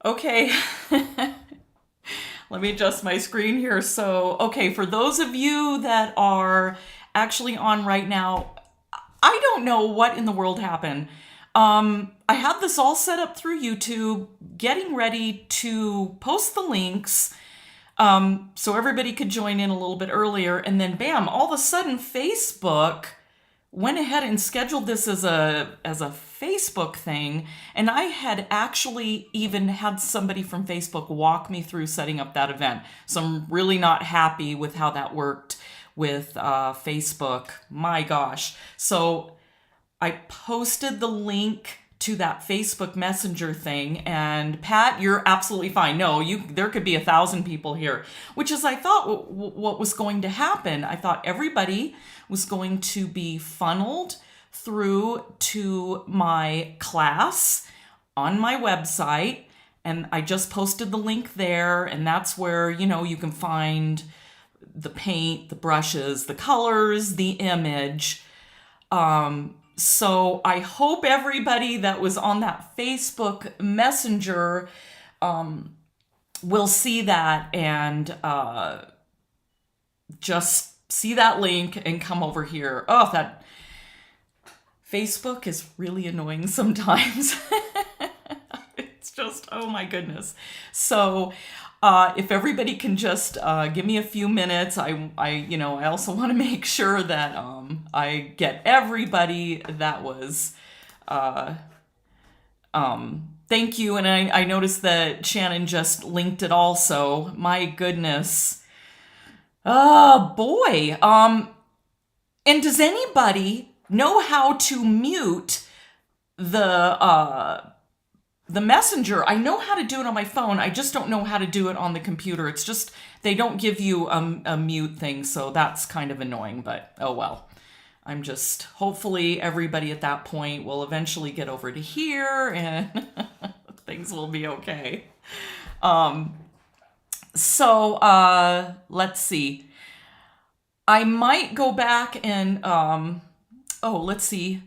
Okay, let me adjust my screen here. So, okay, for those of you that are actually on right now, I don't know what in the world happened. I had this all set up through YouTube, getting ready to post the links so everybody could join in a little bit earlier, and then bam, all of a sudden Facebook went ahead and scheduled this as a Facebook thing, and I had actually even had somebody from Facebook walk me through setting up that event. So I'm really not happy with how that worked with Facebook. My gosh. So I posted the link to that Facebook Messenger thing, and Pat, you're absolutely fine. No, there could be 1,000 people here, which is I thought what was going to happen. I thought everybody was going to be funneled through to my class on my website, and I just posted the link there, and that's where, you can find the paint, the brushes, the colors, the image. So I hope everybody that was on that Facebook Messenger will see that and just see that link and come over here. Oh, that Facebook is really annoying sometimes. It's just, oh my goodness. So if everybody can just give me a few minutes, I also want to make sure that I get everybody that was. Thank you, and I noticed that Shannon just linked it also. My goodness. Oh boy. And does anybody know how to mute the messenger? I know how to do it on my phone. I just don't know how to do it on the computer. It's just they don't give you a mute thing, so that's kind of annoying, but oh well. I'm just, hopefully everybody at that point will eventually get over to here and things will be okay. So let's see. I might go back and, let's see.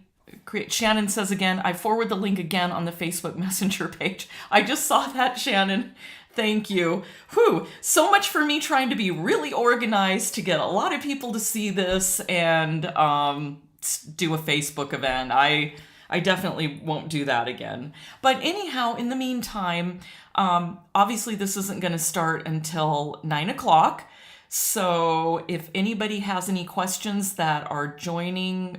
Shannon says again, I forward the link again on the Facebook Messenger page. I just saw that, Shannon. Thank you. Whew, so much for me trying to be really organized to get a lot of people to see this and do a Facebook event. I definitely won't do that again. But anyhow, in the meantime, obviously this isn't going to start until 9 o'clock. So if anybody has any questions that are joining,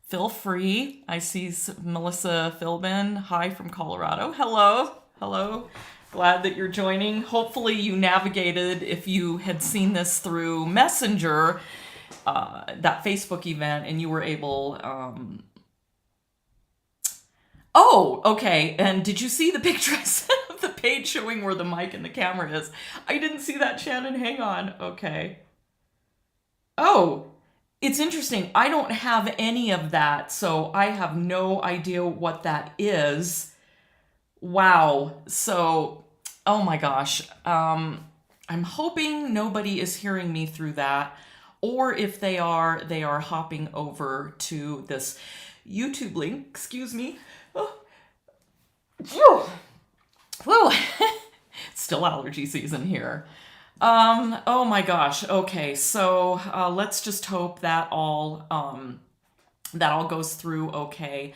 feel free. I see Melissa Philbin. Hi from Colorado. Hello. Hello. Glad that you're joining. Hopefully you navigated, if you had seen this through Messenger, that Facebook event, and you were able... Oh, okay. And did you see the pictures of the page showing where the mic and the camera is? I didn't see that, Shannon. Hang on. Okay. Oh, it's interesting. I don't have any of that, so I have no idea what that is. Wow. So, oh my gosh. I'm hoping nobody is hearing me through that, or if they are hopping over to this YouTube link. Excuse me. Oh. Whoa. Still allergy season here. Oh my gosh. Okay. So, let's just hope that all goes through okay.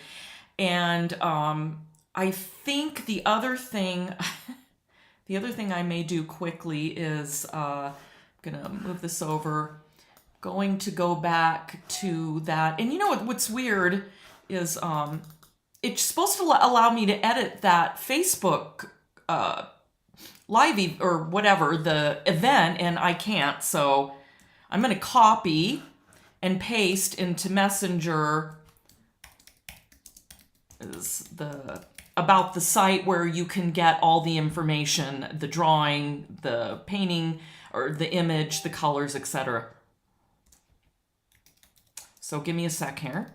And, I think the other thing I may do quickly is gonna move this over. Going to go back to that, and you know what's weird is it's supposed to allow me to edit that Facebook live or whatever the event, and I can't. So I'm gonna copy and paste into Messenger is about the site where you can get all the information, the drawing, the painting, or the image, the colors, etc. So give me a sec here.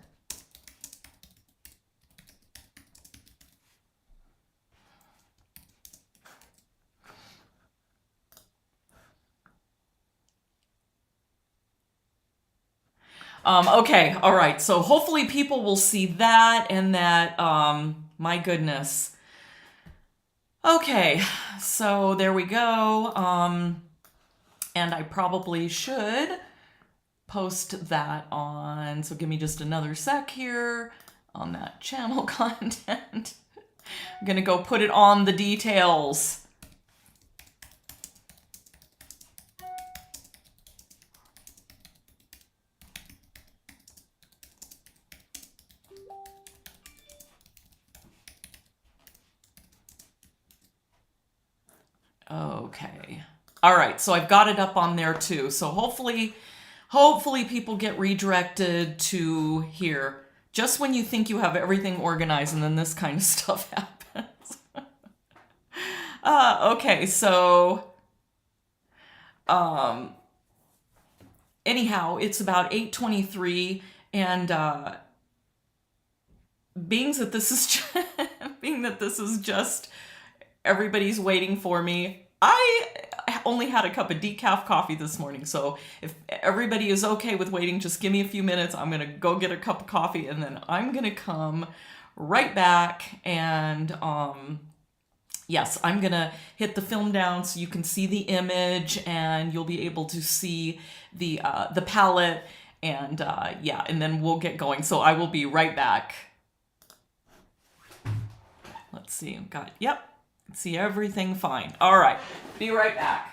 Okay, all right. So hopefully people will see that, and that, my goodness. Okay, so there we go. And I probably should post that on, so give me just another sec here on that channel content. I'm gonna go put it on the details. Okay. All right, so I've got it up on there too. So hopefully people get redirected to here just when you think you have everything organized and then this kind of stuff happens. Okay, so anyhow, it's about 8:23 and being that this is being that this is just everybody's waiting for me. I only had a cup of decaf coffee this morning, so if everybody is okay with waiting, just give me a few minutes. I'm gonna go get a cup of coffee and then I'm gonna come right back and yes, I'm gonna hit the film down so you can see the image and you'll be able to see the palette and yeah, and then we'll get going. So I will be right back. Let's see, got it. Yep, see everything fine. All right, be right back.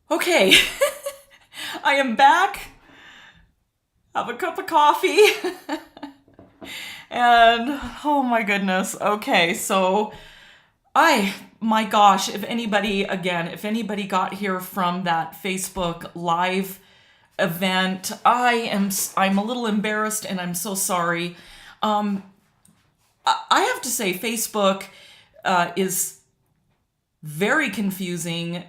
Okay, I am back. Have a cup of coffee. And oh my goodness. Okay, so my gosh, if anybody got here from that Facebook live event, I'm a little embarrassed and I'm so sorry. I have to say Facebook is very confusing.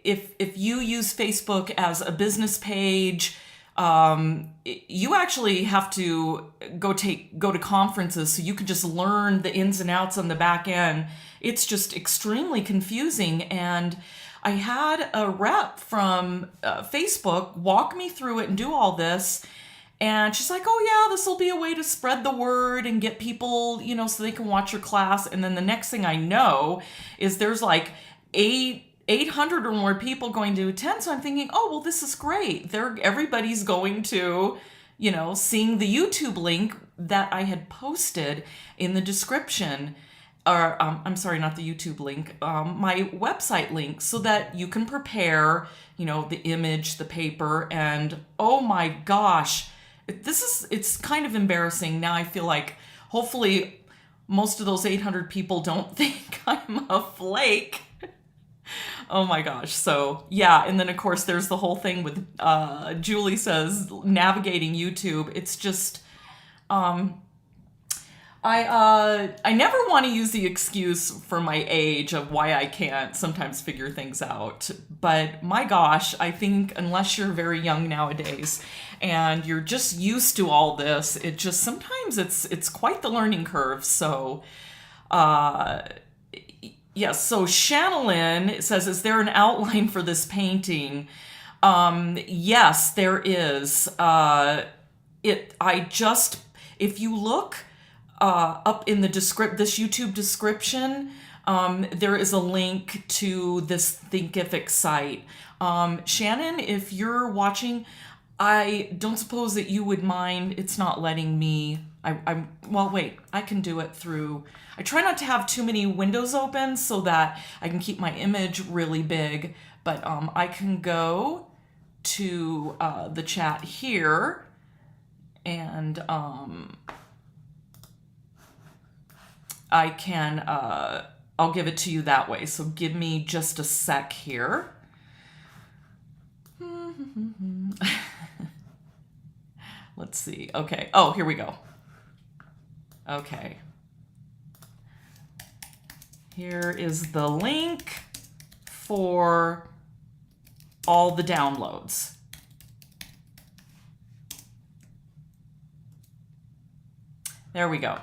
If you use Facebook as a business page, you actually have to go to conferences so you can just learn the ins and outs on the back end. It's just extremely confusing, and I had a rep from Facebook walk me through it and do all this. And she's like, oh, yeah, this will be a way to spread the word and get people, so they can watch your class. And then the next thing I know is there's like 800 or more people going to attend. So I'm thinking, oh, well, this is great. Everybody's going to, seeing the YouTube link that I had posted in the description. Or, I'm sorry, not the YouTube link, my website link, so that you can prepare, the image, the paper, and oh my gosh, it's kind of embarrassing. Now I feel like hopefully most of those 800 people don't think I'm a flake. Oh my gosh. So yeah, and then of course there's the whole thing with Julie says navigating YouTube. It's just I never want to use the excuse for my age of why I can't sometimes figure things out. But my gosh, I think unless you're very young nowadays and you're just used to all this, it just sometimes it's quite the learning curve. So yes, so Shannon says, is there an outline for this painting? Yes, there is. If you look up in this YouTube description, there is a link to this Thinkific site. Shannon, if you're watching, I don't suppose that you would mind. It's not letting me. Well, wait, I can do it through. I try not to have too many windows open so that I can keep my image really big, but I can go to the chat here and I can, I'll give it to you that way. So give me just a sec here. Let's see. Okay. Oh, here we go. Okay. Here is the link for all the downloads. There we go.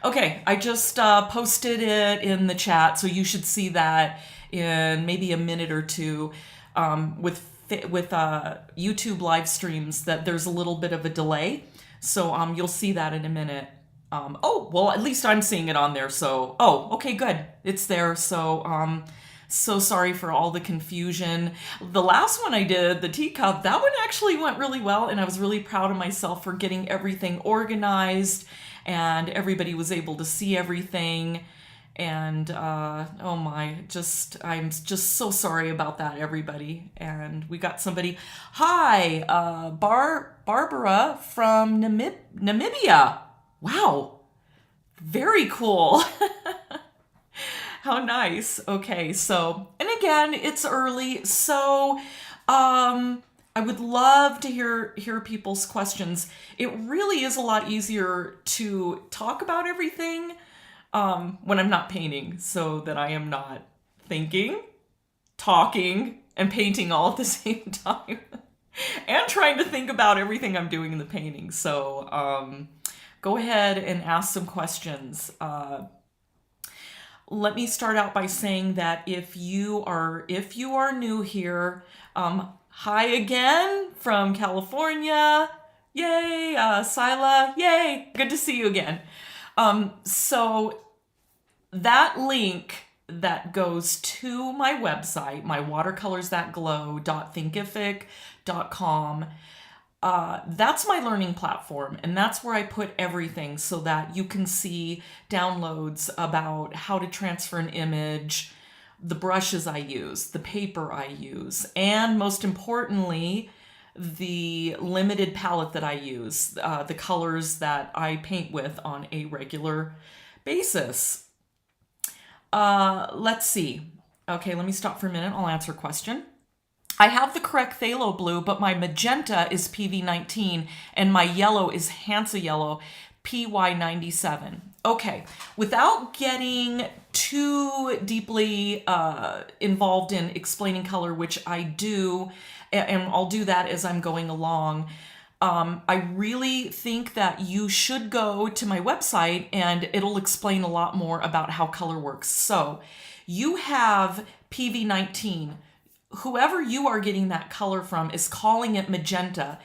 Okay, I just posted it in the chat, so you should see that in maybe a minute or two. With YouTube live streams, that there's a little bit of a delay, so you'll see that in a minute. Oh, well, at least I'm seeing it on there. So, oh, okay, good, it's there. So, so sorry for all the confusion. The last one I did, the teacup, that one actually went really well, and I was really proud of myself for getting everything organized. And everybody was able to see everything. And oh my, I'm just so sorry about that, everybody. And we got somebody. Hi, Barbara from Namibia. Wow, very cool. How nice. Okay, so, and again, it's early, so I would love to hear people's questions. It really is a lot easier to talk about everything when I'm not painting, so that I am not thinking, talking, and painting all at the same time. And trying to think about everything I'm doing in the painting. So go ahead and ask some questions. Let me start out by saying that if you are new here, hi again from California. Yay, Sila. Yay, good to see you again. So that link that goes to my website, my watercolors that glow.thinkific.com, That's my learning platform, and that's where I put everything so that you can see downloads about how to transfer an image, the brushes I use, the paper I use, and most importantly, the limited palette that I use, the colors that I paint with on a regular basis. Let's see. Okay, let me stop for a minute. I'll answer a question. I have the correct phthalo blue, but my magenta is PV19 and my yellow is Hansa yellow, PY97. Okay, without getting too deeply involved in explaining color, which I do, and I'll do that as I'm going along, I really think that you should go to my website and it'll explain a lot more about how color works. So you have PV19. Whoever you are getting that color from is calling it magenta.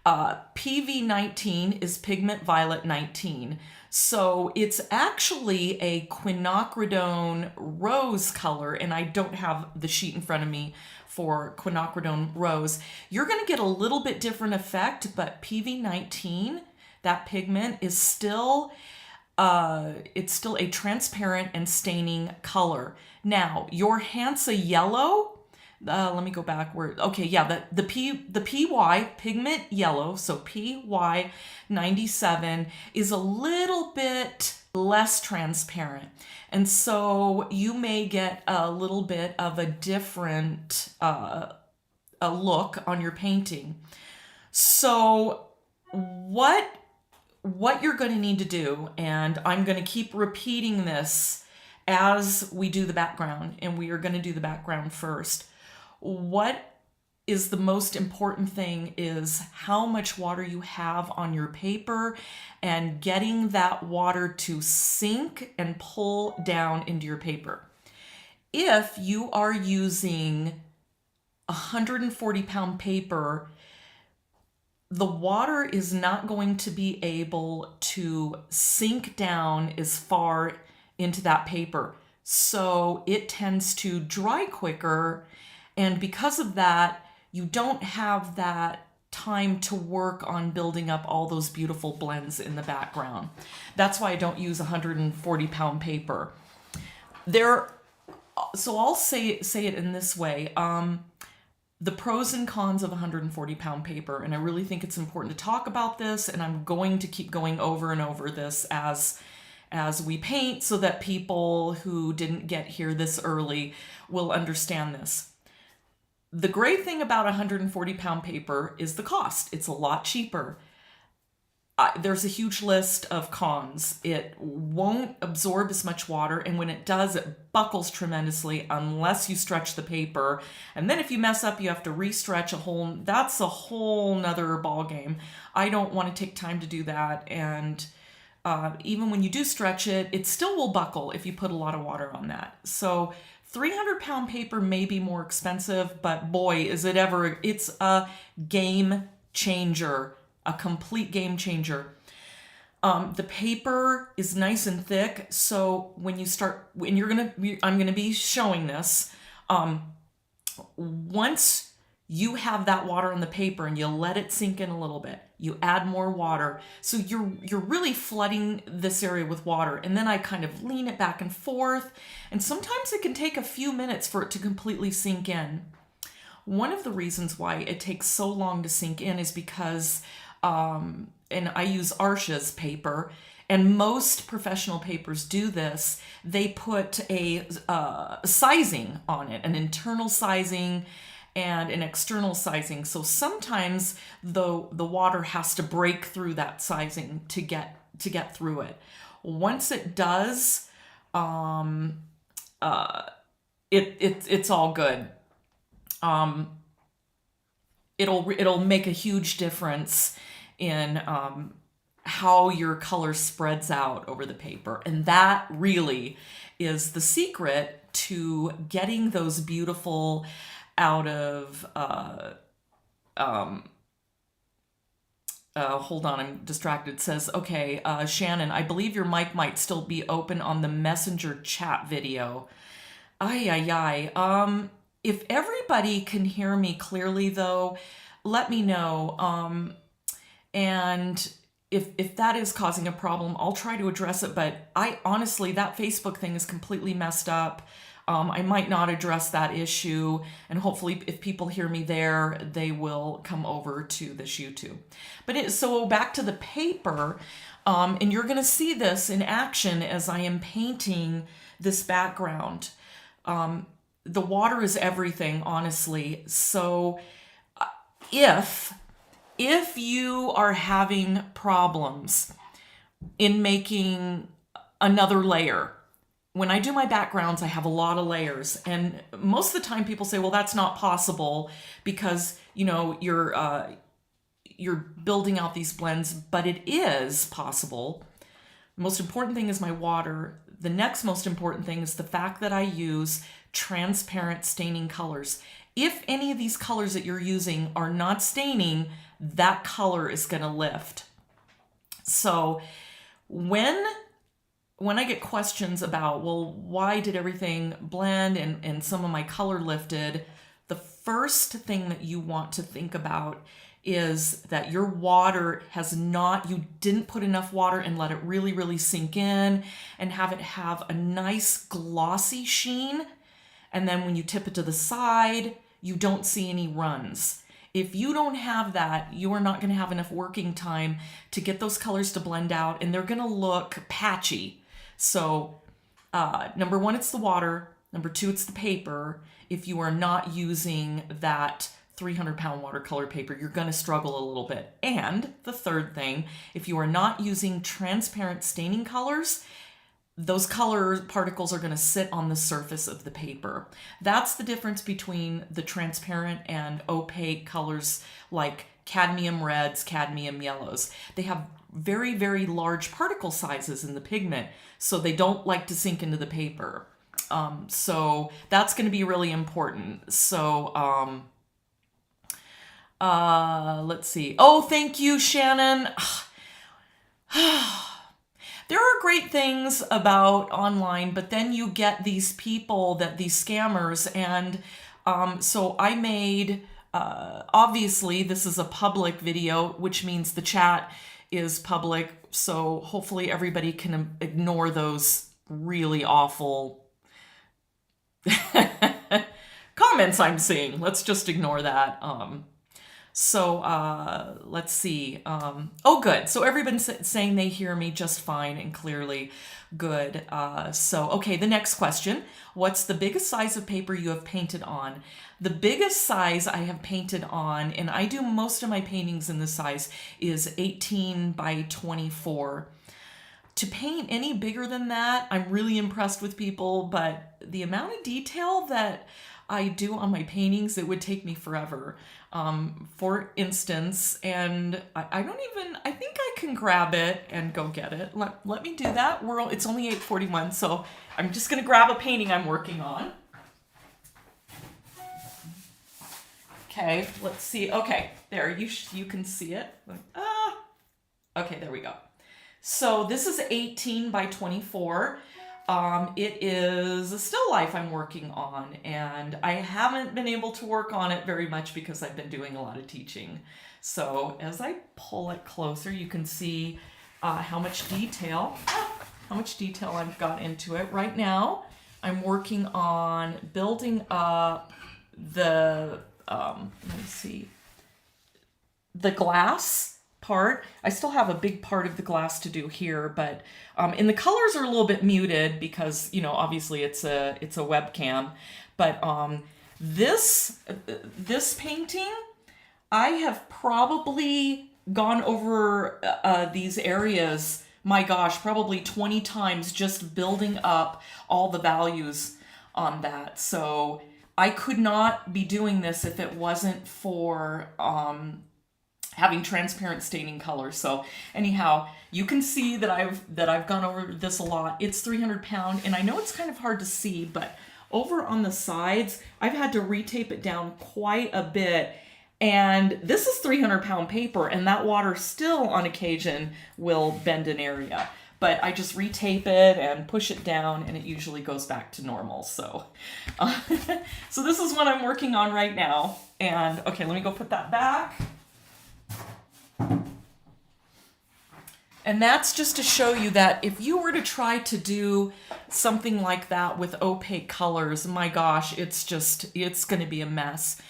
PV19 is pigment violet 19. So it's actually a quinacridone rose color, and I don't have the sheet in front of me for quinacridone rose. You're going to get a little bit different effect, but PV19, that pigment, is still it's still a transparent and staining color. Now, your Hansa yellow, let me go backward. Okay, yeah, the PY pigment yellow, so PY97 is a little bit less transparent. And so you may get a little bit of a different a look on your painting. So what you're going to need to do, and I'm going to keep repeating this as we do the background, and we are going to do the background first. What is the most important thing is how much water you have on your paper and getting that water to sink and pull down into your paper. If you are using 140-pound paper, the water is not going to be able to sink down as far into that paper. So it tends to dry quicker. And because of that, you don't have that time to work on building up all those beautiful blends in the background. That's why I don't use 140-pound paper. So I'll say it in this way. The pros and cons of 140-pound paper, and I really think it's important to talk about this, and I'm going to keep going over and over this as we paint so that people who didn't get here this early will understand this. The great thing about 140-pound paper is the cost. It's a lot cheaper. There's a huge list of cons. It won't absorb as much water, and when it does, it buckles tremendously unless you stretch the paper. And then if you mess up, you have to re-stretch that's a whole nother ball game. I don't want to take time to do that, and even when you do stretch it, it still will buckle if you put a lot of water on that. So 300-pound paper may be more expensive, but boy, is it ever, it's a game changer, a complete game changer. The paper is nice and thick, so when I'm gonna be showing this, once you have that water on the paper and you let it sink in a little bit, you add more water. So you're really flooding this area with water. And then I kind of lean it back and forth. And sometimes it can take a few minutes for it to completely sink in. One of the reasons why it takes so long to sink in is because, and I use Arches paper, and most professional papers do this, they put a sizing on it, an internal sizing and an external sizing. So sometimes the water has to break through that sizing to get through it. Once it does, it's all good. It'll make a huge difference in how your color spreads out over the paper, and that really is the secret to getting those beautiful out of hold on, I'm distracted. It says, okay, Shannon, I believe your mic might still be open on the Messenger chat video. If everybody can hear me clearly though, let me know. And if that is causing a problem, I'll try to address it. But I honestly, that Facebook thing is completely messed up. I might not address that issue, and hopefully if people hear me there, they will come over to this YouTube. But so back to the paper, and you're gonna see this in action as I am painting this background. The water is everything, honestly. So if you are having problems in making another layer, when I do my backgrounds, I have a lot of layers, and most of the time people say, well, that's not possible because, you know, you're building out these blends, but it is possible. The most important thing is my water. The next most important thing is the fact that I use transparent staining colors. If any of these colors that you're using are not staining, that color is going to lift. So when I get questions about, well, why did everything blend and some of my color lifted, the first thing that you want to think about is that your water you didn't put enough water and let it really, really sink in and have it have a nice glossy sheen. And then when you tip it to the side, you don't see any runs. If you don't have that, you are not going to have enough working time to get those colors to blend out, and they're going to look patchy. So number one, it's the water. Number two, it's the paper. If you are not using that 300-pound watercolor paper, you're going to struggle a little bit. And the third thing, if you are not using transparent staining colors, those color particles are going to sit on the surface of the paper. That's the difference between the transparent and opaque colors like cadmium reds, cadmium yellows. They have very, very large particle sizes in the pigment, so they don't like to sink into the paper. So that's going to be really important. So let's see. Oh, thank you, Shannon. There are great things about online, but then you get these people, these scammers, and so I made, obviously this is a public video, which means the chat is public, so hopefully everybody can ignore those really awful comments I'm seeing. Let's just ignore that. So let's see. Oh, good. So everybody's saying they hear me just fine and clearly. Good. So, okay, the next question. What's the biggest size of paper you have painted on? The biggest size I have painted on, and I do most of my paintings in this size, is 18 by 24. To paint any bigger than that, I'm really impressed with people, but the amount of detail that I do on my paintings, it would take me forever. For instance, and I think I can grab it and go get it. Let me do that. It's only 8:41, so I'm just gonna grab a painting I'm working on. Okay, let's see. Okay, there, you can see it. Okay, there we go. So this is 18 by 24. It is a still life I'm working on, and I haven't been able to work on it very much because I've been doing a lot of teaching. So as I pull it closer, you can see how much detail I've got into it. Right now, I'm working on building up the, the glass part. I still have a big part of the glass to do here, but and the colors are a little bit muted because, you know, obviously it's a webcam. But this painting, I have probably gone over these areas, my gosh, probably 20 times, just building up all the values on that. So I could not be doing this if it wasn't for having transparent staining colors. So anyhow, you can see that I've gone over this a lot. It's 300 pound, and I know it's kind of hard to see, but over on the sides, I've had to retape it down quite a bit. And this is 300 pound paper, and that water still on occasion will bend an area. but I just retape it and push it down and it usually goes back to normal. So, so this is what I'm working on right now. And okay, let me go put that back. And that's just to show you that if you were to try to do something like that with opaque colors, my gosh, it's going to be a mess.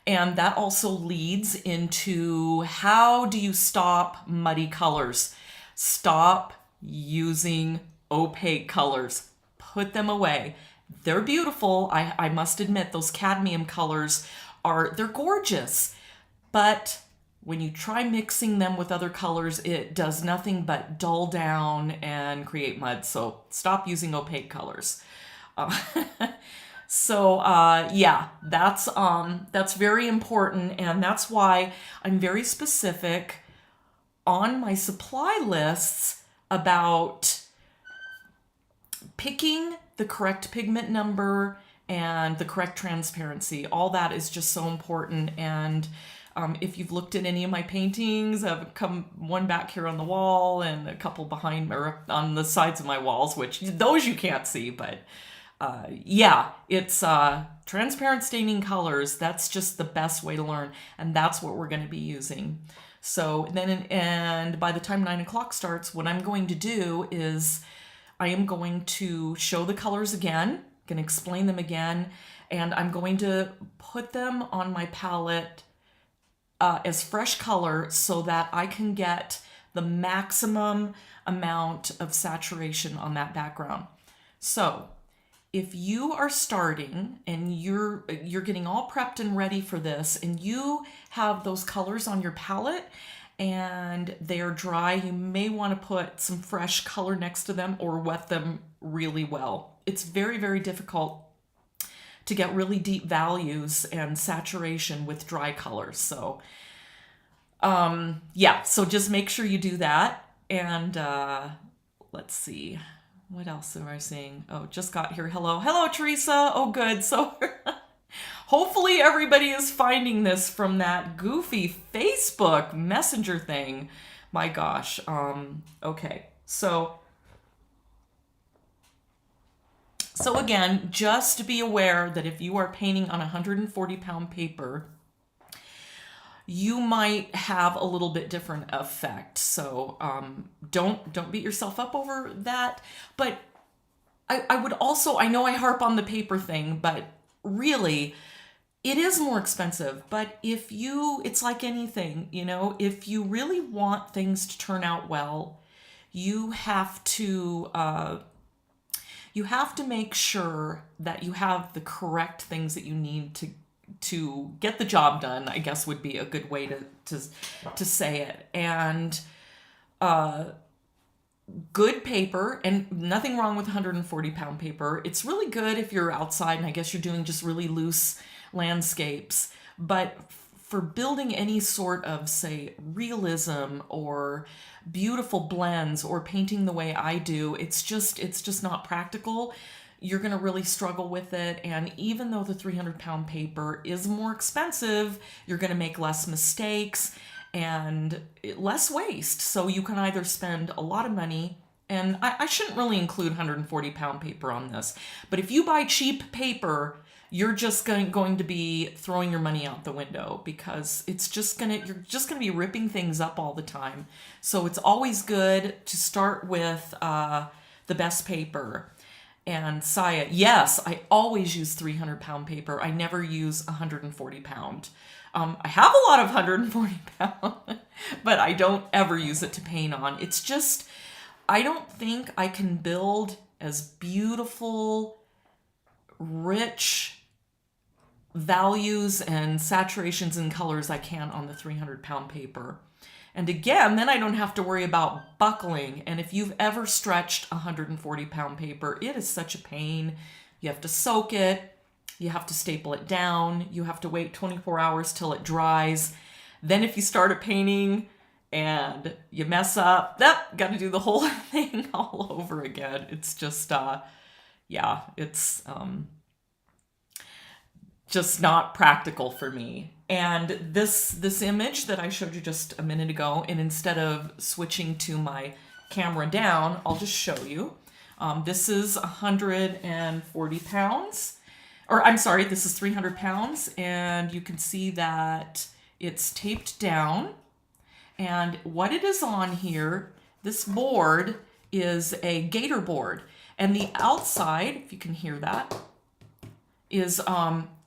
And that also leads into, how do you stop muddy colors? Stop using opaque colors. Put them away. They're beautiful. I must admit, those cadmium colors they're gorgeous. But when you try mixing them with other colors, it does nothing but dull down and create mud. So stop using opaque colors. Yeah, that's very important, and that's why I'm very specific on my supply lists about picking the correct pigment number and the correct transparency. All that is just so important. And if you've looked at any of my paintings, I've come one back here on the wall and a couple behind or on the sides of my walls, which those you can't see, but yeah, it's transparent staining colors. That's just the best way to learn, and that's what we're going to be using. So then, and by the time 9 o'clock starts, what I'm going to do is I am going to show the colors again, going to explain them again, and I'm going to put them on my palette as fresh color so that I can get the maximum amount of saturation on that background. So if you are starting and you're getting all prepped and ready for this, and you have those colors on your palette and they are dry, you may want to put some fresh color next to them or wet them really well. It's very, very difficult to get really deep values and saturation with dry colors. So yeah, so just make sure you do that. And let's see. What else am I seeing? Oh, just got here. Hello. Hello, Teresa. Oh, good. So hopefully everybody is finding this from that goofy Facebook Messenger thing. My gosh. Okay. So again, just be aware that if you are painting on 140-pound paper, you might have a little bit different effect. So don't beat yourself up over that. But I would also, I know I harp on the paper thing, but really, it is more expensive. But it's like anything, if you really want things to turn out well, you have to make sure that you have the correct things that you need to get the job done, I guess would be a good way to say it. And good paper, and nothing wrong with 140-pound paper. It's really good if you're outside and I guess you're doing just really loose landscapes. But for building any sort of, say, realism or beautiful blends or painting the way I do, it's just not practical. You're going to really struggle with it. And even though the 300-pound paper is more expensive, you're going to make less mistakes and less waste. So you can either spend a lot of money, and I shouldn't really include 140-pound paper on this, but if you buy cheap paper, you're just going to be throwing your money out the window, because you're just going to be ripping things up all the time. So it's always good to start with the best paper. And Saya, yes, I always use 300-pound paper. I never use 140-pound. I have a lot of 140-pound, but I don't ever use it to paint on. It's just, I don't think I can build as beautiful, rich values and saturations and colors I can on the 300-pound paper. And again, then I don't have to worry about buckling. And if you've ever stretched 140-pound paper, it is such a pain. You have to soak it. You have to staple it down. You have to wait 24 hours till it dries. Then if you start a painting and you mess up, got to do the whole thing all over again. It's just, yeah, it's just not practical for me. And this image that I showed you just a minute ago, and instead of switching to my camera down, I'll just show you. This is 140 pounds. Or I'm sorry, this is 300 pounds. And you can see that it's taped down. And what it is on here, this board is a gator board. And the outside, if you can hear that, is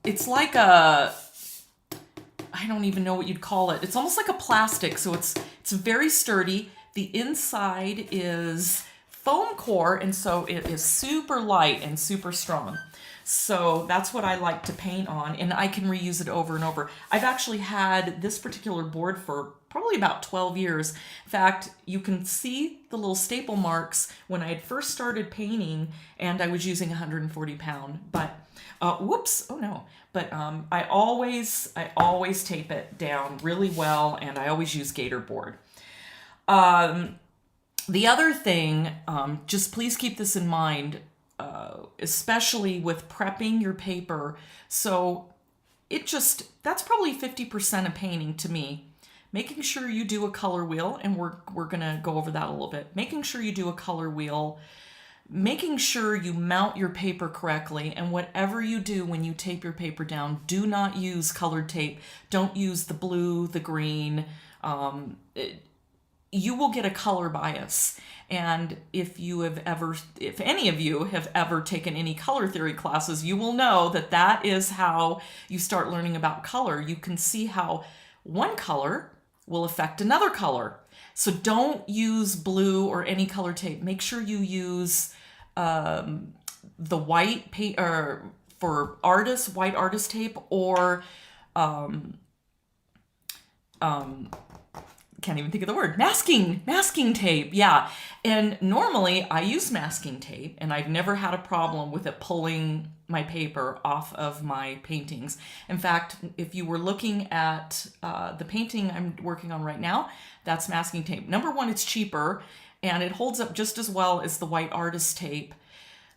it's like a, I don't even know what you'd call it. It's almost like a plastic, so it's very sturdy. The inside is foam core, and so it is super light and super strong. So that's what I like to paint on, and I can reuse it over and over. I've actually had this particular board for probably about 12 years. In fact, you can see the little staple marks when I had first started painting, and I was using 140 pound, but whoops, oh no. But I always tape it down really well, and I always use gator board. The other thing, just please keep this in mind, especially with prepping your paper. So that's probably 50% of painting to me. Making sure you do a color wheel, and we're gonna go over that a little bit. Making sure you do a color wheel, making sure you mount your paper correctly, and whatever you do when you tape your paper down, do not use colored tape. Don't use the blue, the green. You will get a color bias. And if any of you have ever taken any color theory classes, you will know that that is how you start learning about color. You can see how one color will affect another color. So don't use blue or any color tape. Make sure you use the white paint, or for artists, white artist tape, or can't even think of the word, masking tape. Yeah. And normally I use masking tape, and I've never had a problem with it pulling my paper off of my paintings. In fact, if you were looking at the painting I'm working on right now, that's masking tape. Number one, it's cheaper, and it holds up just as well as the white artist tape.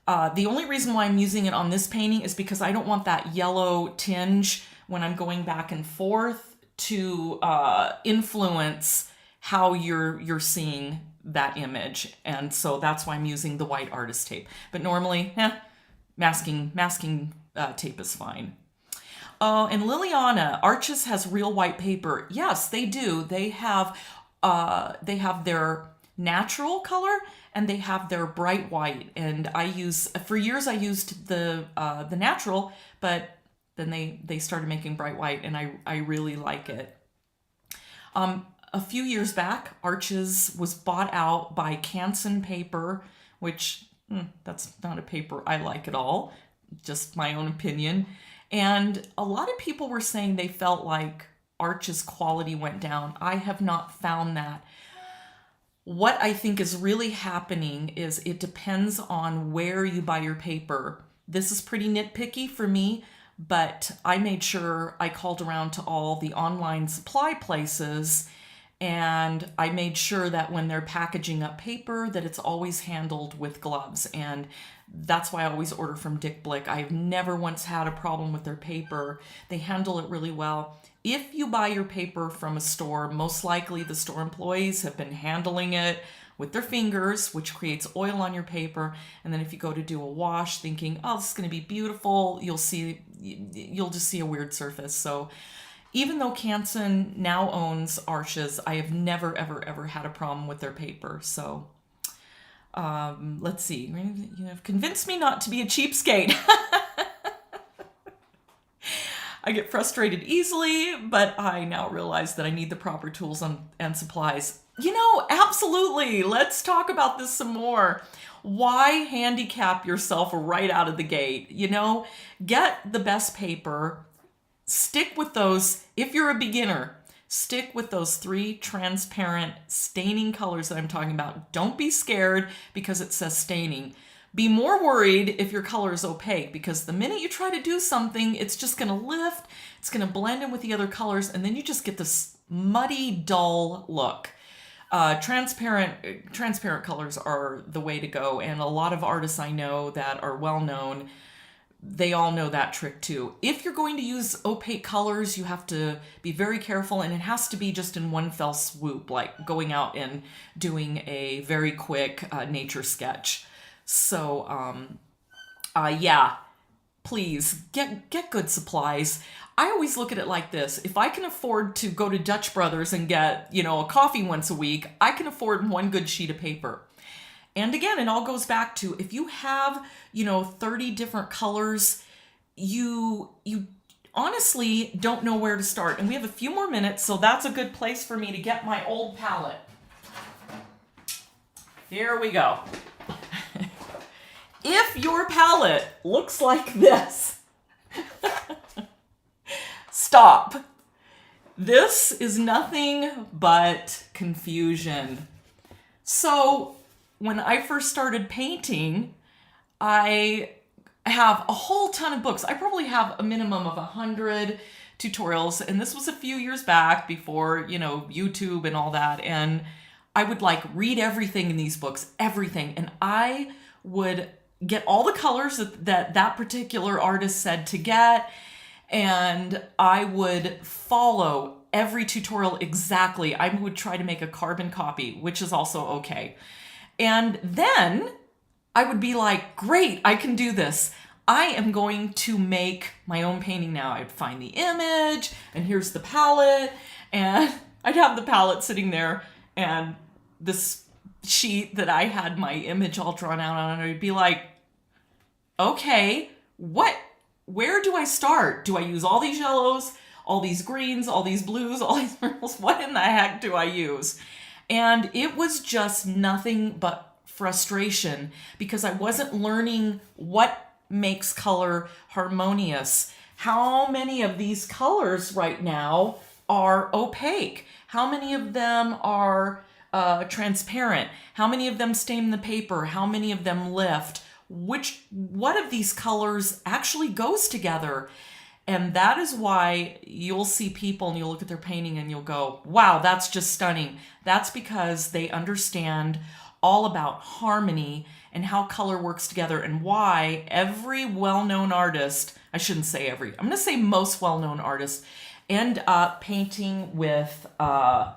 The only reason why I'm using it on this painting is because I don't want that yellow tinge when I'm going back and forth to influence how you're seeing that image. And so that's why I'm using the white artist tape. But normally, masking tape is fine. And Liliana, Arches has real white paper. Yes, they do. They have their natural color, and they have their bright white. And for years I used the natural, but then they started making bright white, and I really like it. A few years back, Arches was bought out by Canson paper, which that's not a paper I like at all, just my own opinion. And a lot of people were saying they felt like Arches quality went down. I have not found that. What I think is really happening is it depends on where you buy your paper. This is pretty nitpicky for me, but I made sure I called around to all the online supply places, and I made sure that when they're packaging up paper that it's always handled with gloves. And that's why I always order from Dick Blick. I've never once had a problem with their paper. They handle it really well. If you buy your paper from a store, most likely the store employees have been handling it with their fingers, which creates oil on your paper. And then if you go to do a wash thinking, oh, this is going to be beautiful, you'll just see a weird surface. So even though Canson now owns Arches, I have never, ever, ever had a problem with their paper. So let's see. You have convinced me not to be a cheapskate. I get frustrated easily, but I now realize that I need the proper tools and supplies. Absolutely. Let's talk about this some more. Why handicap yourself right out of the gate? Get the best paper. Stick with those. If you're a beginner, stick with those 3 transparent staining colors that I'm talking about. Don't be scared because it says staining. Be more worried if your color is opaque, because the minute you try to do something, it's just going to lift, it's going to blend in with the other colors, and then you just get this muddy, dull look. Transparent colors are the way to go, and a lot of artists I know that are well known they all know that trick too. If you're going to use opaque colors, you have to be very careful, and it has to be just in one fell swoop, like going out and doing a very quick nature sketch. So, yeah, please get good supplies. I always look at it like this. If I can afford to go to Dutch Brothers and get, a coffee once a week, I can afford one good sheet of paper. And again, it all goes back to, if you have, 30 different colors, you honestly don't know where to start. And we have a few more minutes, so that's a good place for me to get my old palette. Here we go. If your palette looks like this, stop. This is nothing but confusion. So, when I first started painting, I have a whole ton of books. I probably have a minimum of 100 tutorials, and this was a few years back before, YouTube and all that, and I would read everything in these books, everything, and I would get all the colors that particular artist said to get, and I would follow every tutorial exactly. I would try to make a carbon copy, which is also okay. And then I would be like, great, I can do this. I am going to make my own painting now. I'd find the image, and here's the palette, and I'd have the palette sitting there, and this sheet that I had my image all drawn out on, and I'd be like, okay, where do I start? Do I use all these yellows, all these greens, all these blues, all these purples? What in the heck do I use? And it was just nothing but frustration, because I wasn't learning what makes color harmonious. How many of these colors right now are opaque? How many of them are transparent? How many of them stain the paper? How many of them lift? What of these colors actually goes together? And that is why you'll see people and you'll look at their painting and you'll go, wow, that's just stunning. That's because they understand all about harmony and how color works together, and why every well-known artist, I shouldn't say every, I'm going to say most well-known artists, end up painting with a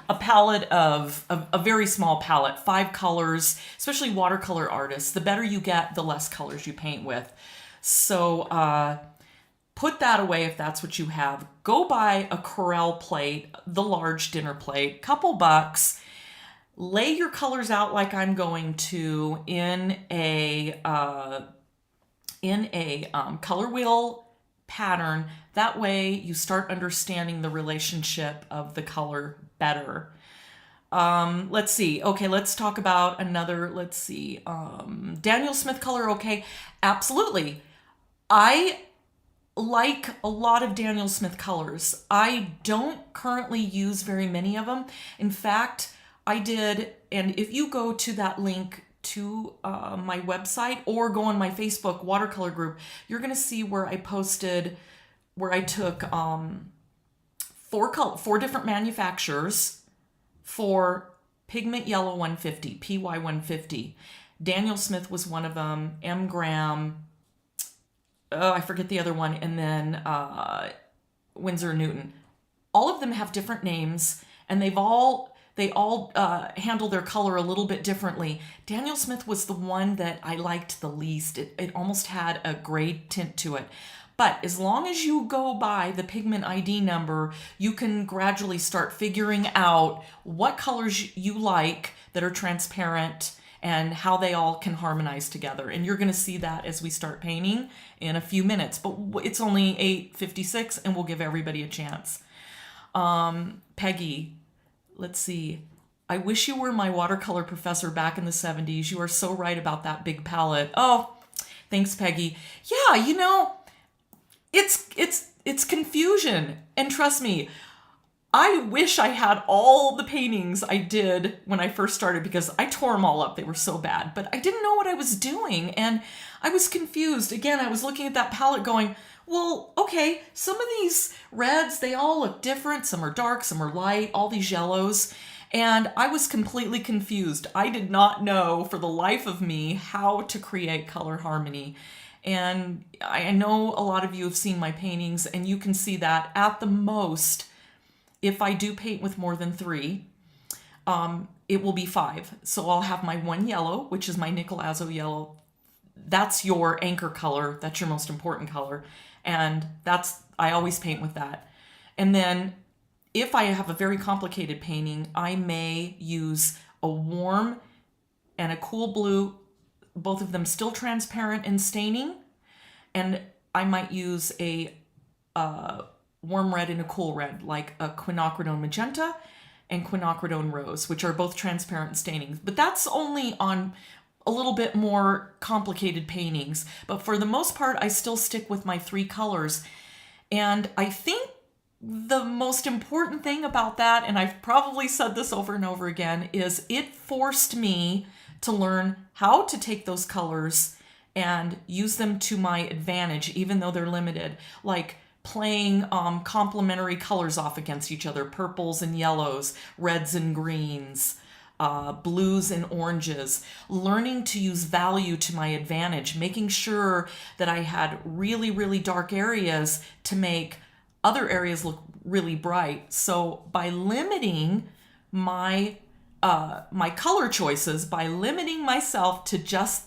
palette of a very small palette, 5 colors, especially watercolor artists. The better you get, the less colors you paint with. So put that away if that's what you have. Go buy a Corel plate, the large dinner plate, couple bucks. Lay your colors out like I'm going to in a color wheel pattern. That way you start understanding the relationship of the color better. Let's see. Okay, let's talk about another, Daniel Smith color, okay? Absolutely. I like a lot of Daniel Smith colors. I don't currently use very many of them. In fact, I did, and if you go to that link to my website or go on my Facebook watercolor group, you're going to see where I posted, where I took 4 different manufacturers for Pigment Yellow 150, PY 150. Daniel Smith was one of them, M. Graham, I forget the other one, and then Winsor & Newton. All of them have different names, and they all handle their color a little bit differently. Daniel Smith was the one that I liked the least. It almost had a gray tint to it. But as long as you go by the pigment ID number, you can gradually start figuring out what colors you like that are transparent and how they all can harmonize together. And you're going to see that as we start painting in a few minutes. But it's only 8:56, and we'll give everybody a chance. Peggy, let's see. I wish you were my watercolor professor back in the 70s. You are so right about that big palette. Oh, thanks, Peggy. Yeah, it's confusion. And trust me, I wish I had all the paintings I did when I first started, because I tore them all up. They were so bad, but I didn't know what I was doing, and I was confused. Again, I was looking at that palette going, well, okay, some of these reds, they all look different. Some are dark, some are light, all these yellows. And I was completely confused. I did not know for the life of me how to create color harmony. And I know a lot of you have seen my paintings, and you can see that at the most, if I do paint with more than 3, it will be 5. So I'll have my one yellow, which is my nickel azo yellow. That's your anchor color. That's your most important color. And I always paint with that. And then if I have a very complicated painting, I may use a warm and a cool blue, both of them still transparent and staining. And I might use a warm red and a cool red, like a quinacridone magenta and quinacridone rose, which are both transparent staining. But that's only on a little bit more complicated paintings. But for the most part, I still stick with my 3 colors. And I think the most important thing about that, and I've probably said this over and over again, is it forced me to learn how to take those colors and use them to my advantage, even though they're limited. Like playing complementary colors off against each other, purples and yellows, reds and greens, blues and oranges, learning to use value to my advantage, making sure that I had really, really dark areas to make other areas look really bright. So by limiting my my color choices, by limiting myself to just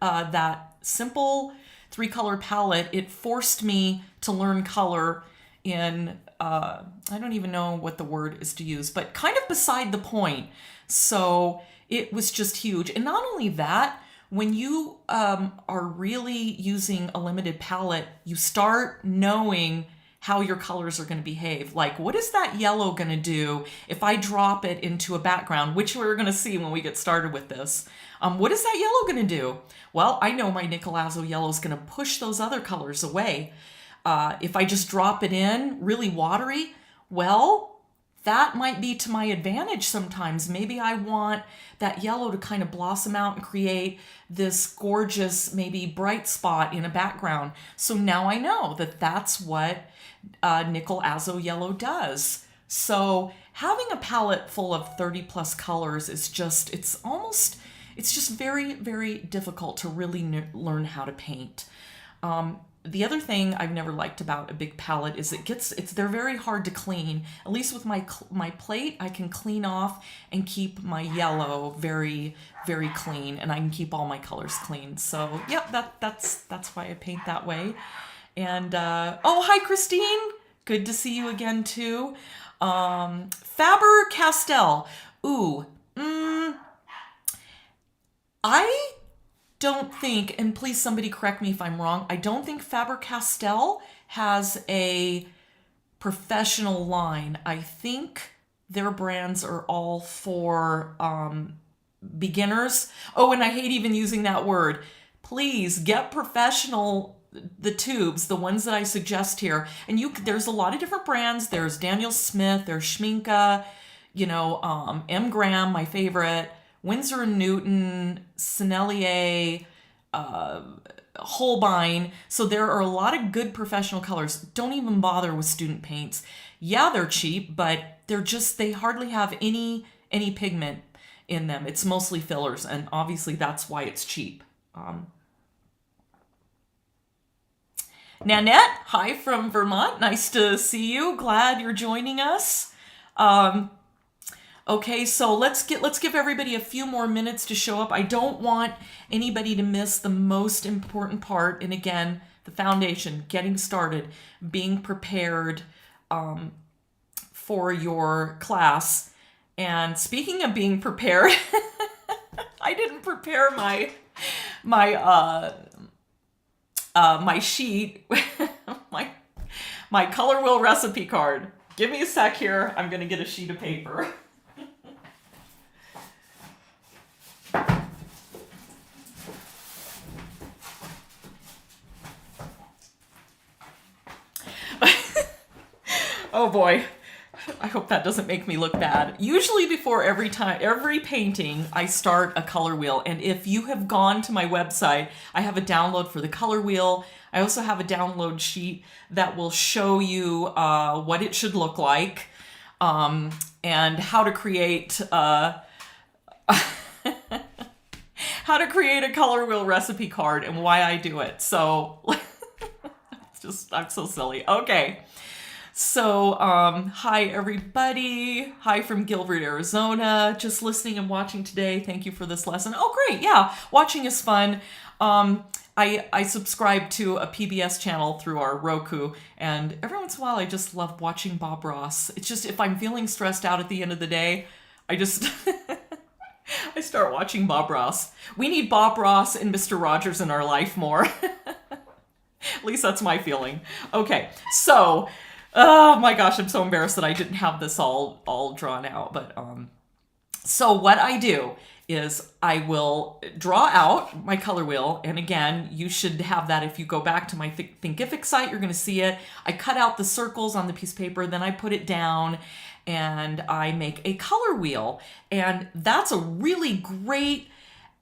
that simple 3-color palette, it forced me to learn color in, I don't even know what the word is to use, but kind of beside the point. So it was just huge. And not only that, when you are really using a limited palette, you start knowing how your colors are going to behave. Like, what is that yellow going to do if I drop it into a background, which we're going to see when we get started with this. What is that yellow going to do? Well, I know my nickel azo yellow is going to push those other colors away. If I just drop it in really watery, well, that might be to my advantage sometimes. Maybe I want that yellow to kind of blossom out and create this gorgeous, maybe bright spot in a background. So now I know that that's what nickel azo yellow does. So having a palette full of 30 plus colors is just, it's just very, very difficult to really learn how to paint. The other thing I've never liked about a big palette is they're very hard to clean. At least with my plate, I can clean off and keep my yellow very, very clean, and I can keep all my colors clean. So yeah, that's why I paint that way. And oh, hi Christine, good to see you again too. Faber-Castell. Ooh, I don't think, and please somebody correct me if I'm wrong, I don't think Faber-Castell has a professional line. I think their brands are all for beginners. Oh, and I hate even using that word. Please get professional, the tubes, the ones that I suggest here. And there's a lot of different brands. There's Daniel Smith, there's Schminke, M. Graham, my favorite, Winsor & Newton, Sennelier, Holbein. So there are a lot of good professional colors. Don't even bother with student paints. Yeah, they're cheap, but they hardly have any pigment in them. It's mostly fillers, and obviously that's why it's cheap. Nanette, hi from Vermont. Nice to see you. Glad you're joining us. Okay, so let's give everybody a few more minutes to show up. I don't want anybody to miss the most important part. And again, the foundation, getting started, being prepared for your class. And speaking of being prepared, I didn't prepare my sheet, my color wheel recipe card. Give me a sec here. I'm gonna get a sheet of paper. Oh boy, I hope that doesn't make me look bad. Usually before every painting, I start a color wheel. And if you have gone to my website, I have a download for the color wheel. I also have a download sheet that will show you what it should look like and how to create how to create a color wheel recipe card and why I do it. So I'm so silly. Okay. So, hi everybody. Hi from Gilbert, Arizona. Just listening and watching today. Thank you for this lesson. Oh, great. Yeah. Watching is fun. I subscribe to a PBS channel through our Roku, and every once in a while I just love watching Bob Ross. It's just, if I'm feeling stressed out at the end of the day, I just I start watching Bob Ross. We need Bob Ross and Mr. Rogers in our life more. At least that's my feeling. Okay, so oh my gosh, I'm so embarrassed that I didn't have this all drawn out. But so what I do is I will draw out my color wheel. And again, you should have that if you go back to my Thinkific site, you're going to see it. I cut out the circles on the piece of paper, then I put it down and I make a color wheel. And that's a really great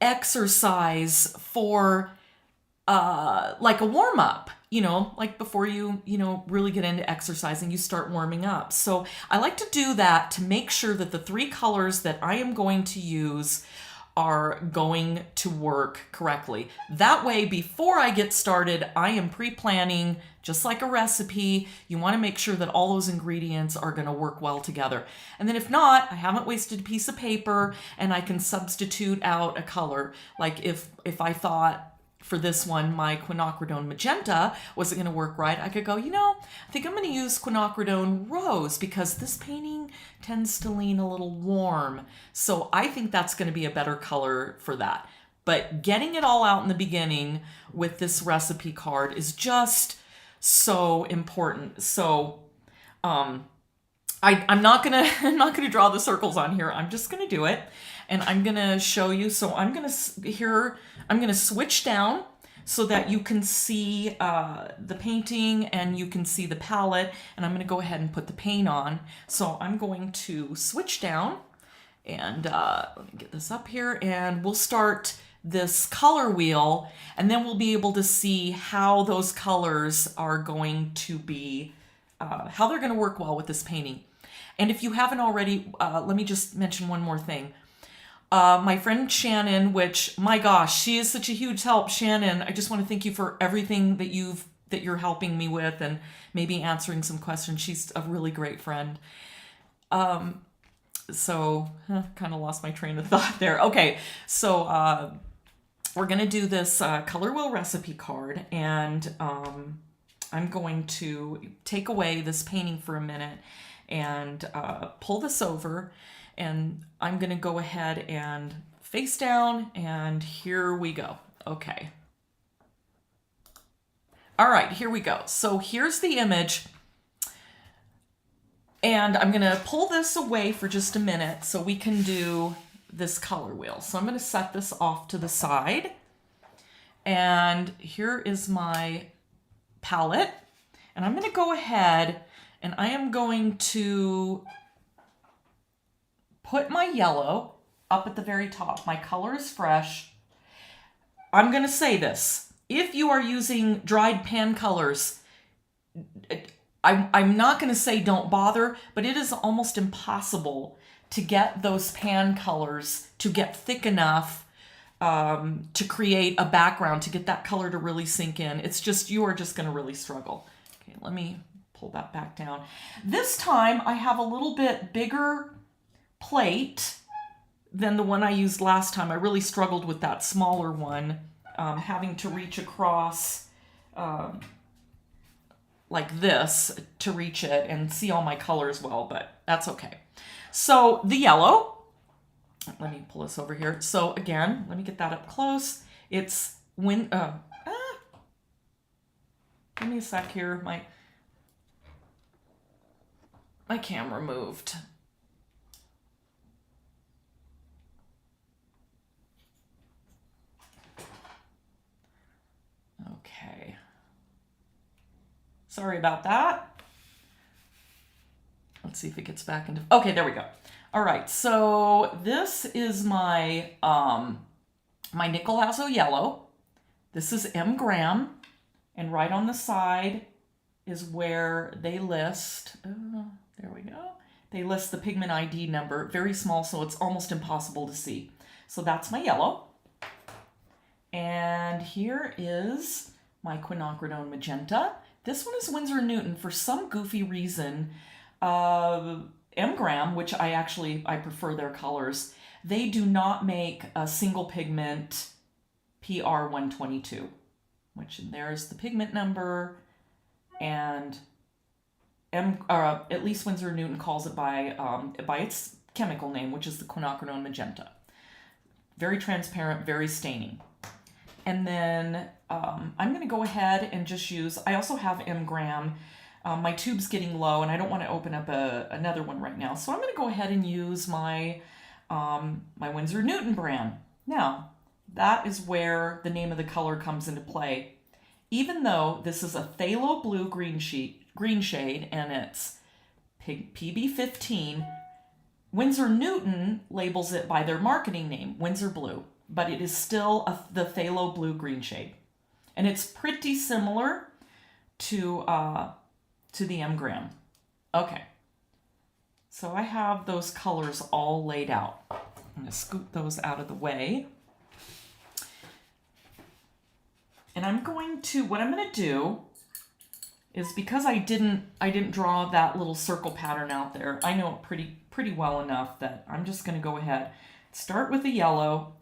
exercise for like a warm up, like before you really get into exercising, you start warming up. So I like to do that to make sure that the 3 colors that I am going to use are going to work correctly. That way, before I get started, I am pre-planning, just like a recipe. You want to make sure that all those ingredients are going to work well together. And then if not, I haven't wasted a piece of paper and I can substitute out a color. Like if I thought, for this one, my quinacridone magenta wasn't going to work right, I could go, I think I'm going to use quinacridone rose because this painting tends to lean a little warm. So I think that's going to be a better color for that. But getting it all out in the beginning with this recipe card is just so important. So I'm not gonna draw the circles on here. I'm just gonna do it, and I'm gonna show you. So I'm gonna switch down so that you can see the painting and you can see the palette. And I'm gonna go ahead and put the paint on. So I'm going to switch down, and let me get this up here, and we'll start this color wheel, and then we'll be able to see how those colors are going to be, how they're going to work well with this painting. And if you haven't already, let me just mention one more thing. My friend Shannon, which, my gosh, she is such a huge help. Shannon, I just want to thank you for everything that you're helping me with and maybe answering some questions. She's a really great friend. So kind of lost my train of thought there. Okay, so we're going to do this color wheel recipe card, and I'm going to take away this painting for a minute and pull this over, and I'm going to go ahead and face down, and here we go. Okay. All right, here we go. So here's the image, and I'm going to pull this away for just a minute so we can do this color wheel. So I'm going to set this off to the side, and here is my palette, and I'm going to go ahead and I am going to put my yellow up at the very top. My color is fresh. I'm going to say this. If you are using dried pan colors, I'm not going to say don't bother, but it is almost impossible to get those pan colors to get thick enough to create a background, to get that color to really sink in. It's just, you are just going to really struggle. Okay, let me pull that back down. This time I have a little bit bigger plate than the one I used last time. I really struggled with that smaller one, having to reach across like this to reach it and see all my colors well, but that's okay. So the yellow, let me pull this over here. So again, let me get that up close. It's give me a sec here. My camera moved. Okay. Sorry about that. Let's see if it gets back into, okay, there we go. All right, so this is my my nickel lasso yellow. This is M Graham, and right on the side is where they list, there we go. They list the pigment ID number, very small, so it's almost impossible to see. So that's my yellow. And here is my quinacridone magenta. This one is Winsor & Newton. For some goofy reason, M-Gram, which I prefer their colors, they do not make a single pigment PR122, which there's the pigment number, and at least Winsor & Newton calls it by its chemical name, which is the quinacridone magenta. Very transparent, very staining. And then I'm going to go ahead and just use, I also have M-Gram. My tube's getting low and I don't want to open up another one right now. So I'm going to go ahead and use my Winsor & Newton brand. Now, that is where the name of the color comes into play. Even though this is a phthalo blue green shade and it's PB15, Winsor & Newton labels it by their marketing name, Winsor Blue, but it is still the phthalo blue green shade. And it's pretty similar to the M-Gram. Okay, so I have those colors all laid out. I'm going to scoop those out of the way. And what I'm going to do is, because I didn't draw that little circle pattern out there, I know it pretty well enough that I'm just going to go ahead, start with the yellow.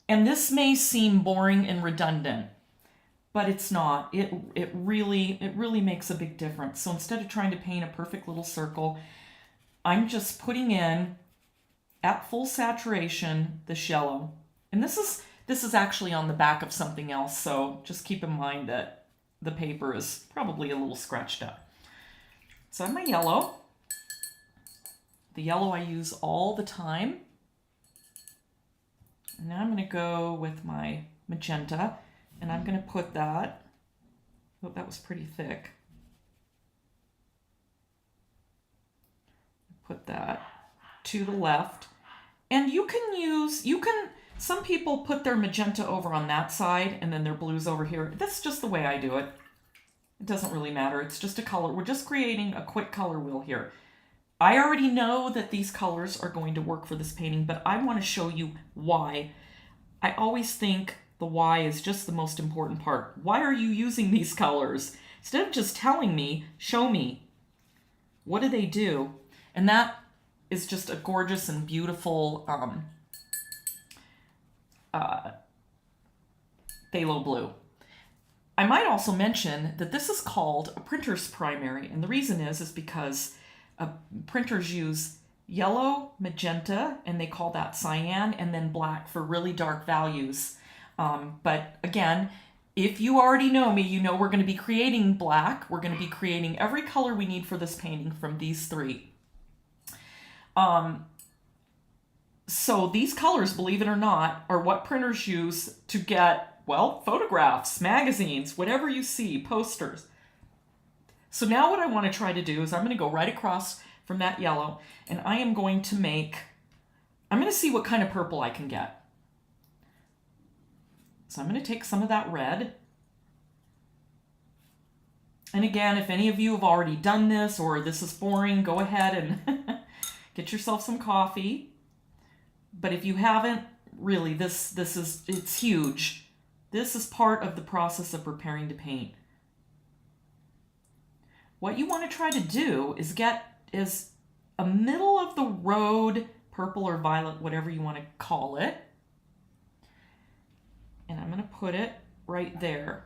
And this may seem boring and redundant, but it's not. It really makes a big difference. So instead of trying to paint a perfect little circle, I'm just putting in, at full saturation, this yellow. And this is actually on the back of something else, so just keep in mind that the paper is probably a little scratched up. So I have my yellow. The yellow I use all the time. And now I'm going to go with my magenta, and I'm going to put that, oh, that was pretty thick. Put that to the left. And some people put their magenta over on that side and then their blues over here. That's just the way I do it. It doesn't really matter. It's just a color. We're just creating a quick color wheel here. I already know that these colors are going to work for this painting, but I want to show you why. I always think the why is just the most important part. Why are you using these colors? Instead of just telling me, show me. What do they do? And that is just a gorgeous and beautiful phthalo blue. I might also mention that this is called a printer's primary, and the reason is because printers use yellow, magenta, and they call that cyan, and then black for really dark values. But again, if you already know me, you know we're going to be creating black. We're going to be creating every color we need for this painting from these three. So these colors, believe it or not, are what printers use to get, well, photographs, magazines, whatever you see, posters. So now what I want to try to do is I'm going to go right across from that yellow, and I am going to I'm going to see what kind of purple I can get. So I'm going to take some of that red. And again, if any of you have already done this or this is boring, go ahead and get yourself some coffee. But if you haven't, really, it's huge. This is part of the process of preparing to paint. What you want to try to do is get a middle of the road purple or violet, whatever you want to call it. And I'm going to put it right there.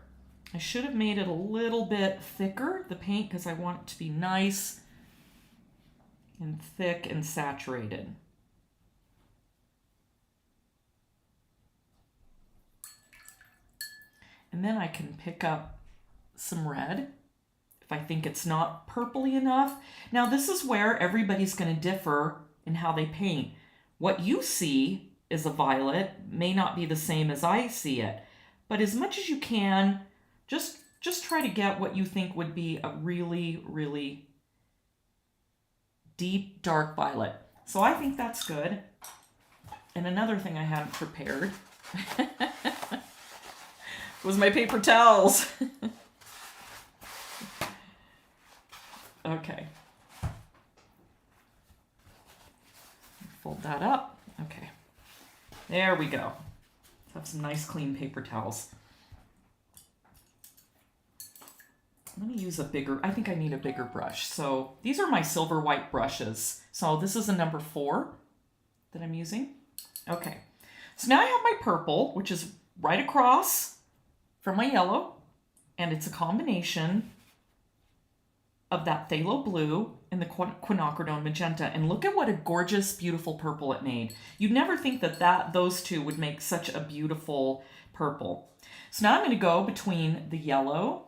I should have made it a little bit thicker, the paint, because I want it to be nice and thick and saturated. And then I can pick up some red if I think it's not purpley enough. Now this is where everybody's going to differ in how they paint. What you see is a violet may not be the same as I see it, but as much as you can, just try to get what you think would be a really, really deep, dark violet. So I think that's good. And another thing I hadn't prepared was my paper towels. Okay. Fold that up. Okay. There we go. Have some nice clean paper towels. I'm going to use a bigger, I think I need a bigger brush. So these are my silver white brushes. So this is a number 4 that I'm using. Okay, so now I have my purple, which is right across from my yellow, and it's a combination of that phthalo blue and the quinacridone magenta. And look at what a gorgeous, beautiful purple it made. You'd never think that those two would make such a beautiful purple. So now I'm going to go between the yellow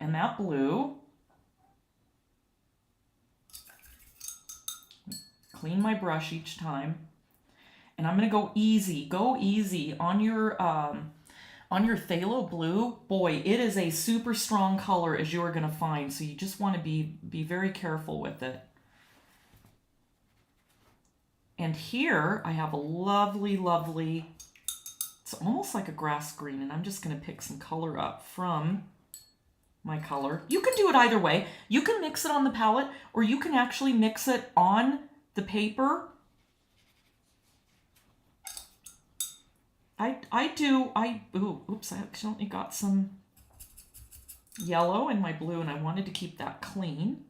and that blue. Clean my brush each time. And I'm going to go easy on your phthalo blue. Boy, it is a super strong color, as you are going to find. So you just want to be very careful with it. And here I have a lovely, lovely, it's almost like a grass green. And I'm just going to pick some color up from my color. You can do it either way. You can mix it on the palette, or you can actually mix it on the paper. Oops, I accidentally got some yellow in my blue, and I wanted to keep that clean.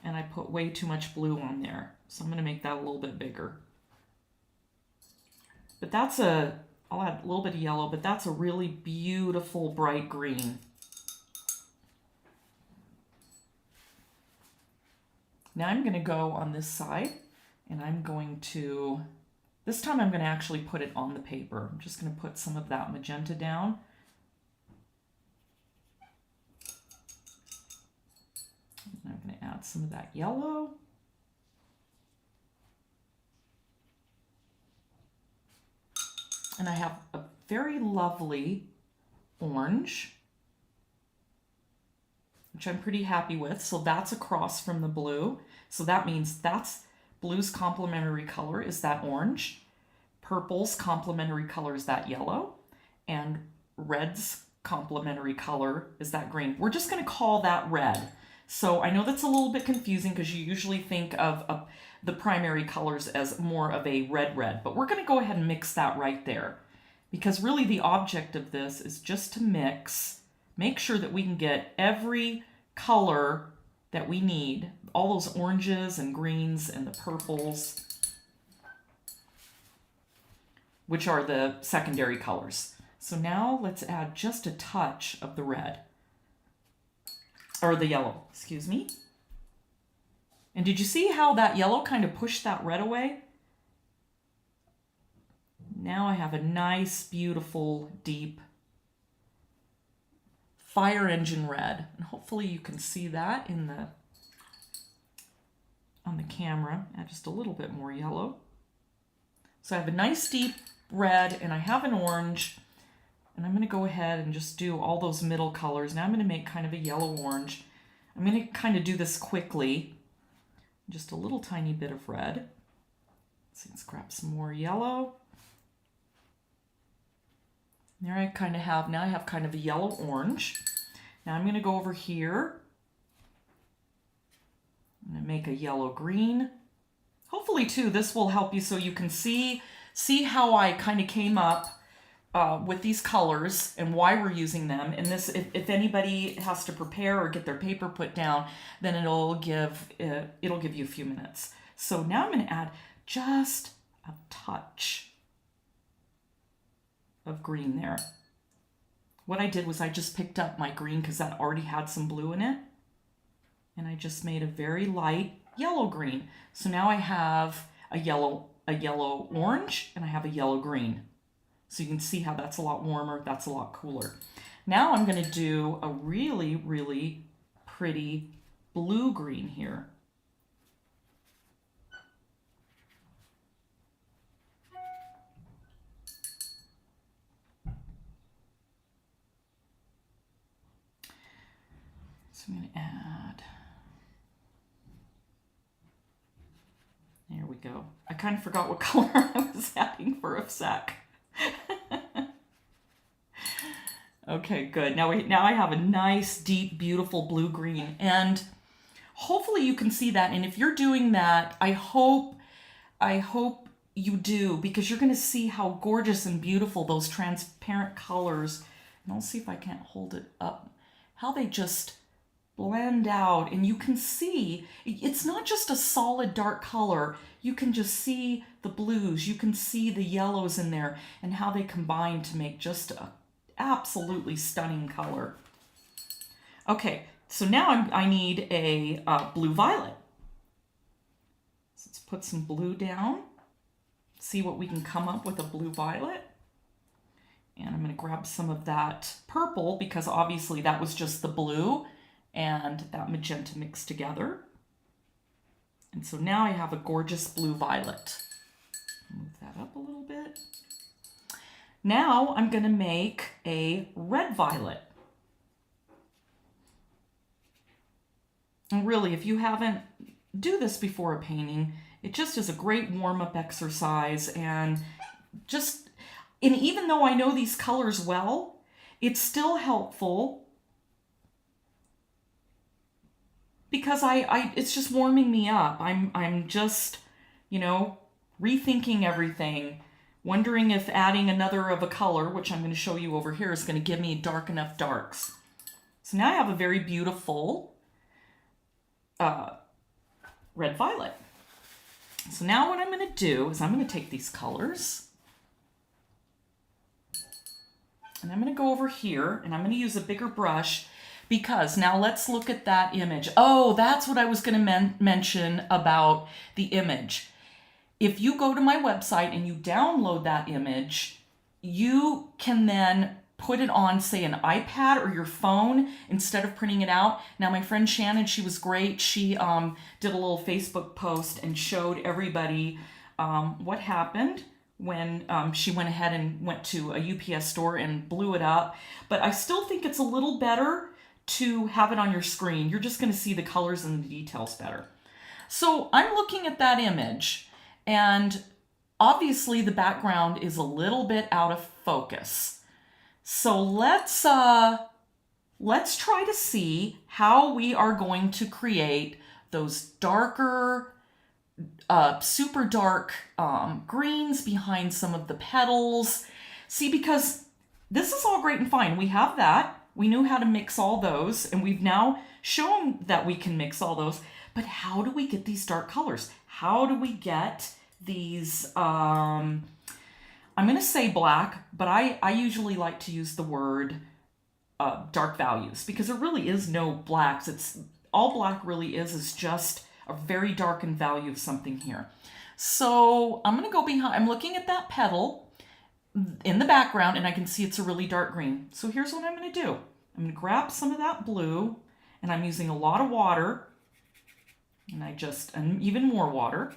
And I put way too much blue on there. So I'm going to make that a little bit bigger. But I'll add a little bit of yellow, but that's a really beautiful bright green. Now I'm going to go on this side, and this time I'm going to actually put it on the paper. I'm just going to put some of that magenta down. And I'm going to add some of that yellow. And I have a very lovely orange, which I'm pretty happy with. So that's across from the blue. So that means blue's complementary color is that orange. Purple's complementary color is that yellow. And red's complementary color is that green. We're just going to call that red. So I know that's a little bit confusing because you usually think of the primary colors as more of a red, but we're going to go ahead and mix that right there. Because really the object of this is just to make sure that we can get every color that we need, all those oranges and greens and the purples, which are the secondary colors. So now let's add just a touch of the red, or the yellow, excuse me. And did you see how that yellow kind of pushed that red away? Now I have a nice, beautiful, deep fire engine red. And hopefully you can see that on the camera. Add just a little bit more yellow. So I have a nice deep red, and I have an orange, and I'm going to go ahead and just do all those middle colors. Now I'm going to make kind of a yellow orange. I'm going to kind of do this quickly. Just a little tiny bit of red. So let's grab some more yellow. There I kind of have, now I have kind of a yellow orange. Now I'm going to go over here. I'm going to make a yellow green. Hopefully too, this will help you so you can see how I kind of came up with these colors and why we're using them. And this, if anybody has to prepare or get their paper put down, then it'll give you a few minutes. So now I'm going to add just a touch of green there. What I did was I just picked up my green because that already had some blue in it. And I just made a very light yellow green. So now I have a yellow orange, and I have a yellow green. So you can see how that's a lot warmer, that's a lot cooler. Now I'm going to do a really, really pretty blue green here. So I'm going to add, there we go. I kind of forgot what color I was adding for a sec. Okay, good. Now I have a nice, deep, beautiful blue-green. And hopefully you can see that. And if you're doing that, I hope you do, because you're going to see how gorgeous and beautiful those transparent colors, and I'll see if I can't hold it up, how they just blend out. And you can see it's not just a solid dark color. You can just see the blues, you can see the yellows in there, and how they combine to make just a absolutely stunning color. Okay, so now I need a blue violet. So let's put some blue down, see what we can come up with a blue violet. And I'm going to grab some of that purple, because obviously that was just the blue and that magenta mixed together. And so now I have a gorgeous blue violet. Move that up a little bit. Now I'm going to make a red violet. And really, if you haven't do this before a painting, it just is a great warm-up exercise. And even though I know these colors well, it's still helpful, because it's just warming me up. I'm just, rethinking everything, wondering if adding another of a color, which I'm going to show you over here, is going to give me dark enough darks. So now I have a very beautiful red violet. So now what I'm going to do is I'm going to take these colors and I'm going to go over here and I'm going to use a bigger brush, because now let's look at that image. Oh, that's what I was going to mention about the image. If you go to my website and you download that image, you can then put it on, say, an iPad or your phone instead of printing it out. Now, my friend Shannon, she was great. She did a little Facebook post and showed everybody what happened when she went ahead and went to a UPS store and blew it up. But I still think it's a little better to have it on your screen. You're just going to see the colors and the details better. So I'm looking at that image, and obviously the background is a little bit out of focus. So let's try to see how we are going to create those darker, super dark greens behind some of the petals. See, because this is all great and fine. We have that. We knew how to mix all those, and we've now shown that we can mix all those. But how do we get these dark colors? How do we get these, I'm going to say black, but I usually like to use the word dark values, because there really is no blacks. It's all black really is just a very darkened value of something here. So I'm going to go behind. I'm looking at that petal in the background, and I can see it's a really dark green. So here's what I'm going to do. I'm going to grab some of that blue, and I'm using a lot of water, and even more water,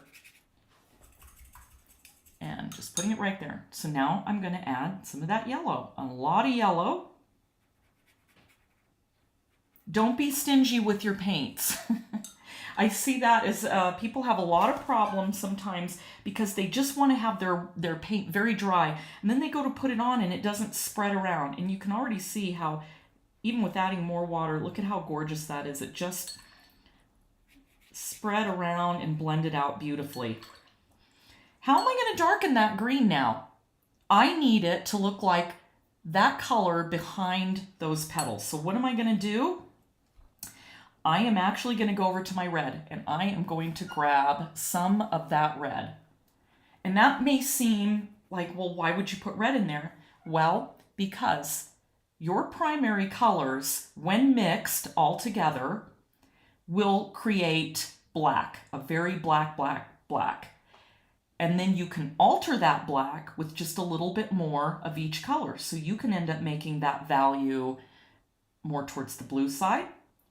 and just putting it right there. So now I'm going to add some of that yellow, a lot of yellow. Don't be stingy with your paints. I see that as people have a lot of problems sometimes because they just want to have their paint very dry, and then they go to put it on and it doesn't spread around. And you can already see how, even with adding more water, look at how gorgeous that is. It just spread around and blended out beautifully. How am I going to darken that green now? I need it to look like that color behind those petals. So what am I going to do? I am actually going to go over to my red, and I am going to grab some of that red. And that may seem like, well, why would you put red in there? Well, because your primary colors, when mixed all together, will create black, a very black, black, black. And then you can alter that black with just a little bit more of each color. So you can end up making that value more towards the blue side,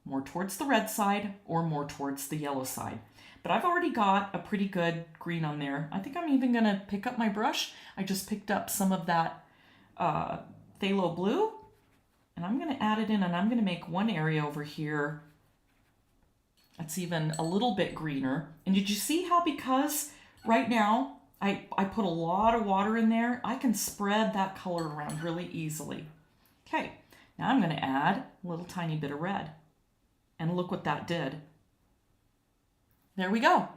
more towards the red side, or more towards the yellow side. But I've already got a pretty good green on there. I think I'm even going to pick up my brush. I just picked up some of that phthalo blue, and I'm going to add it in, and I'm going to make one area over here that's even a little bit greener. And did you see how, because right now I put a lot of water in there, I can spread that color around really easily. Okay, now I'm going to add a little tiny bit of red. And look what that did. There we go.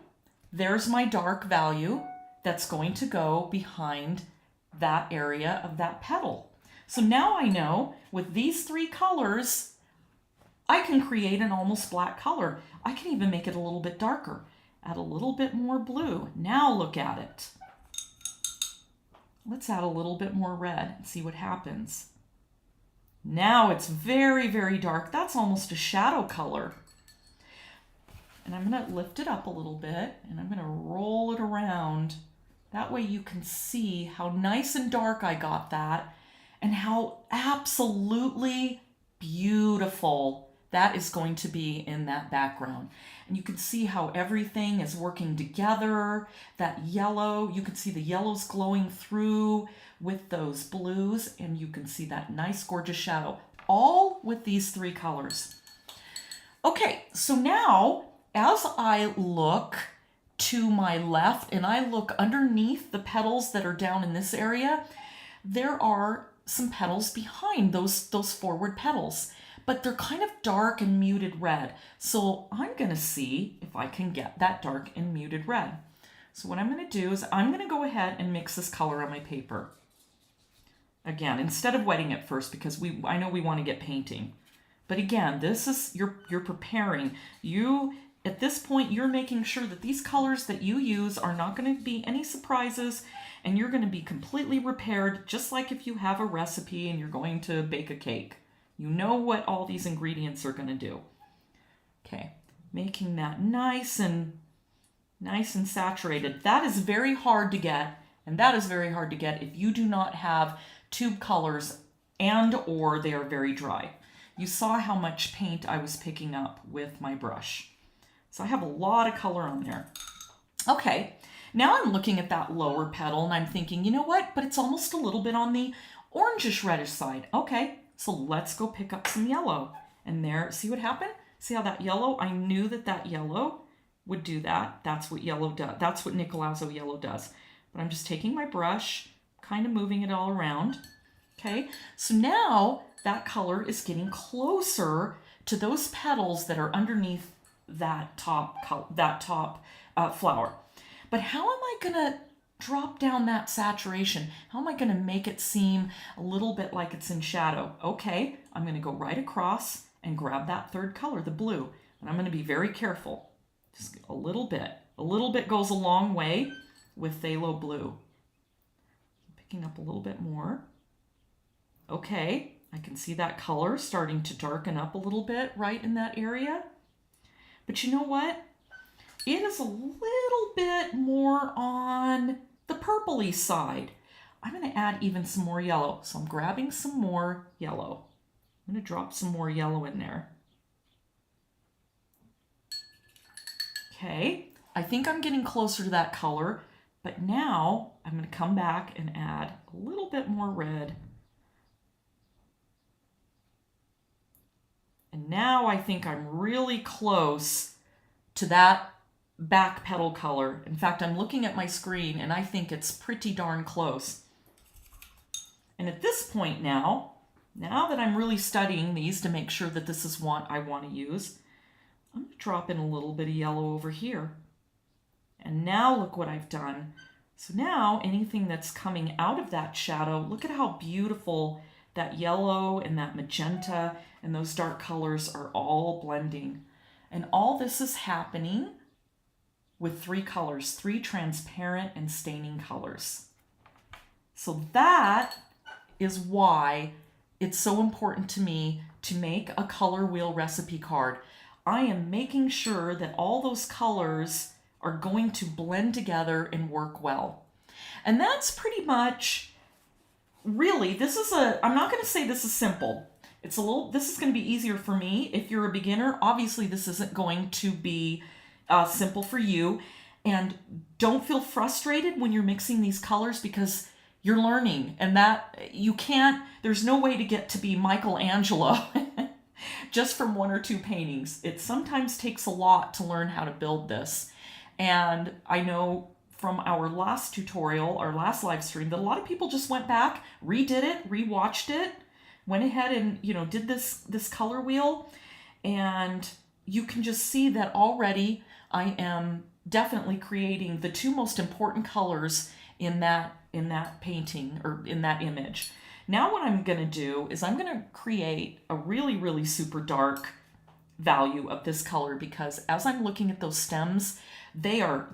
There's my dark value that's going to go behind that area of that petal. So now I know with these three colors, I can create an almost black color. I can even make it a little bit darker. Add a little bit more blue. Now look at it. Let's add a little bit more red and see what happens. Now it's very, very dark. That's almost a shadow color. And I'm going to lift it up a little bit and I'm going to roll it around. That way you can see how nice and dark I got that and how absolutely beautiful that is going to be in that background. And you can see how everything is working together. That yellow, you can see the yellows glowing through with those blues, and you can see that nice, gorgeous shadow, all with these three colors. Okay, so now as I look to my left and I look underneath the petals that are down in this area, there are some petals behind those forward petals, but they're kind of dark and muted red. So I'm going to see if I can get that dark and muted red. So what I'm going to do is I'm going to go ahead and mix this color on my paper. Again, instead of wetting it first, because I know we want to get painting. But again, this is, you're preparing. At this point, you're making sure that these colors that you use are not going to be any surprises, and you're going to be completely prepared, just like if you have a recipe and you're going to bake a cake. You know what all these ingredients are going to do. Okay, making that nice and saturated. That is very hard to get, and that is very hard to get if you do not have tube colors and or they are very dry. You saw how much paint I was picking up with my brush. So I have a lot of color on there. Okay, now I'm looking at that lower petal and I'm thinking, you know what? But it's almost a little bit on the orangish reddish side. Okay, so let's go pick up some yellow. And there, see what happened? See how that yellow, I knew that yellow would do that. That's what yellow does. That's what Nicolazzo yellow does. But I'm just taking my brush, kind of moving it all around. Okay, so now that color is getting closer to those petals that are underneath that top flower. But how am I gonna drop down that saturation? How am I gonna make it seem a little bit like it's in shadow? Okay, I'm gonna go right across and grab that third color, the blue, and I'm gonna be very careful. Just a little bit. A little bit goes a long way with phthalo blue. Picking up a little bit more. Okay, I can see that color starting to darken up a little bit right in that area. But you know what? It is a little bit more on the purpley side. I'm going to add even some more yellow. So I'm grabbing some more yellow. I'm going to drop some more yellow in there. Okay, I think I'm getting closer to that color, but now I'm going to come back and add a little bit more red. And now I think I'm really close to that back petal color. In fact, I'm looking at my screen and I think it's pretty darn close. And at this point now that I'm really studying these to make sure that this is what I want to use, I'm going to drop in a little bit of yellow over here. And now look what I've done. So now anything that's coming out of that shadow, look at how beautiful that yellow and that magenta and those dark colors are all blending. And all this is happening with three colors, three transparent and staining colors. So that is why it's so important to me to make a color wheel recipe card. I am making sure that all those colors are going to blend together and work well. And that's pretty much, really, I'm not going to say this is simple. This is going to be easier for me. If you're a beginner, obviously this isn't going to be simple for you. And don't feel frustrated when you're mixing these colors because you're learning and that there's no way to get to be Michelangelo just from one or two paintings. It sometimes takes a lot to learn how to build this. And I know from our last tutorial, our last live stream, that a lot of people just went back, redid it, rewatched it, went ahead and, did this color wheel. And you can just see that already I am definitely creating the two most important colors in that painting or in that image. Now what I'm going to do is I'm going to create a really, really super dark value of this color, because as I'm looking at those stems, they are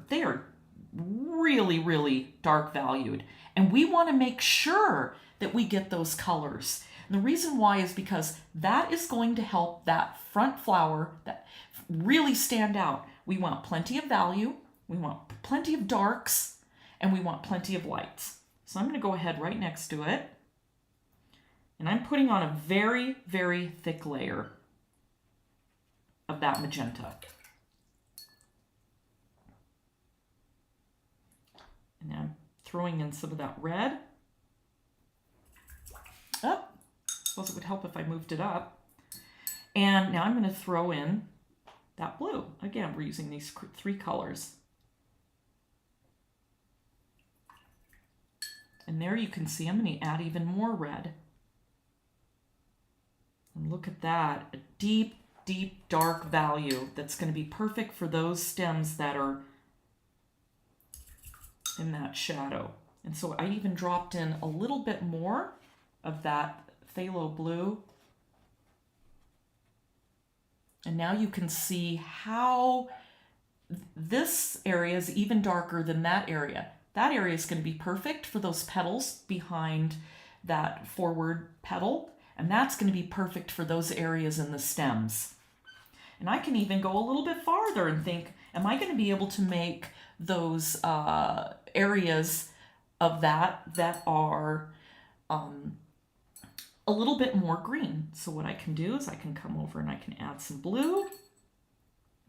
really, really dark valued. And we want to make sure that we get those colors. And the reason why is because that is going to help that front flower that really stand out. We want plenty of value, we want plenty of darks, and we want plenty of lights. So I'm going to go ahead right next to it, and I'm putting on a very, very thick layer of that magenta. And now I'm throwing in some of that red. Oh, I suppose it would help if I moved it up. And now I'm going to throw in that blue. Again, we're using these three colors. And there you can see I'm going to add even more red. And look at that, a deep, deep, dark value that's going to be perfect for those stems that are in that shadow. And so I even dropped in a little bit more of that phthalo blue. And now you can see how this area is even darker than that area. That area is going to be perfect for those petals behind that forward petal. And that's going to be perfect for those areas in the stems. And I can even go a little bit farther and think, am I going to be able to make those areas of that are a little bit more green? So what I can do is I can come over and I can add some blue.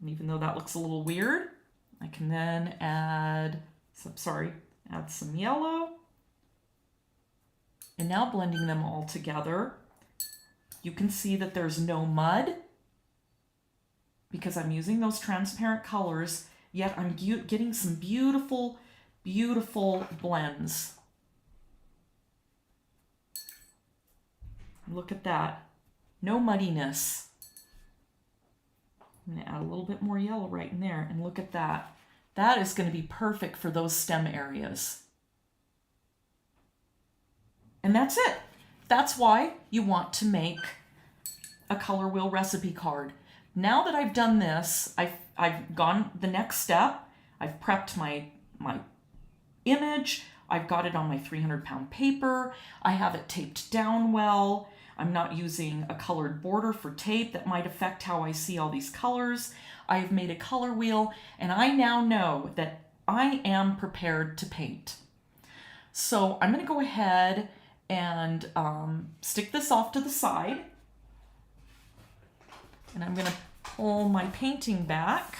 And even though that looks a little weird, I can then add some yellow. And now blending them all together, you can see that there's no mud because I'm using those transparent colors, yet I'm getting some beautiful, beautiful blends. Look at that. No muddiness. I'm going to add a little bit more yellow right in there, and look at that. That is going to be perfect for those stem areas. And that's it. That's why you want to make a color wheel recipe card. Now that I've done this, I've gone the next step. I've prepped my image. I've got it on my 300-pound paper. I have it taped down well. I'm not using a colored border for tape that might affect how I see all these colors. I've made a color wheel, and I now know that I am prepared to paint. So I'm going to go ahead and stick this off to the side. And I'm going to pull my painting back.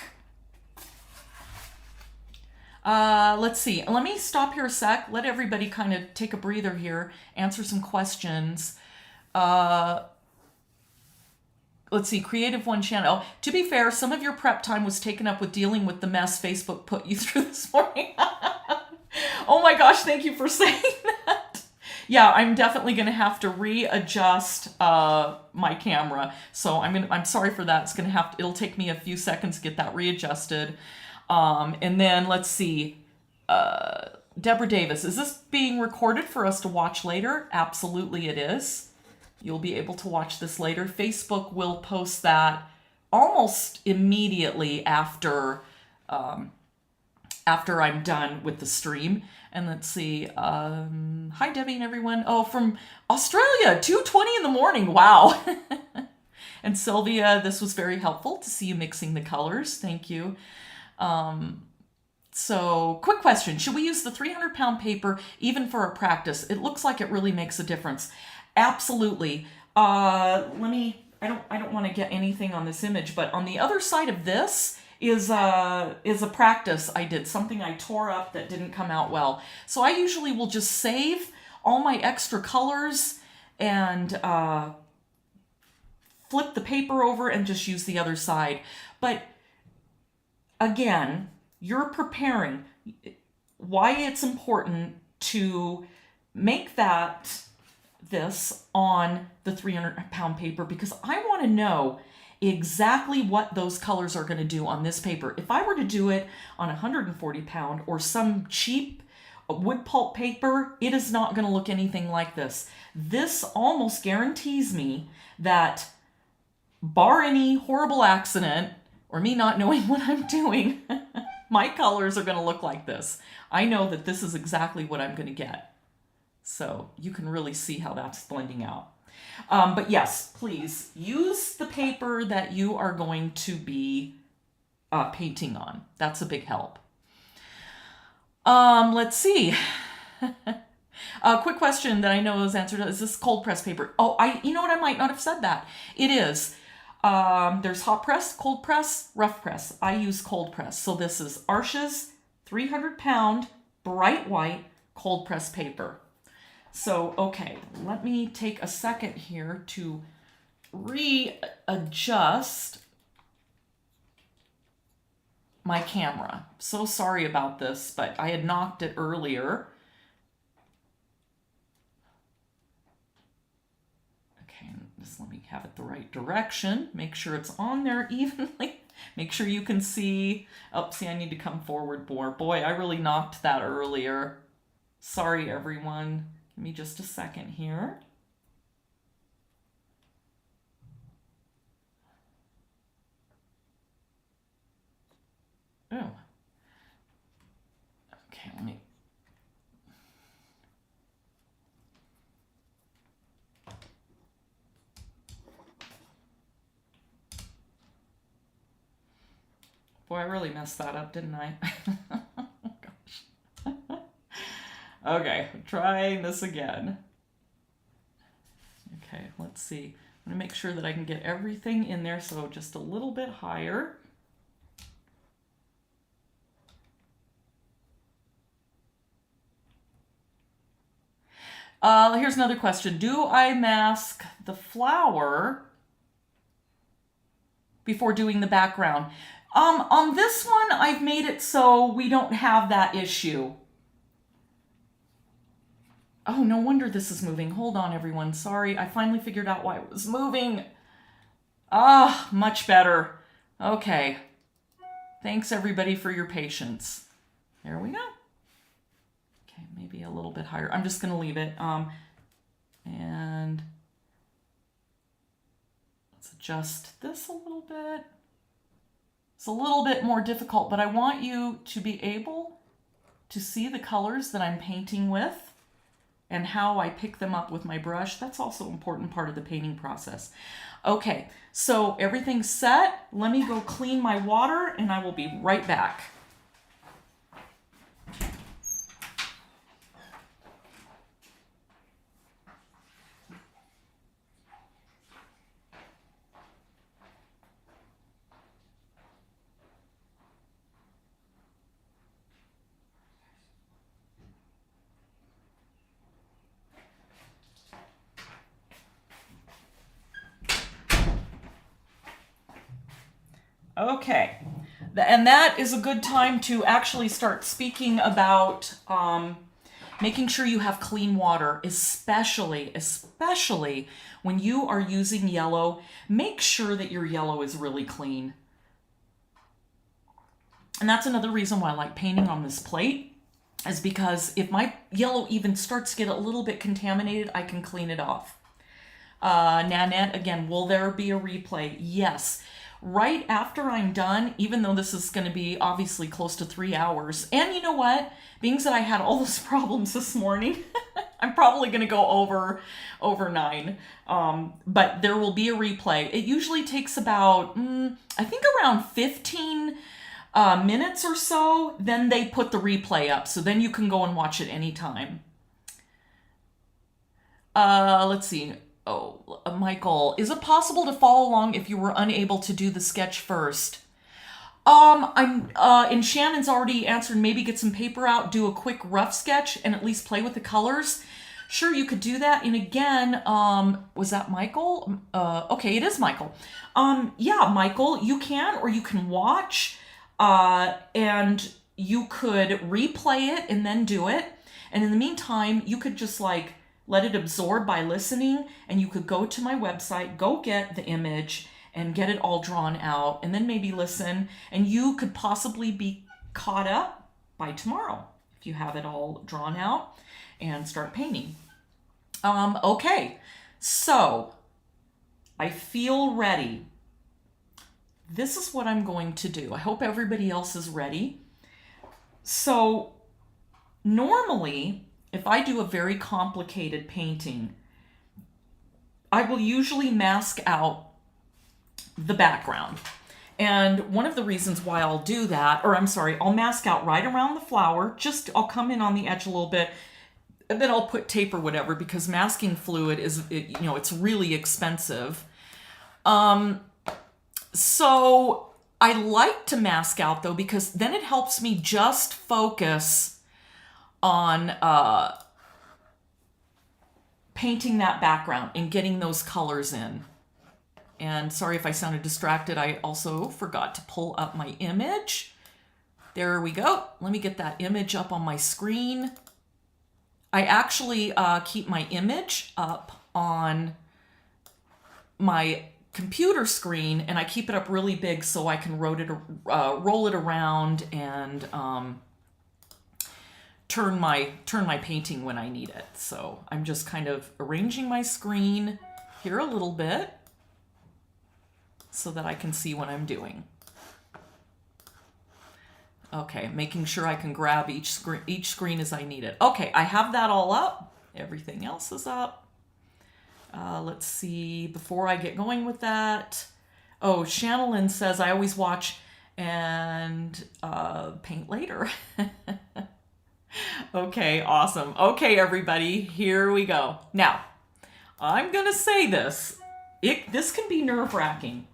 Let's see. Let me stop here a sec. Let everybody kind of take a breather here, answer some questions. Let's see, Creative One Channel. Oh, to be fair, some of your prep time was taken up with dealing with the mess Facebook put you through this morning. Oh my gosh, thank you for saying that. Yeah, I'm definitely going to have to readjust my camera. So I'm sorry for that. It'll take me a few seconds to get that readjusted. And then let's see, Deborah Davis, is this being recorded for us to watch later? Absolutely it is. You'll be able to watch this later. Facebook will post that almost immediately after I'm done with the stream. And let's see, hi Debbie and everyone. Oh, from Australia, 2:20 in the morning, wow. And Sylvia, this was very helpful to see you mixing the colors, thank you. So, quick question, should we use the 300-pound paper even for a practice? It looks like it really makes a difference. Absolutely. I don't want to get anything on this image, but on the other side of this is a practice I did, something I tore up that didn't come out well. So I usually will just save all my extra colors and flip the paper over and just use the other side. But again, you're preparing. Why it's important to make this on the 300-pound paper, because I want to know exactly what those colors are going to do on this paper. If I were to do it on 140 pound or some cheap wood pulp paper, it is not going to look anything like this. This almost guarantees me that, bar any horrible accident or me not knowing what I'm doing, my colors are going to look like this. I know that this is exactly what I'm going to get. So you can really see how that's blending out. But yes, please use the paper that you are going to be painting on. That's a big help. Let's see. A quick question that I know is answered. Is this cold press paper? Oh, you know what? I might not have said that. It is. There's hot press, cold press, rough press. I use cold press. So this is Arches 300 pound bright white cold press paper. So, okay, let me take a second here to readjust my camera. So sorry about this, but I had knocked it earlier. Okay, just let me have it the right direction. Make sure it's on there evenly. Make sure you can see. Oh, see, I need to come forward more. Boy, I really knocked that earlier. Sorry, everyone. Give me just a second here. Oh. Okay, let me. Boy, I really messed that up, didn't I? Oh, gosh. Okay, trying this again. Okay, let's see. I'm gonna make sure that I can get everything in there, so just a little bit higher. Here's another question. Do I mask the flower before doing the background? On this one, I've made it so we don't have that issue. Oh, no wonder this is moving. Hold on, everyone. Sorry, I finally figured out why it was moving. Ah, much better. Okay. Thanks, everybody, for your patience. There we go. Okay, maybe a little bit higher. I'm just going to leave it. And let's adjust this a little bit. It's a little bit more difficult, but I want you to be able to see the colors that I'm painting with and how I pick them up with my brush. That's also an important part of the painting process. Okay, so everything's set. Let me go clean my water and I will be right back. Okay, and that is a good time to actually start speaking about making sure you have clean water, especially when you are using yellow. Make sure that your yellow is really clean. And that's another reason why I like painting on this plate, is because if my yellow even starts to get a little bit contaminated, I can clean it off. Nanette, again, will there be a replay? Yes. Right after I'm done, even though this is going to be obviously close to 3 hours. And you know what? Being that I had all those problems this morning, I'm probably going to go over 9. But there will be a replay. It usually takes about, I think around 15 minutes or so. Then they put the replay up. So then you can go and watch it anytime. Let's see. Oh, Michael, is it possible to follow along if you were unable to do the sketch first? And Shannon's already answered, maybe get some paper out, do a quick rough sketch, and at least play with the colors. Sure, you could do that. And again, was that Michael? Okay, it is Michael. Yeah, Michael, you can, or you can watch, and you could replay it and then do it. And in the meantime, you could just let it absorb by listening, and you could go to my website, go get the image, and get it all drawn out, and then maybe listen, and you could possibly be caught up by tomorrow if you have it all drawn out and start painting. Okay, so I feel ready. This is what I'm going to do. I hope everybody else is ready. So normally, if I do a very complicated painting, I will usually mask out the background. And one of the reasons why I'll do that, or I'm sorry, I'll mask out right around the flower. I'll come in on the edge a little bit, and then I'll put tape or whatever, because masking fluid is, it's really expensive. So I like to mask out though, because then it helps me just focus on painting that background and getting those colors in. And sorry if I sounded distracted. I also forgot to pull up my image. There we go. Let me get that image up on my screen. I actually keep my image up on my computer screen, and I keep it up really big so I can roll it around and turn my painting when I need it. So I'm just kind of arranging my screen here a little bit so that I can see what I'm doing. Okay, making sure I can grab each screen as I need it. Okay, I have that all up. Everything else is up. Let's see, before I get going with that. Oh, Shannon says, I always watch and paint later. Okay, awesome. Okay, everybody, here we go. Now, I'm going to say this. This can be nerve-wracking.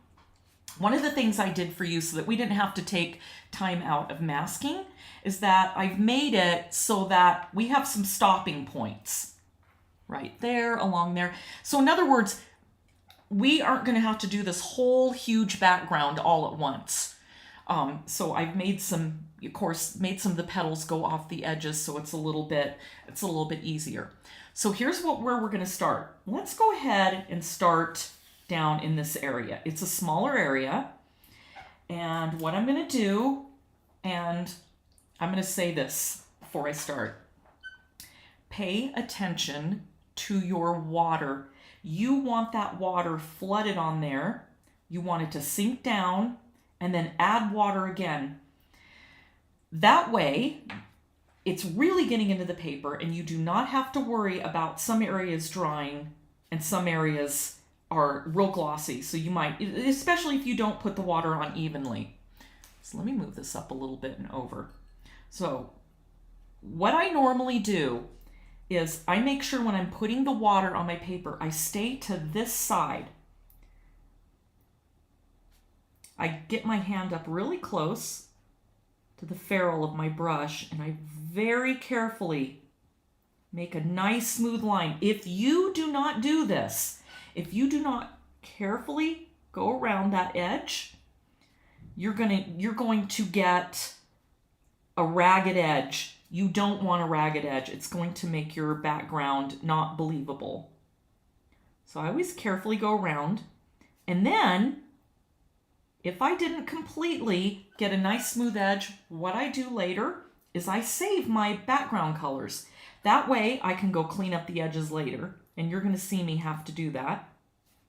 One of the things I did for you so that we didn't have to take time out of masking is that I've made it so that we have some stopping points right there, along there. So in other words, we aren't going to have to do this whole huge background all at once. So I've made some of the petals go off the edges, so it's a little bit easier. So here's where we're going to start. Let's go ahead and start down in this area. It's a smaller area. And what I'm going to do, and I'm going to say this before I start. Pay attention to your water. You want that water flooded on there. You want it to sink down and then add water again. That way, it's really getting into the paper, and you do not have to worry about some areas drying and some areas are real glossy. So you might, especially if you don't put the water on evenly. So let me move this up a little bit and over. So what I normally do is I make sure when I'm putting the water on my paper, I stay to this side. I get my hand up really close to the ferrule of my brush, and I very carefully make a nice smooth line. If you do not do this, if you do not carefully go around that edge, you're going to get a ragged edge. You don't want a ragged edge. It's going to make your background not believable. So I always carefully go around. And then, if I didn't completely get a nice smooth edge, what I do later is I save my background colors. That way I can go clean up the edges later. And you're going to see me have to do that.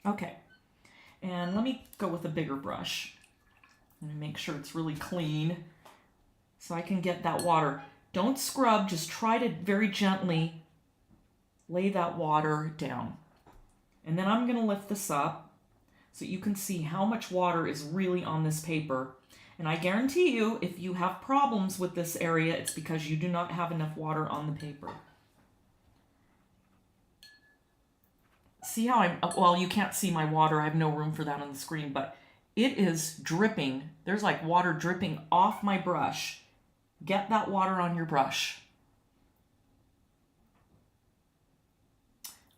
Okay. And let me go with a bigger brush. Let me make sure it's really clean so I can get that water. Don't scrub, just try to very gently lay that water down. And then I'm going to lift this up so you can see how much water is really on this paper. And I guarantee you, if you have problems with this area, it's because you do not have enough water on the paper. See how well, you can't see my water. I have no room for that on the screen, but it is dripping. There's like water dripping off my brush. Get that water on your brush.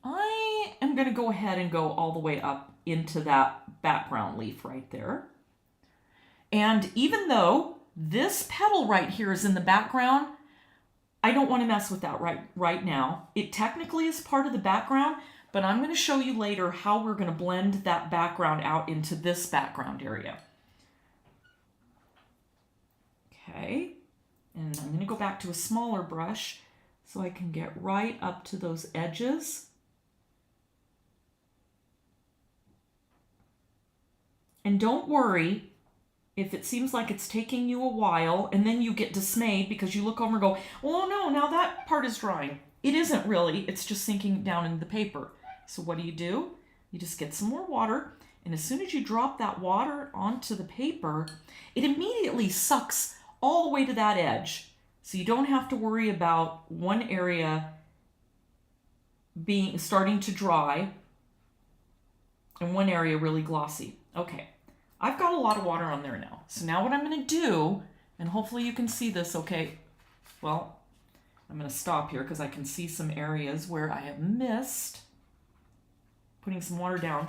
I am going to go ahead and go all the way up into that background leaf right there. And even though this petal right here is in the background, I don't want to mess with that right now. It technically is part of the background, but I'm going to show you later how we're going to blend that background out into this background area. Okay, and I'm going to go back to a smaller brush so I can get right up to those edges. And don't worry if it seems like it's taking you a while and then you get dismayed because you look over and go, oh no, now that part is drying. It isn't really, it's just sinking down into the paper. So what do? You just get some more water, and as soon as you drop that water onto the paper, it immediately sucks all the way to that edge. So you don't have to worry about one area starting to dry and one area really glossy. Okay, I've got a lot of water on there now. So now what I'm going to do, and hopefully you can see this okay. Well, I'm going to stop here because I can see some areas where I have missed putting some water down.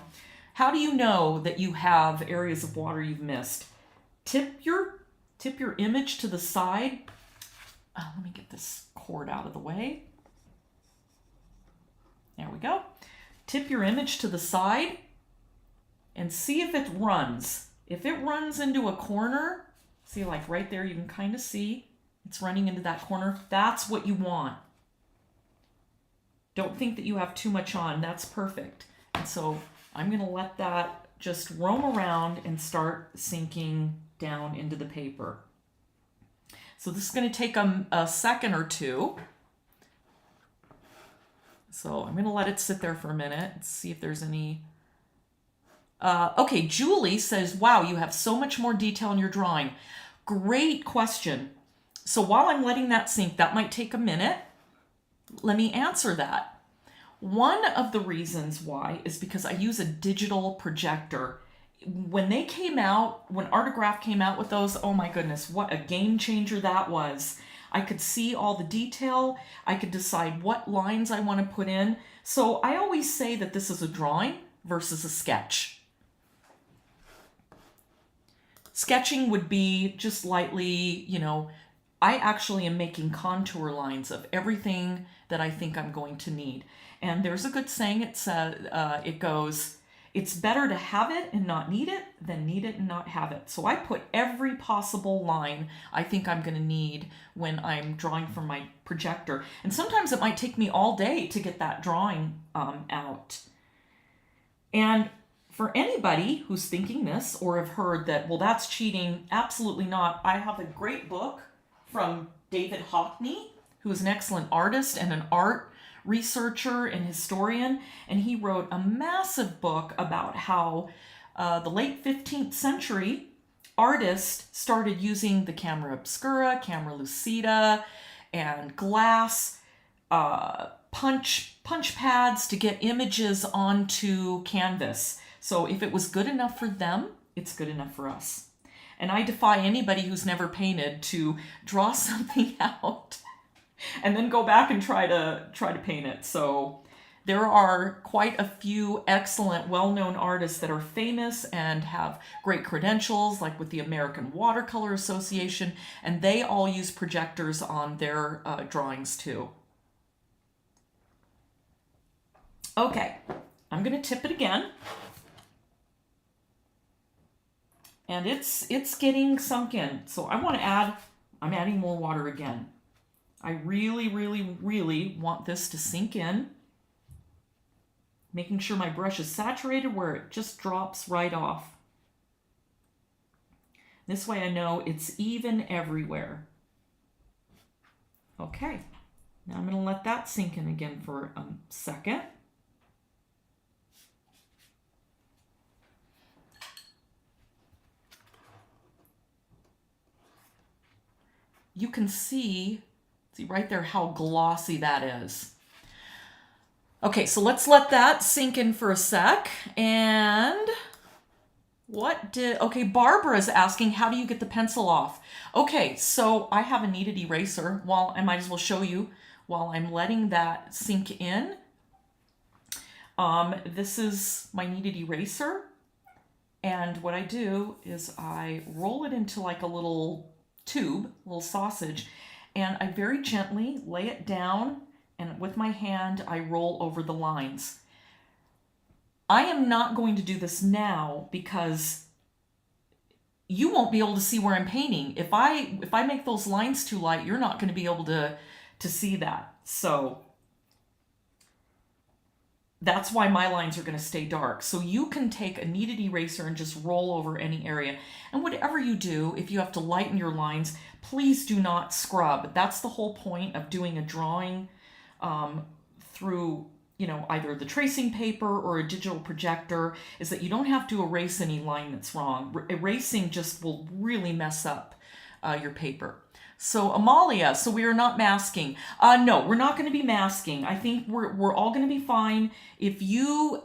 How do you know that you have areas of water you've missed? Tip your image to the side. Let me get this cord out of the way. There we go. Tip your image to the side and see if it runs. If it runs into a corner, see, like right there, you can kind of see it's running into that corner. That's what you want. Don't think that you have too much on. That's perfect. And so I'm going to let that just roam around and start sinking down into the paper. So this is going to take a second or two. So I'm going to let it sit there for a minute and see if there's any... Okay, Julie says, wow, you have so much more detail in your drawing. Great question. So while I'm letting that sink, that might take a minute. Let me answer that. One of the reasons why is because I use a digital projector. When they came out, when Artograph came out with those, oh my goodness, what a game changer that was. I could see all the detail. I could decide what lines I want to put in. So I always say that this is a drawing versus a sketch. Sketching would be just lightly, I actually am making contour lines of everything that I think I'm going to need. And there's a good saying, it goes, it's better to have it and not need it than need it and not have it. So I put every possible line I think I'm going to need when I'm drawing from my projector. And sometimes it might take me all day to get that drawing out. And for anybody who's thinking this or have heard that, well, that's cheating, absolutely not. I have a great book from David Hockney, who is an excellent artist and an art researcher and historian, and he wrote a massive book about how the late 15th century artists started using the camera obscura, camera lucida, and glass punch pads to get images onto canvas. So if it was good enough for them, it's good enough for us. And I defy anybody who's never painted to draw something out and then go back and try to paint it. So there are quite a few excellent, well-known artists that are famous and have great credentials, like with the American Watercolor Association, and they all use projectors on their drawings too. Okay, I'm going to tip it again. And it's getting sunk in. So I'm adding more water again. I really, really, really want this to sink in. Making sure my brush is saturated where it just drops right off. This way I know it's even everywhere. Okay, now I'm going to let that sink in again for a second. You can see right there how glossy that is. Okay, so let's let that sink in for a sec. And okay, Barbara is asking, how do you get the pencil off? Okay, so I have a kneaded eraser. I might as well show you while I'm letting that sink in. This is my kneaded eraser. And what I do is I roll it into like a little tube, a little sausage, and I very gently lay it down, and with my hand I roll over the lines. I am not going to do this now because you won't be able to see where I'm painting. If I make those lines too light, you're not going to be able to see that. So that's why my lines are going to stay dark. So you can take a kneaded eraser and just roll over any area. And whatever you do, if you have to lighten your lines, please do not scrub. That's the whole point of doing a drawing through, you know, either the tracing paper or a digital projector, is that you don't have to erase any line that's wrong. Erasing just will really mess up your paper. So Amalia, so we are not masking. No, we're not going to be masking. I think we're all going to be fine. If you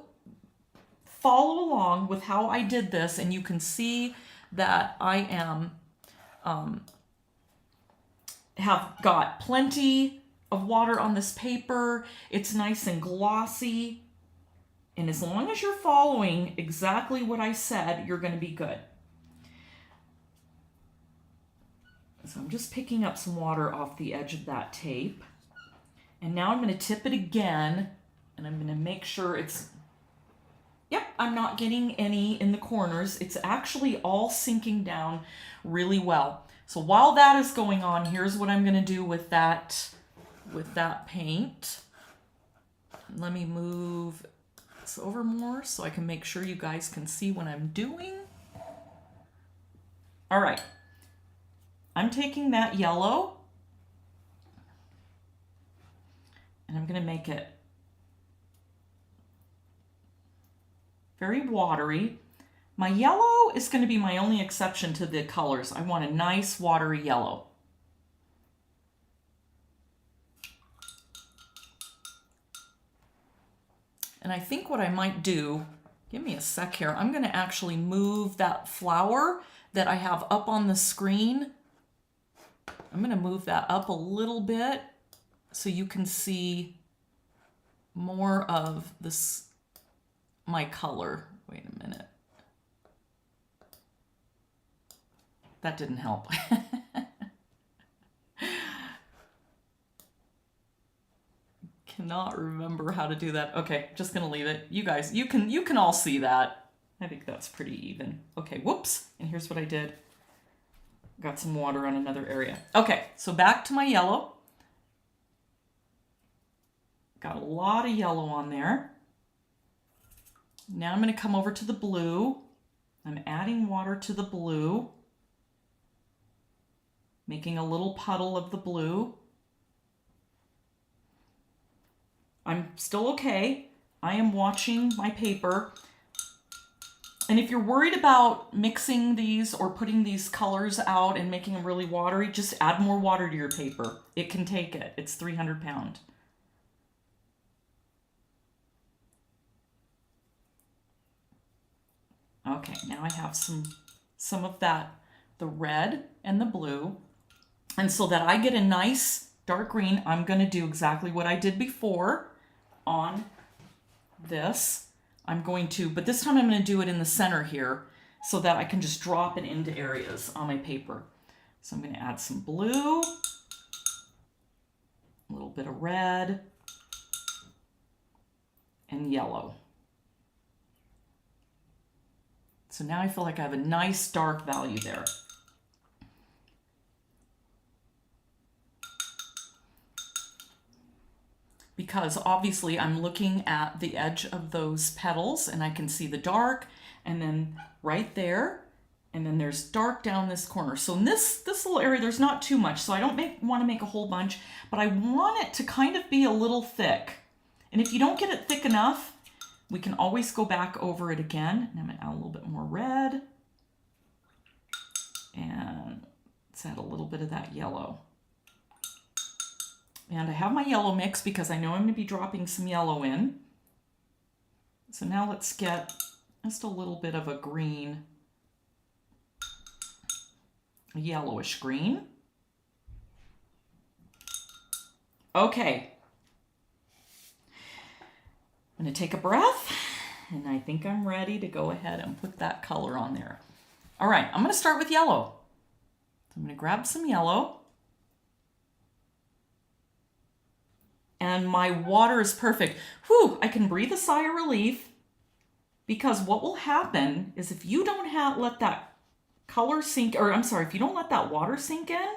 follow along with how I did this, and you can see that I am have got plenty of water on this paper. It's nice and glossy. And as long as you're following exactly what I said, you're going to be good. So I'm just picking up some water off the edge of that tape. And now I'm going to tip it again, and I'm going to make sure it's, yep, I'm not getting any in the corners. It's actually all sinking down really well. So while that is going on, here's what I'm going to do with that paint. Let me move this over more so I can make sure you guys can see what I'm doing. All right. I'm taking that yellow and I'm going to make it very watery. My yellow is going to be my only exception to the colors. I want a nice watery yellow. And I think what I might do, give me a sec here, I'm going to actually move that flower that I have up on the screen. I'm going to move that up a little bit so you can see more of this, my color. Wait a minute. That didn't help. Cannot remember how to do that. Okay, just going to leave it. You guys, you can all see that. I think that's pretty even. Okay, whoops. And here's what I did. Got some water on another area. Okay, so back to my yellow. Got a lot of yellow on there. Now I'm going to come over to the blue. I'm adding water to the blue, making a little puddle of the blue. I'm still okay. I am watching my paper. And if you're worried about mixing these or putting these colors out and making them really watery, just add more water to your paper. It can take it. It's 300 pounds. Okay, now I have some of that, the red and the blue. And so that I get a nice dark green, I'm going to do exactly what I did before on this. I'm going to, but this time I'm going to do it in the center here so that I can just drop it into areas on my paper. So I'm going to add some blue, a little bit of red, and yellow. So now I feel like I have a nice dark value there. Because obviously I'm looking at the edge of those petals and I can see the dark, and then right there, and then there's dark down this corner. So in this little area, there's not too much, so I don't want to make a whole bunch, but I want it to kind of be a little thick. And if you don't get it thick enough, we can always go back over it again. And I'm going to add a little bit more red. And let's add a little bit of that yellow. And I have my yellow mix because I know I'm going to be dropping some yellow in. So now let's get just a little bit of a green, a yellowish green. Okay. I'm going to take a breath, and I think I'm ready to go ahead and put that color on there. All right, I'm going to start with yellow. So I'm going to grab some yellow. And my water is perfect. Whew, I can breathe a sigh of relief. Because what will happen is if you don't let that color sink, or I'm sorry, if you don't let that water sink in,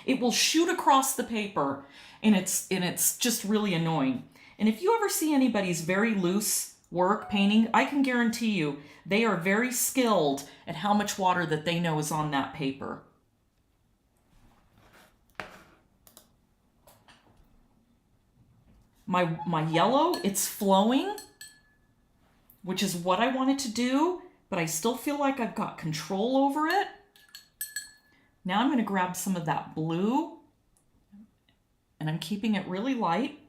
it will shoot across the paper, and it's just really annoying. And if you ever see anybody's very loose work painting, I can guarantee you they are very skilled at how much water that they know is on that paper. My yellow, it's flowing, which is what I wanted to do, but I still feel like I've got control over it. Now I'm going to grab some of that blue, and I'm keeping it really light.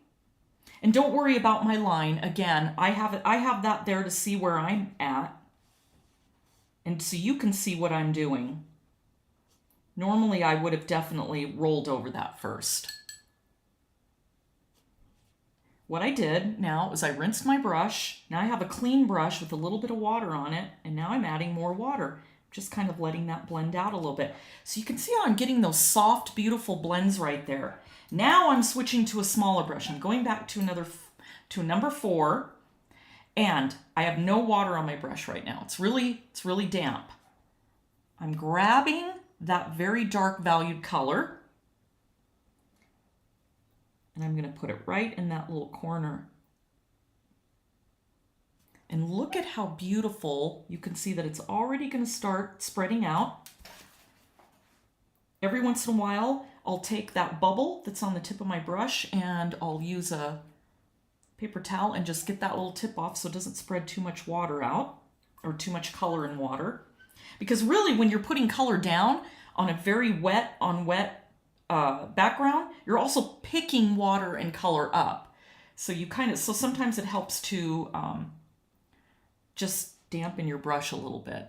And don't worry about my line. Again, I have that there to see where I'm at, and so you can see what I'm doing. Normally I would have definitely rolled over that first. What I did now is I rinsed my brush. Now I have a clean brush with a little bit of water on it, and now I'm adding more water, just kind of letting that blend out a little bit. So you can see how I'm getting those soft, beautiful blends right there. Now I'm switching to a smaller brush. I'm going back to a number 4, and I have no water on my brush right now. It's really damp. I'm grabbing that very dark valued color, and I'm going to put it right in that little corner. And look at how beautiful. You can see that it's already going to start spreading out. Every once in a while, I'll take that bubble that's on the tip of my brush and I'll use a paper towel and just get that little tip off so it doesn't spread too much water out or too much color in water. Because really, when you're putting color down on a very wet background, you're also picking water and color up. So so sometimes it helps to just dampen your brush a little bit.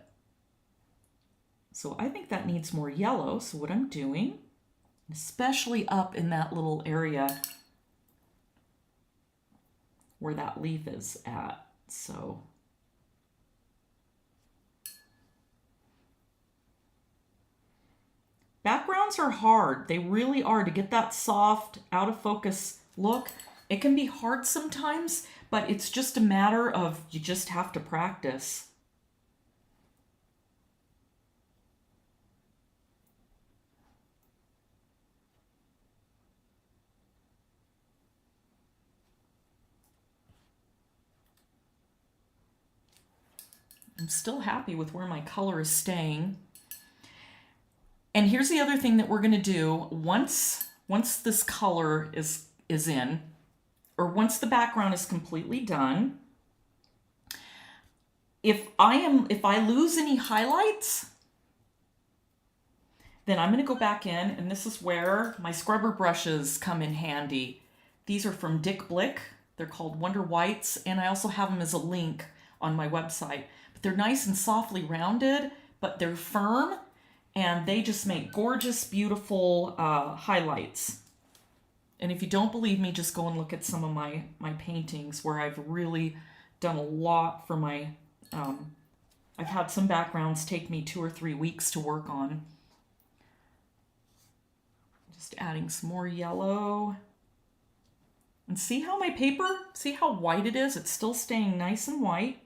So I think that needs more yellow. So what I'm doing, especially up in that little area where that leaf is at. So backgrounds are hard. They really are. To get that soft, out of focus look, it can be hard sometimes, but it's just a matter of you just have to practice. I'm still happy with where my color is staying. And here's the other thing that we're going to do. Once this color is in, or once the background is completely done, if I lose any highlights, then I'm going to go back in, and this is where my scrubber brushes come in handy. These are from Dick Blick. They're called Wonder Whites, and I also have them as a link on my website. But they're nice and softly rounded, but they're firm, and they just make gorgeous, beautiful highlights. And if you don't believe me, just go and look at some of my paintings where I've really done a lot for my... I've had some backgrounds take me 2 or 3 weeks to work on. Just adding some more yellow. And see how my paper, see how white it is? It's still staying nice and white.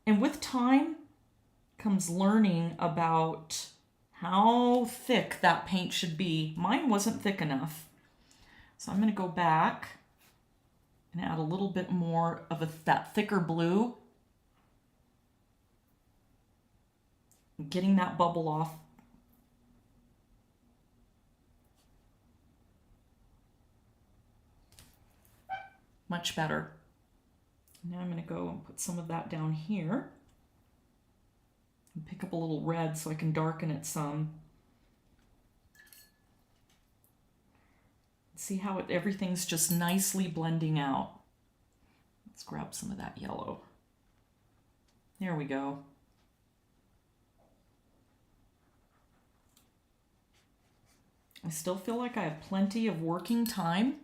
And with time comes learning about how thick that paint should be. Mine wasn't thick enough. So I'm going to go back and add a little bit more of that thicker blue. Getting that bubble off. Much better. Now I'm going to go and put some of that down here. And pick up a little red so I can darken it some. See how everything's just nicely blending out. Let's grab some of that yellow. There we go. I still feel like I have plenty of working time.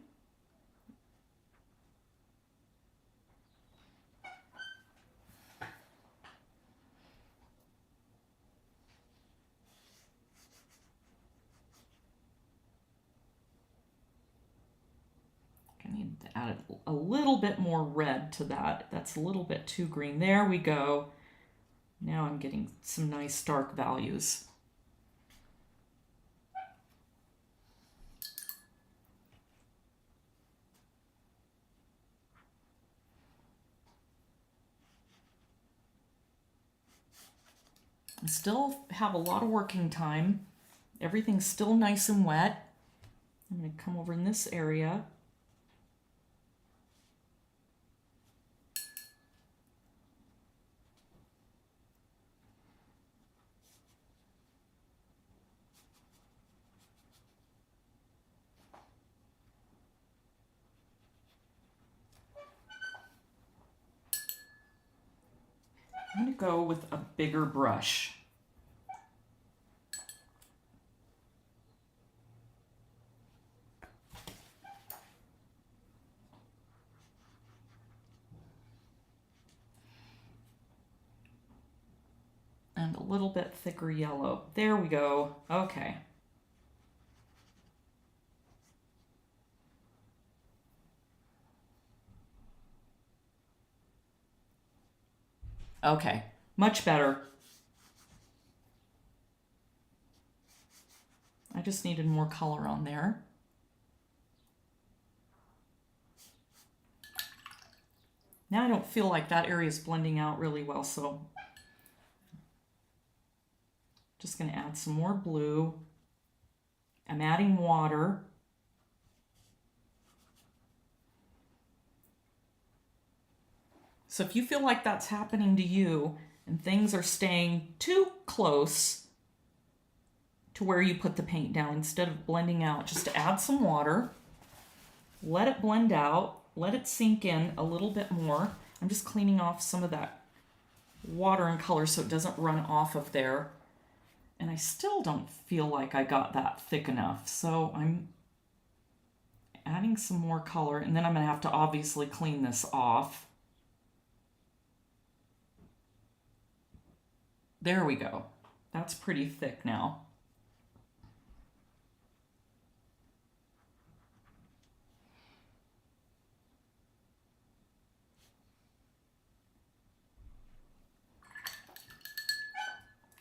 I need to add a little bit more red to that. That's a little bit too green. There we go. Now I'm getting some nice dark values. I still have a lot of working time. Everything's still nice and wet. I'm going to come over in this area. I'm going to go with a bigger brush. And a little bit thicker yellow. There we go. Okay. Okay, much better. I just needed more color on there. Now I don't feel like that area is blending out really well, so just going to add some more blue. I'm adding water. So if you feel like that's happening to you and things are staying too close to where you put the paint down, instead of blending out, just add some water, let it blend out, let it sink in a little bit more. I'm just cleaning off some of that water and color so it doesn't run off of there. And I still don't feel like I got that thick enough. So I'm adding some more color, and then I'm going to have to obviously clean this off. There we go. That's pretty thick now.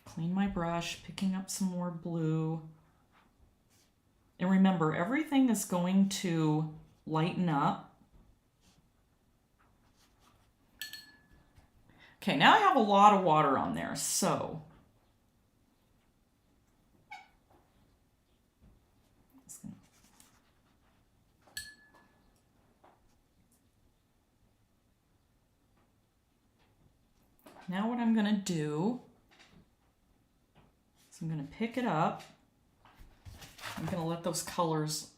Clean my brush, picking up some more blue. And remember, everything is going to lighten up. Okay, now I have a lot of water on there, so now what I'm going to do is I'm going to pick it up. I'm going to let those colors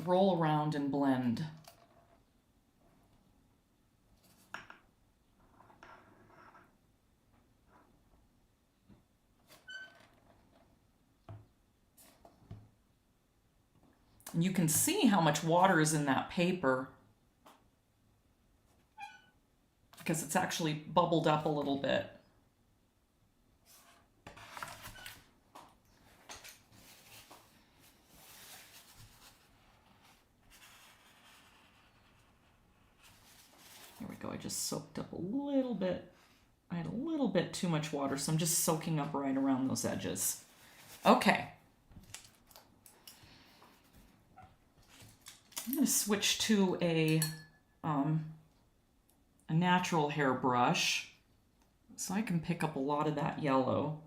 roll around and blend. And you can see how much water is in that paper because it's actually bubbled up a little bit. Here we go. I just soaked up a little bit. I had a little bit too much water, so I'm just soaking up right around those edges. Okay. I'm going to switch to a natural hair brush so I can pick up a lot of that yellow.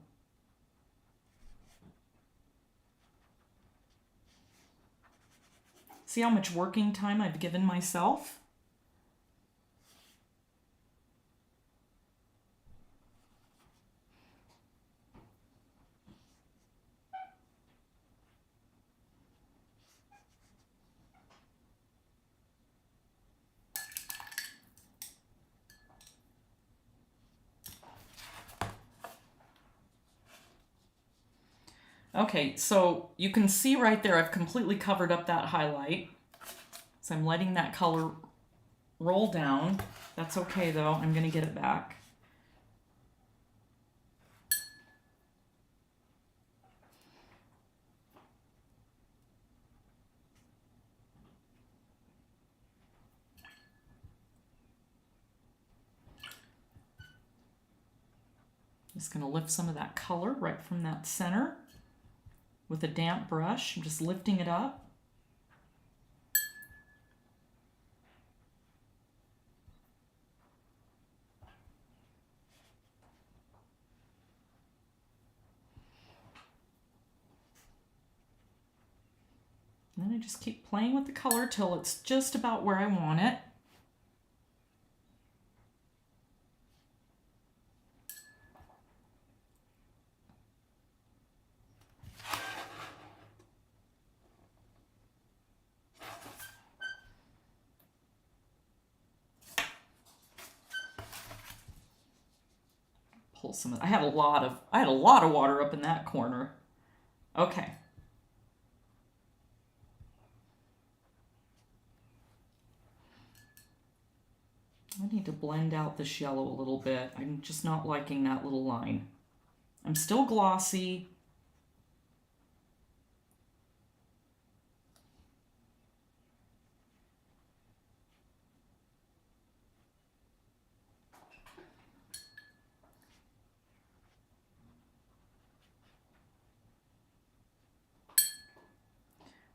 See how much working time I've given myself? Okay, so you can see right there I've completely covered up that highlight. So I'm letting that color roll down. That's okay though, I'm going to get it back. Just going to lift some of that color right from that center with a damp brush. I'm just lifting it up. And then I just keep playing with the color till it's just about where I want it. Pull some of, I had a lot of water up in that corner. Okay. I need to blend out this yellow a little bit. I'm just not liking that little line. I'm still glossy.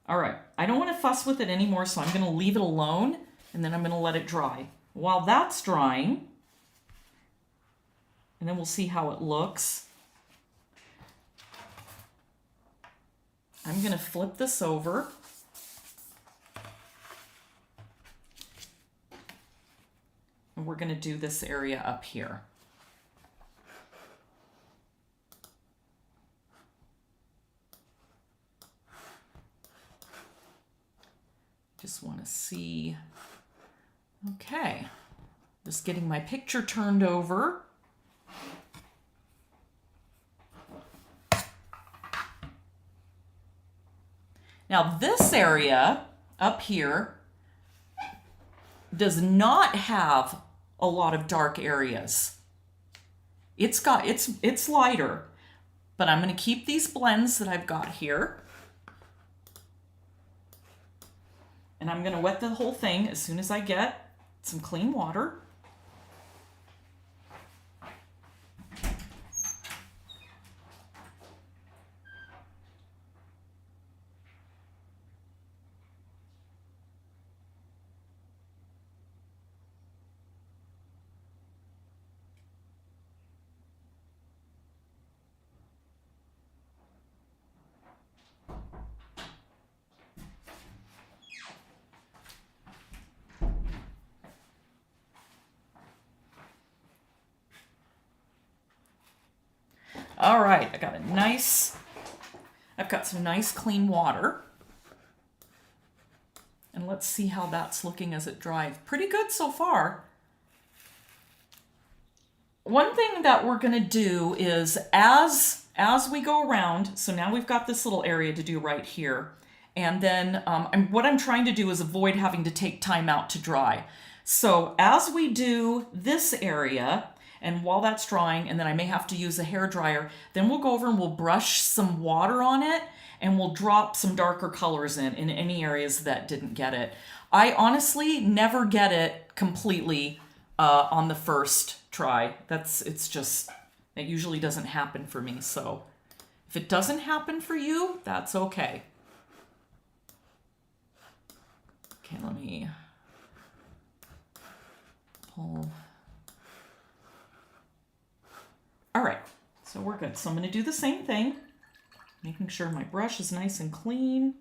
All right, I don't want to fuss with it anymore, so I'm going to leave it alone, and then I'm going to let it dry. While that's drying, and then we'll see how it looks, I'm going to flip this over. And we're going to do this area up here. Just want to see. Okay, just getting my picture turned over. Now this area up here does not have a lot of dark areas. It's lighter, but I'm going to keep these blends that I've got here. And I'm going to wet the whole thing as soon as I get some clean water. All right, I've got some nice clean water. And let's see how that's looking as it dries. Pretty good so far. One thing that we're going to do is as we go around, so now we've got this little area to do right here. And then what I'm trying to do is avoid having to take time out to dry. So as we do this area, and while that's drying, and then I may have to use a hairdryer, then we'll go over and we'll brush some water on it, and we'll drop some darker colors in any areas that didn't get it. I honestly never get it completely on the first try. It usually doesn't happen for me. So if it doesn't happen for you, that's okay. Okay, let me pull. All right, so we're good. So I'm going to do the same thing, making sure my brush is nice and clean.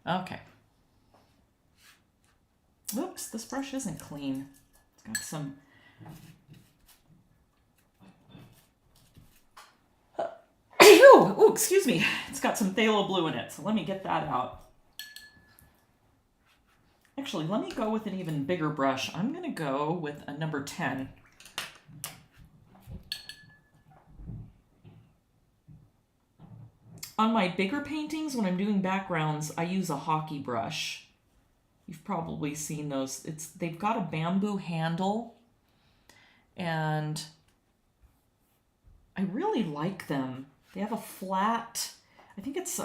Okay. Oops, this brush isn't clean. It's got some... Ooh, excuse me. It's got some phthalo blue in it, so let me get that out. Actually, let me go with an even bigger brush. I'm going to go with a number 10. On my bigger paintings, when I'm doing backgrounds, I use a hockey brush. You've probably seen those. They've got a bamboo handle, and I really like them. They have a flat, I think it's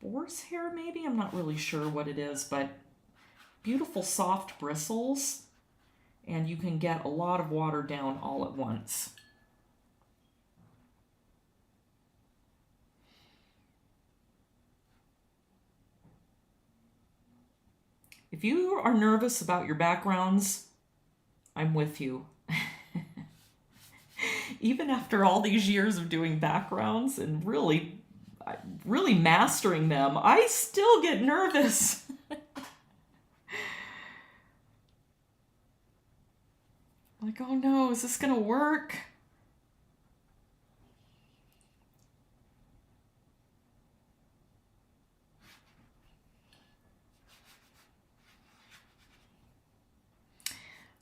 boar's hair maybe, I'm not really sure what it is, but beautiful soft bristles, and you can get a lot of water down all at once. If you are nervous about your backgrounds, I'm with you. Even after all these years of doing backgrounds and really mastering them, I still get nervous. Like, oh no, is this gonna work?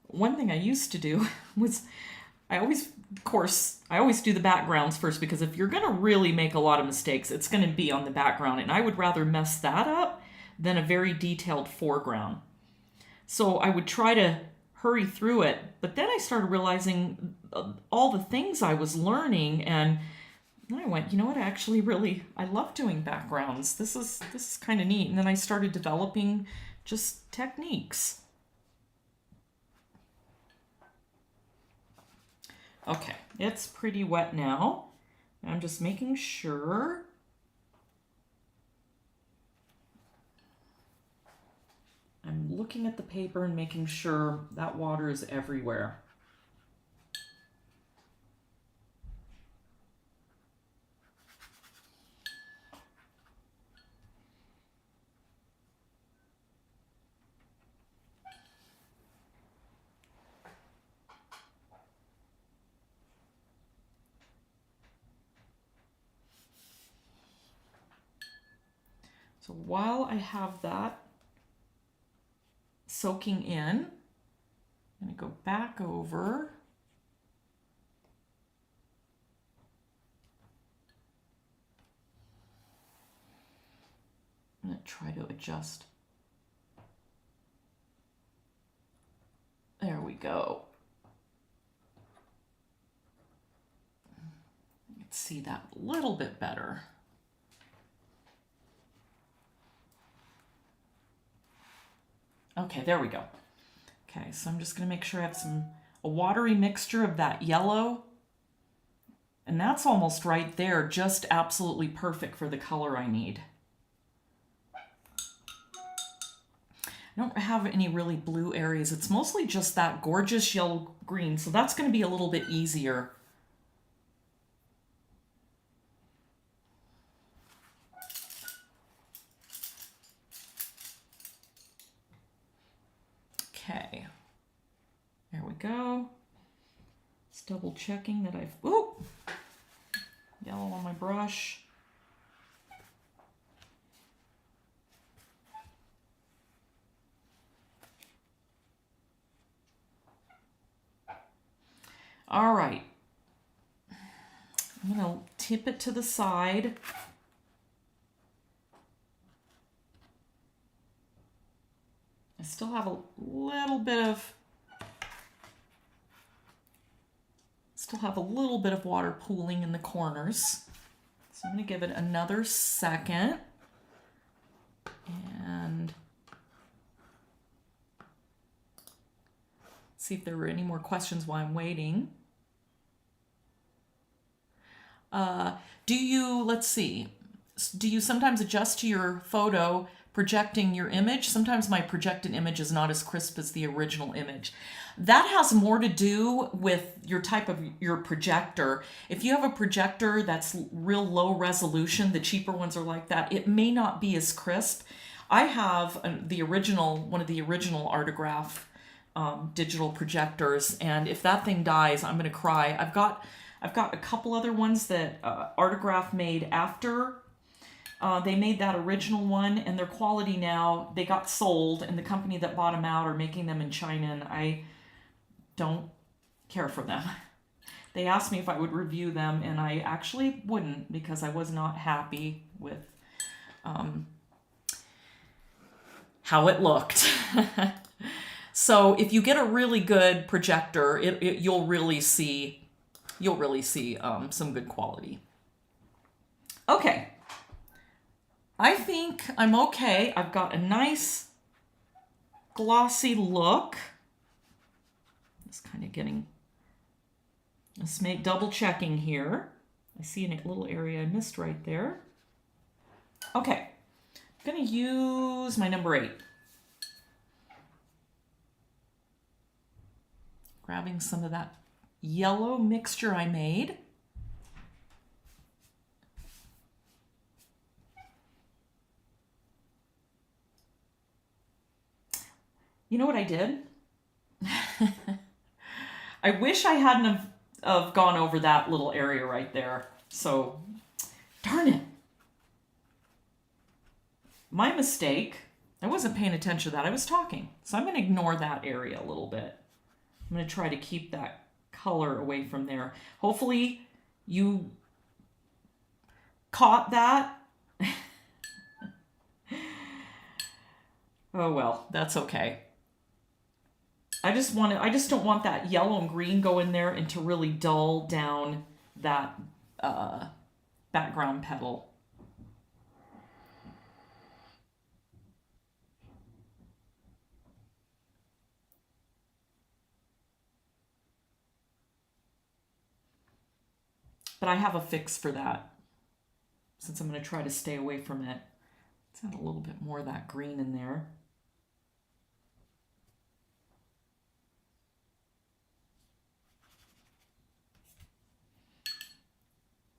One thing I used to do was I always do the backgrounds first, because if you're going to really make a lot of mistakes, it's going to be on the background. And I would rather mess that up than a very detailed foreground. So I would try to hurry through it. But then I started realizing all the things I was learning. And then I went, you know what, I love doing backgrounds. This is kind of neat. And then I started developing just techniques. Okay, it's pretty wet now. I'm just making sure. I'm looking at the paper and making sure that water is everywhere. So while I have that soaking in, I'm going to go back over. I'm going to try to adjust. There we go. Let's see that a little bit better. Okay, there we go. Okay, so I'm just going to make sure I have a watery mixture of that yellow. And that's almost right there, just absolutely perfect for the color I need. I don't have any really blue areas. It's mostly just that gorgeous yellow green, so that's going to be a little bit easier. Okay, there we go. Just double checking that I've, ooh, yellow on my brush. All right, I'm gonna tip it to the side. I still have a little bit of water pooling in the corners. So I'm going to give it another second. And see if there were any more questions while I'm waiting. Let's see, do you sometimes adjust to your photo projecting your image? Sometimes my projected image is not as crisp as the original image. That has more to do with your type of your projector. If you have a projector that's real low resolution, the cheaper ones are like that, it may not be as crisp. I have one of the original Artograph digital projectors, and if that thing dies, I'm gonna cry. I've got a couple other ones that Artograph made after they made that original one, and their quality now, they got sold, and the company that bought them out are making them in China, and I don't care for them. They asked me if I would review them, and I actually wouldn't, because I was not happy with how it looked. So if you get a really good projector, you'll really see some good quality. Okay, I think I'm okay. I've got a nice glossy look. Just kind of getting, let's make double checking here. I see a little area I missed right there. Okay, I'm going to use my number 8. Grabbing some of that yellow mixture I made. You know what I did? I wish I hadn't have gone over that little area right there. So, darn it. My mistake. I wasn't paying attention to that. I was talking. So I'm going to ignore that area a little bit. I'm going to try to keep that color away from there. Hopefully you caught that. Oh well, that's okay. I just don't want that yellow and green go in there and to really dull down that background petal. But I have a fix for that, since I'm going to try to stay away from it. Let's add a little bit more of that green in there.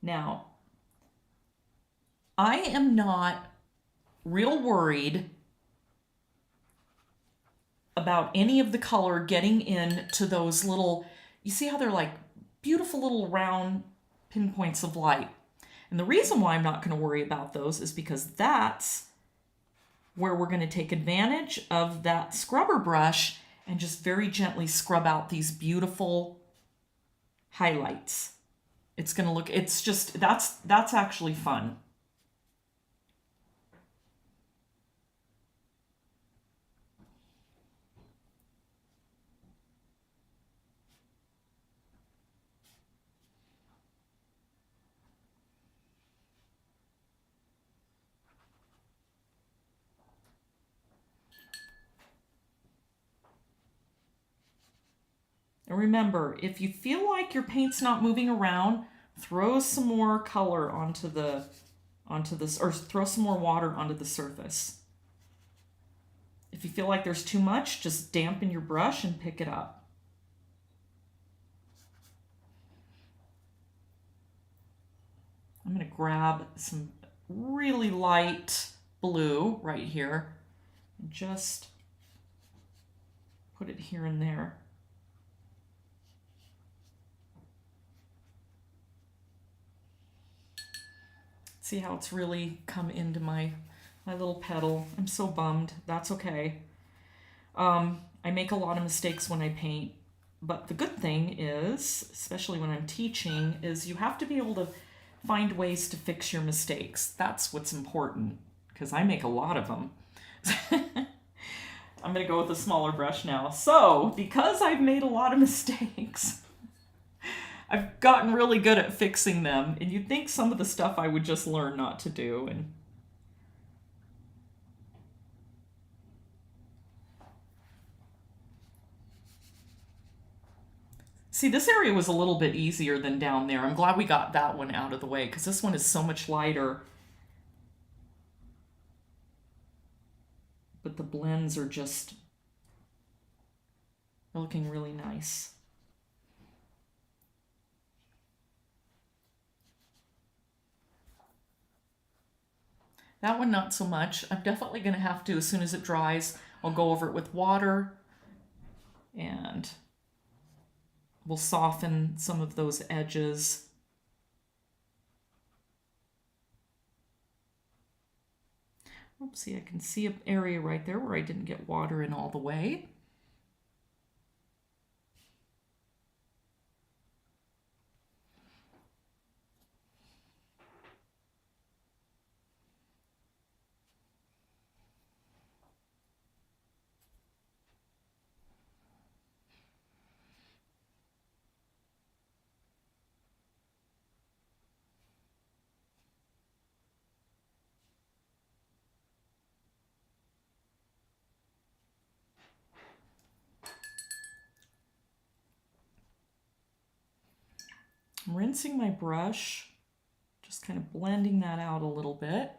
Now, I am not real worried about any of the color getting into those little, you see how they're like beautiful little round pinpoints of light. And the reason why I'm not going to worry about those is because that's where we're going to take advantage of that scrubber brush and just very gently scrub out these beautiful highlights. It's going to look, it's just, that's actually fun. And remember, if you feel like your paint's not moving around, throw some more color onto this, or throw some more water onto the surface. If you feel like there's too much, just dampen your brush and pick it up. I'm going to grab some really light blue right here and just put it here and there. See how it's really come into my little petal. I'm so bummed. That's okay. I make a lot of mistakes when I paint, but the good thing is, especially when I'm teaching, is you have to be able to find ways to fix your mistakes. That's what's important, because I make a lot of them. I'm going to go with a smaller brush now. So, because I've made a lot of mistakes, I've gotten really good at fixing them, and you'd think some of the stuff I would just learn not to do. And see, this area was a little bit easier than down there. I'm glad we got that one out of the way, because this one is so much lighter. But the blends are just looking really nice. That one, not so much. I'm definitely going to have to, as soon as it dries, I'll go over it with water and we'll soften some of those edges. Oopsie, I can see an area right there where I didn't get water in all the way. I'm rinsing my brush, just kind of blending that out a little bit.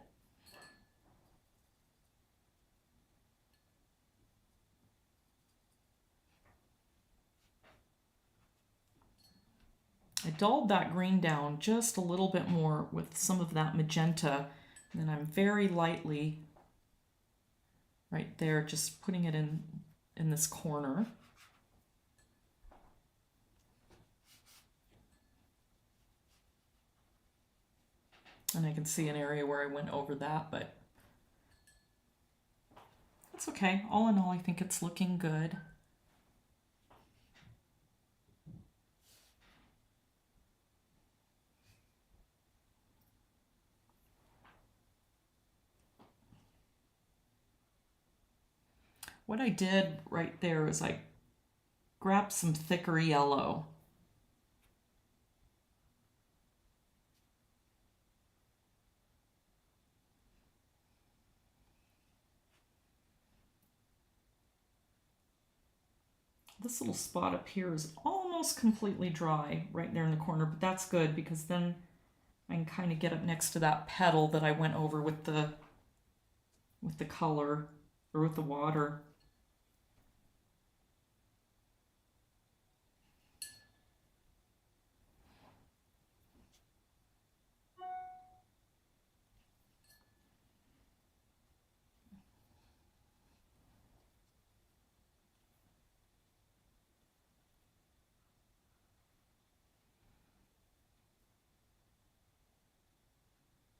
I dulled that green down just a little bit more with some of that magenta, and then I'm very lightly right there, just putting it in this corner. And I can see an area where I went over that, but that's okay. All in all, I think it's looking good. What I did right there is I grabbed some thicker yellow. This little spot up here is almost completely dry right there in the corner, but that's good because then I can kind of get up next to that petal that I went over with the color or with the water.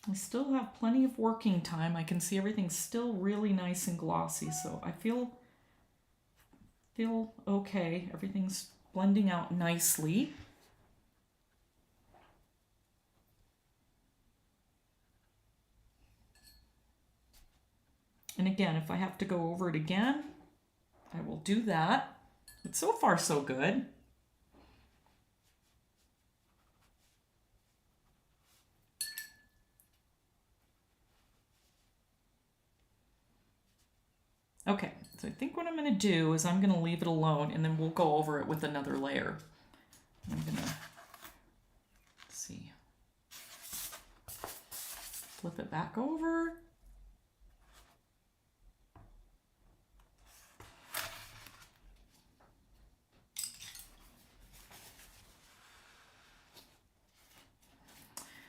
I still have plenty of working time. I can see everything's still really nice and glossy, so I feel okay. Everything's blending out nicely. And again, if I have to go over it again, I will do that. But so far, so good. Okay, so I think what I'm going to do is I'm going to leave it alone and then we'll go over it with another layer. I'm going to see. Flip it back over.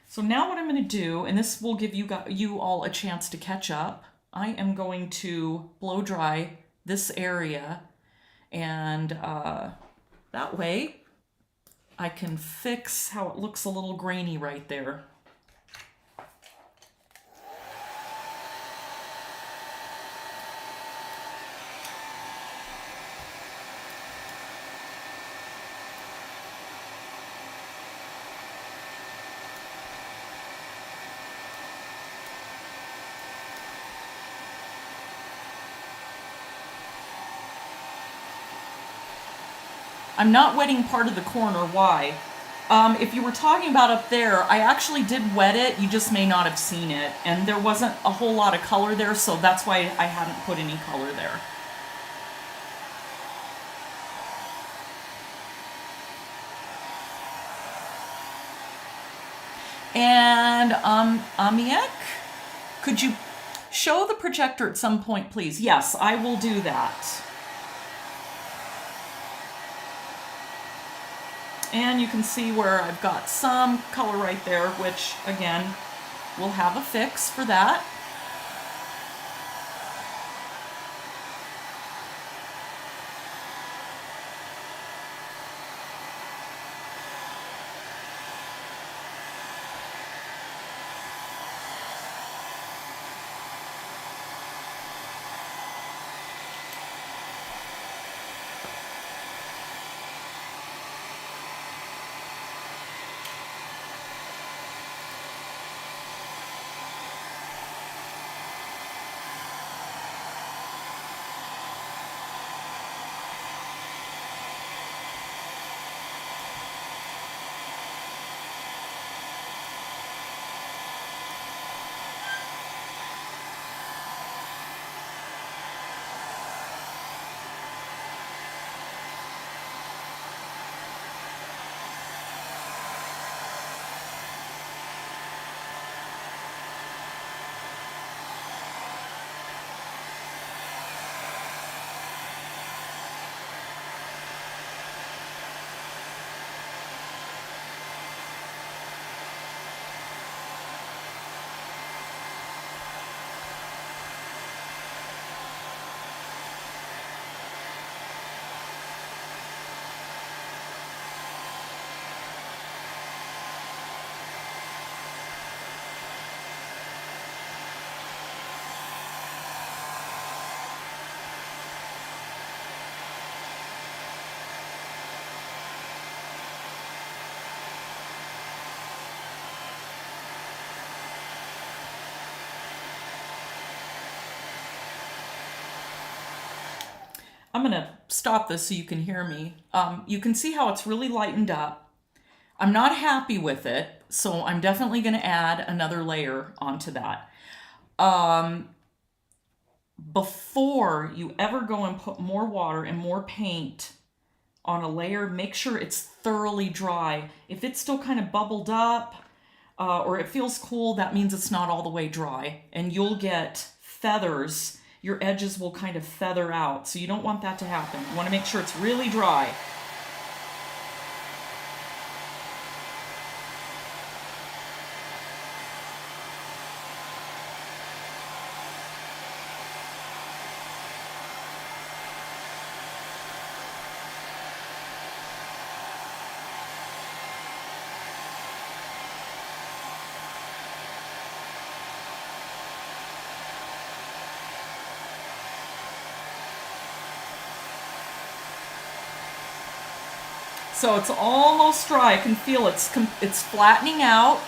So now what I'm going to do, and this will give you all a chance to catch up, I am going to blow dry this area, and that way I can fix how it looks a little grainy right there. I'm not wetting part of the corner. Why? If you were talking about up there, I actually did wet it. You just may not have seen it. And there wasn't a whole lot of color there, so that's why I hadn't put any color there. And Amiek, could you show the projector at some point, please? Yes, I will do that. And you can see where I've got some color right there, which again, we'll have a fix for that. I'm going to stop this so you can hear me. You can see how it's really lightened up. I'm not happy with it, so I'm definitely going to add another layer onto that. Before you ever go and put more water and more paint on a layer, make sure it's thoroughly dry. If it's still kind of bubbled up or it feels cool, that means it's not all the way dry, and you'll get feathers. Your edges will kind of feather out, so you don't want that to happen. You want to make sure it's really dry. So it's almost dry. I can feel it's flattening out.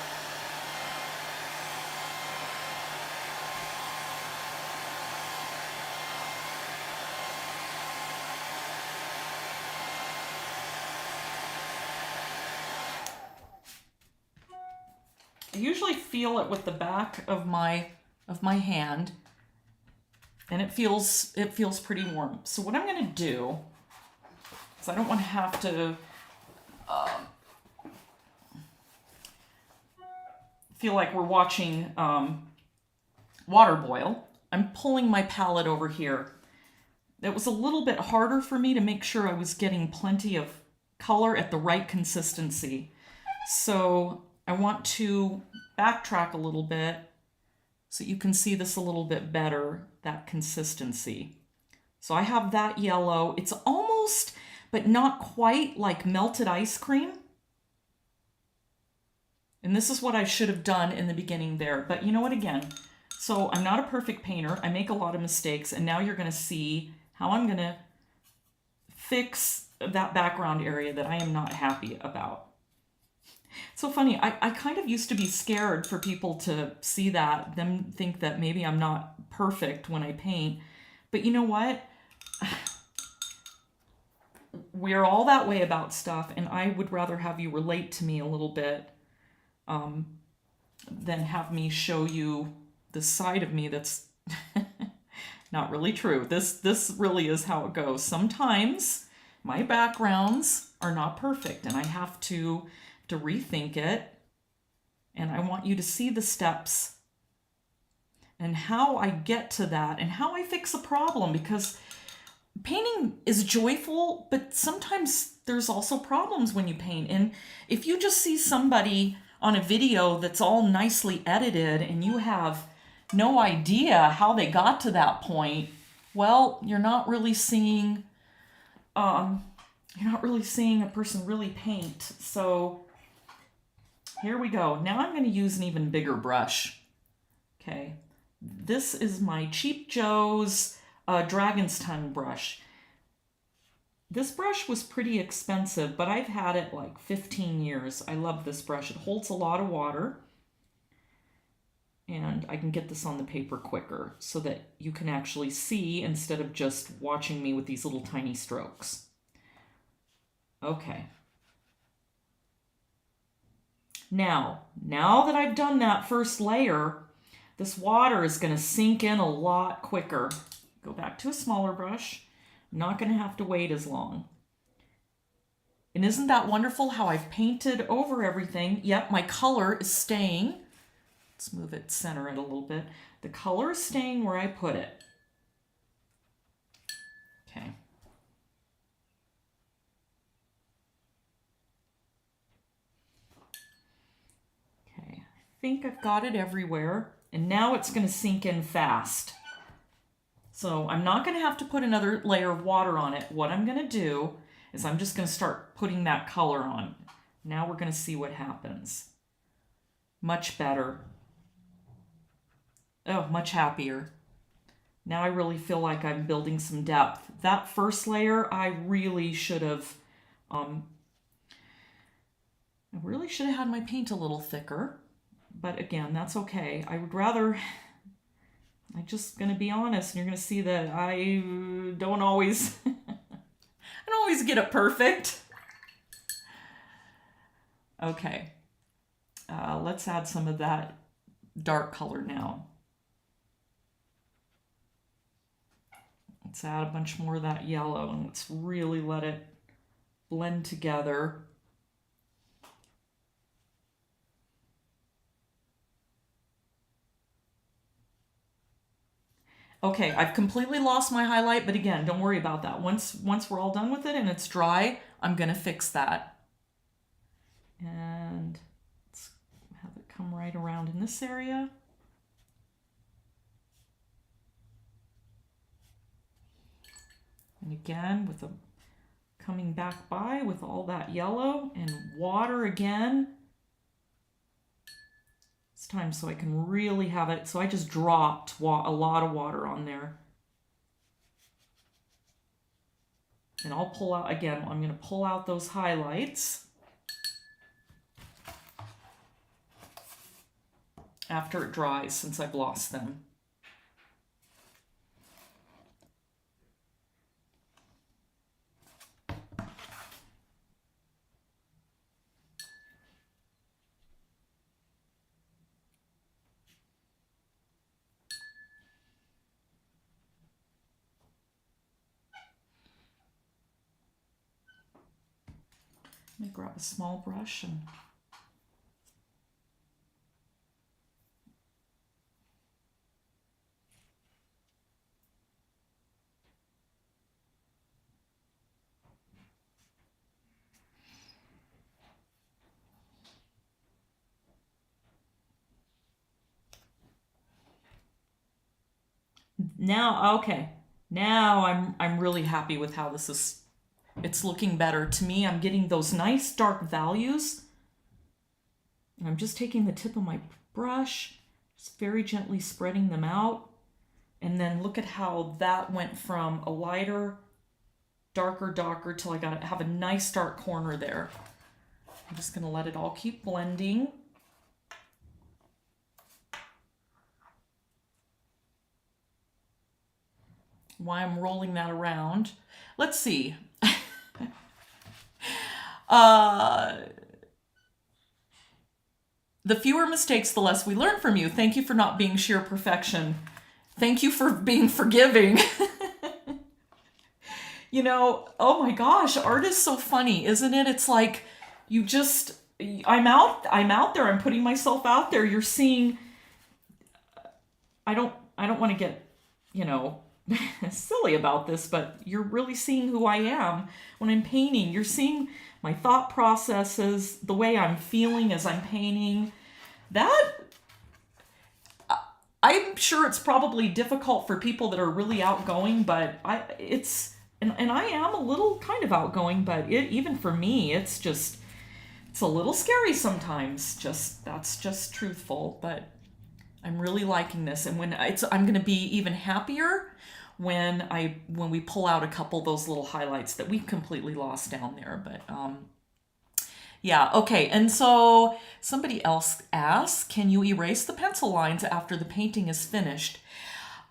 I usually feel it with the back of my hand, and it feels pretty warm. So what I'm going to do is I don't want to have to feel like we're watching water boil. I'm pulling my palette over here. It was a little bit harder for me to make sure I was getting plenty of color at the right consistency. So I want to backtrack a little bit so you can see this a little bit better, that consistency. So I have that yellow. It's almost, but not quite, like melted ice cream. And this is what I should have done in the beginning there. But you know what, again, so I'm not a perfect painter. I make a lot of mistakes, and now you're going to see how I'm going to fix that background area that I am not happy about. It's so funny. I kind of used to be scared for people to see that, them think that maybe I'm not perfect when I paint. But you know what? We're all that way about stuff, and I would rather have you relate to me a little bit than have me show you the side of me that's not really true. This really is how it goes. Sometimes my backgrounds are not perfect, and I have to rethink it, and I want you to see the steps and how I get to that and how I fix a problem, because painting is joyful, but sometimes there's also problems when you paint. And if you just see somebody on a video that's all nicely edited and you have no idea how they got to that point, well, you're not really seeing a person really paint. So here we go. Now I'm going to use an even bigger brush. Okay, this is my Cheap Joe's Dragon's Tongue brush. This brush was pretty expensive, but I've had it like 15 years. I love this brush. It holds a lot of water, and I can get this on the paper quicker so that you can actually see instead of just watching me with these little tiny strokes. Okay. Now that I've done that first layer, this water is going to sink in a lot quicker. Go back to a smaller brush. I'm not going to have to wait as long. And isn't that wonderful how I've painted over everything? Yep, my color is staying. Let's move it, center it a little bit. The color is staying where I put it. Okay. Okay, I think I've got it everywhere. And now it's going to sink in fast. So I'm not going to have to put another layer of water on it. What I'm going to do is I'm just going to start putting that color on. Now we're going to see what happens. Much better. Oh, much happier. Now I really feel like I'm building some depth. That first layer, I really should have had my paint a little thicker. But again, that's okay. I would rather... I'm just going to be honest, and you're going to see that I don't always always get it perfect. Okay, let's add some of that dark color now. Let's add a bunch more of that yellow and let's really let it blend together. Okay, I've completely lost my highlight, but again, don't worry about that. Once we're all done with it and it's dry, I'm gonna fix that. And let's have it come right around in this area. And again, with the coming back by with all that yellow and water again. This time so I can really have it. So I just dropped a lot of water on there. And I'll pull out, again, I'm going to pull out those highlights after it dries since I've lost them. Let me grab a small brush and now, okay. Now I'm really happy with how this is. It's looking better. To me, I'm getting those nice dark values. And I'm just taking the tip of my brush, just very gently spreading them out. And then look at how that went from a lighter, darker, till I have a nice dark corner there. I'm just gonna let it all keep blending. While I'm rolling that around, let's see. The fewer mistakes, the less we learn from you. Thank you for not being sheer perfection. Thank you for being forgiving. You know, oh my gosh, art is so funny, isn't it? It's like you just, I'm out there, I'm putting myself out there. You're seeing, I don't want to get, you know, silly about this, but you're really seeing who I am when I'm painting. You're seeing my thought processes, the way I'm feeling as I'm painting. That, I'm sure it's probably difficult for people that are really outgoing, but and I am a little kind of outgoing, but even for me, it's a little scary sometimes. That's just truthful, but I'm really liking this. And I'm going to be even happier when we pull out a couple of those little highlights that we completely lost down there. But yeah, okay. And so somebody else asks, can you erase the pencil lines after the painting is finished?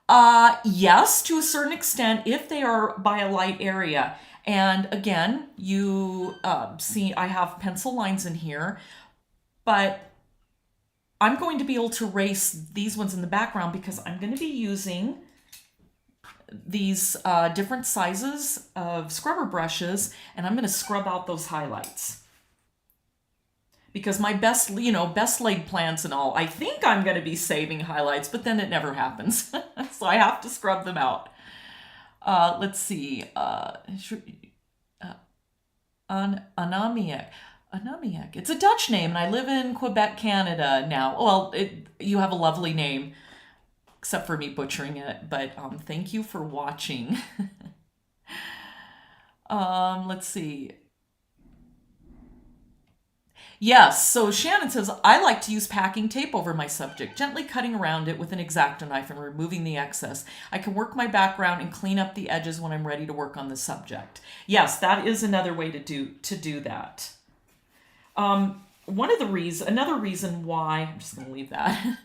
Yes, to a certain extent, if they are by a light area. And again, you see I have pencil lines in here, but I'm going to be able to erase these ones in the background because I'm going to be using these different sizes of scrubber brushes, and I'm going to scrub out those highlights. Because my best laid plans and all, I think I'm going to be saving highlights, but then it never happens. So I have to scrub them out. Let's see. Anamiek. It's a Dutch name, and I live in Quebec, Canada now. Well, you have a lovely name, except for me butchering it. But thank you for watching. Let's see. Yes, so Shannon says, I like to use packing tape over my subject, gently cutting around it with an X-Acto knife and removing the excess. I can work my background and clean up the edges when I'm ready to work on the subject. Yes, that is another way to do that. Another reason why, I'm just going to leave that.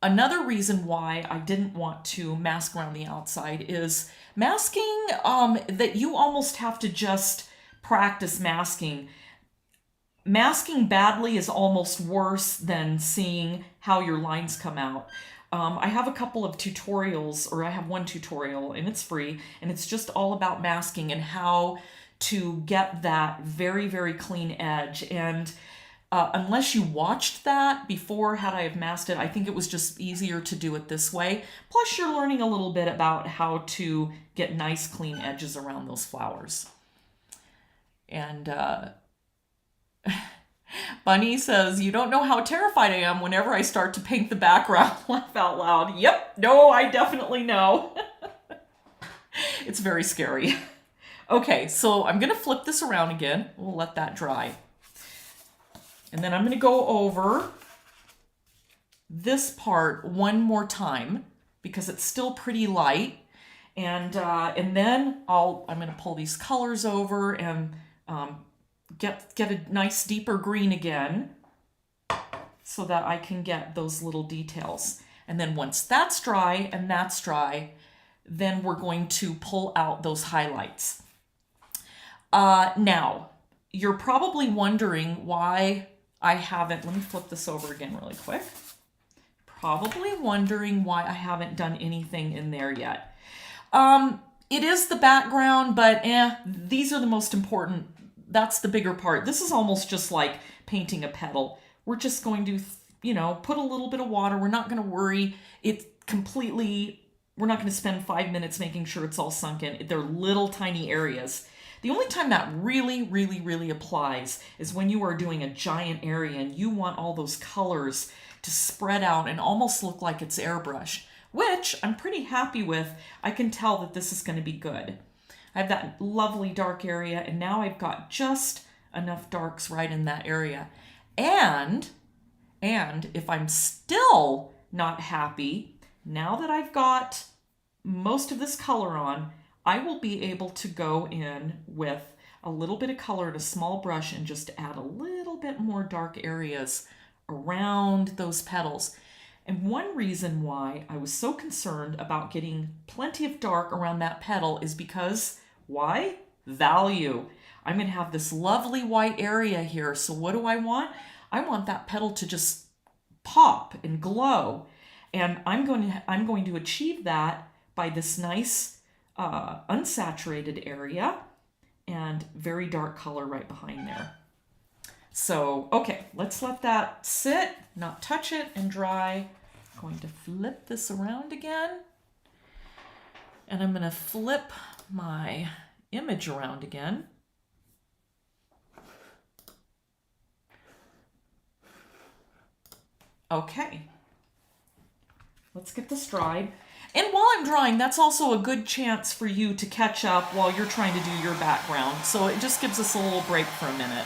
Another reason why I didn't want to mask around the outside is masking that you almost have to just practice masking. Masking badly is almost worse than seeing how your lines come out. I have a couple of tutorials, or I have one tutorial, and it's free, and it's just all about masking and how to get that very, very clean edge. And unless you watched that before, had I have masked it, I think it was just easier to do it this way. Plus, you're learning a little bit about how to get nice, clean edges around those flowers. And Bunny says, you don't know how terrified I am whenever I start to paint the background. Laugh out loud. Yep, no, I definitely know. It's very scary. Okay, so I'm going to flip this around again. We'll let that dry. And then I'm going to go over this part one more time because it's still pretty light. And then I'm going to pull these colors over and get a nice deeper green again so that I can get those little details. And then once that's dry and that's dry, then we're going to pull out those highlights. Now, you're probably wondering why I haven't, let me flip this over again really quick. Probably wondering why I haven't done anything in there yet. It is the background, but these are the most important. That's the bigger part. This is almost just like painting a petal. We're just going to, put a little bit of water. We're not going to worry. We're not going to spend 5 minutes making sure it's all sunk in. They're little tiny areas. The only time that really, really, really applies is when you are doing a giant area and you want all those colors to spread out and almost look like it's airbrush, which I'm pretty happy with. I can tell that this is going to be good. I have that lovely dark area, and now I've got just enough darks right in that area. And if I'm still not happy, now that I've got most of this color on, I will be able to go in with a little bit of color in a small brush and just add a little bit more dark areas around those petals. And one reason why I was so concerned about getting plenty of dark around that petal is because, why? Value. I'm going to have this lovely white area here. So what do I want? I want that petal to just pop and glow. And I'm going to achieve that by this nice unsaturated area and very dark color right behind there. So, okay, let's let that sit, not touch it, and dry. I'm going to flip this around again. And I'm going to flip my image around again. Okay, let's get this dried. And while I'm drawing, that's also a good chance for you to catch up while you're trying to do your background. So it just gives us a little break for a minute.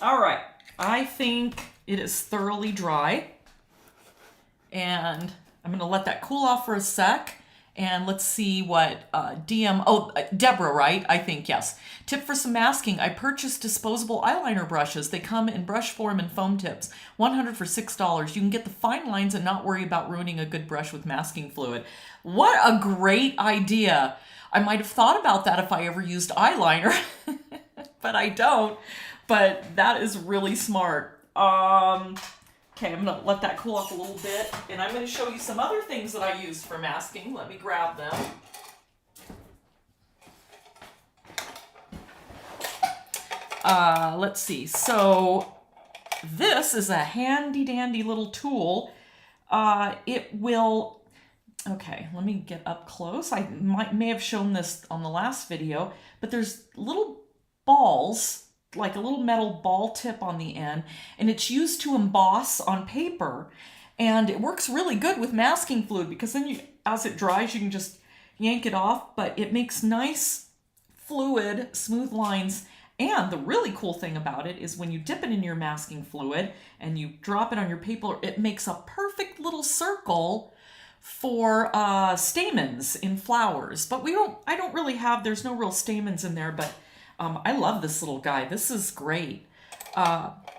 All right, I think it is thoroughly dry. And I'm going to let that cool off for a sec. And let's see what Deborah, right? I think, yes. Tip for some masking. I purchased disposable eyeliner brushes. They come in brush form and foam tips. 100 for $6. You can get the fine lines and not worry about ruining a good brush with masking fluid. What a great idea. I might have thought about that if I ever used eyeliner, but I don't. But that is really smart. Okay, I'm going to let that cool off a little bit, and I'm going to show you some other things that I use for masking. Let me grab them. Let's see. So this is a handy-dandy little tool. It will... Okay, let me get up close. I may have shown this on the last video, but there's little balls, like a little metal ball tip on the end, and it's used to emboss on paper. And it works really good with masking fluid because then as it dries, you can just yank it off, but it makes nice, fluid, smooth lines. And the really cool thing about it is when you dip it in your masking fluid and you drop it on your paper, it makes a perfect little circle for stamens in flowers. But I don't really have, there's no real stamens in there, but I love this little guy. This is great.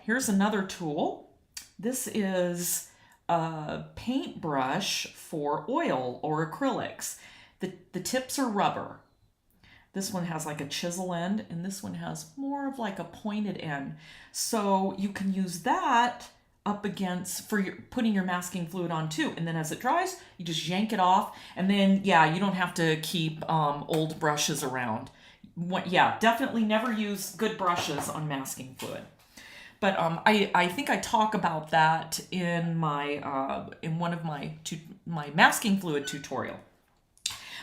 Here's another tool. This is a paintbrush for oil or acrylics. The tips are rubber. This one has like a chisel end, and this one has more of like a pointed end. So you can use that up against for putting your masking fluid on too. And then as it dries, you just yank it off. And then, yeah, you don't have to keep old brushes around. Yeah, definitely never use good brushes on masking fluid. But I think I talk about that in my in one of my masking fluid tutorial.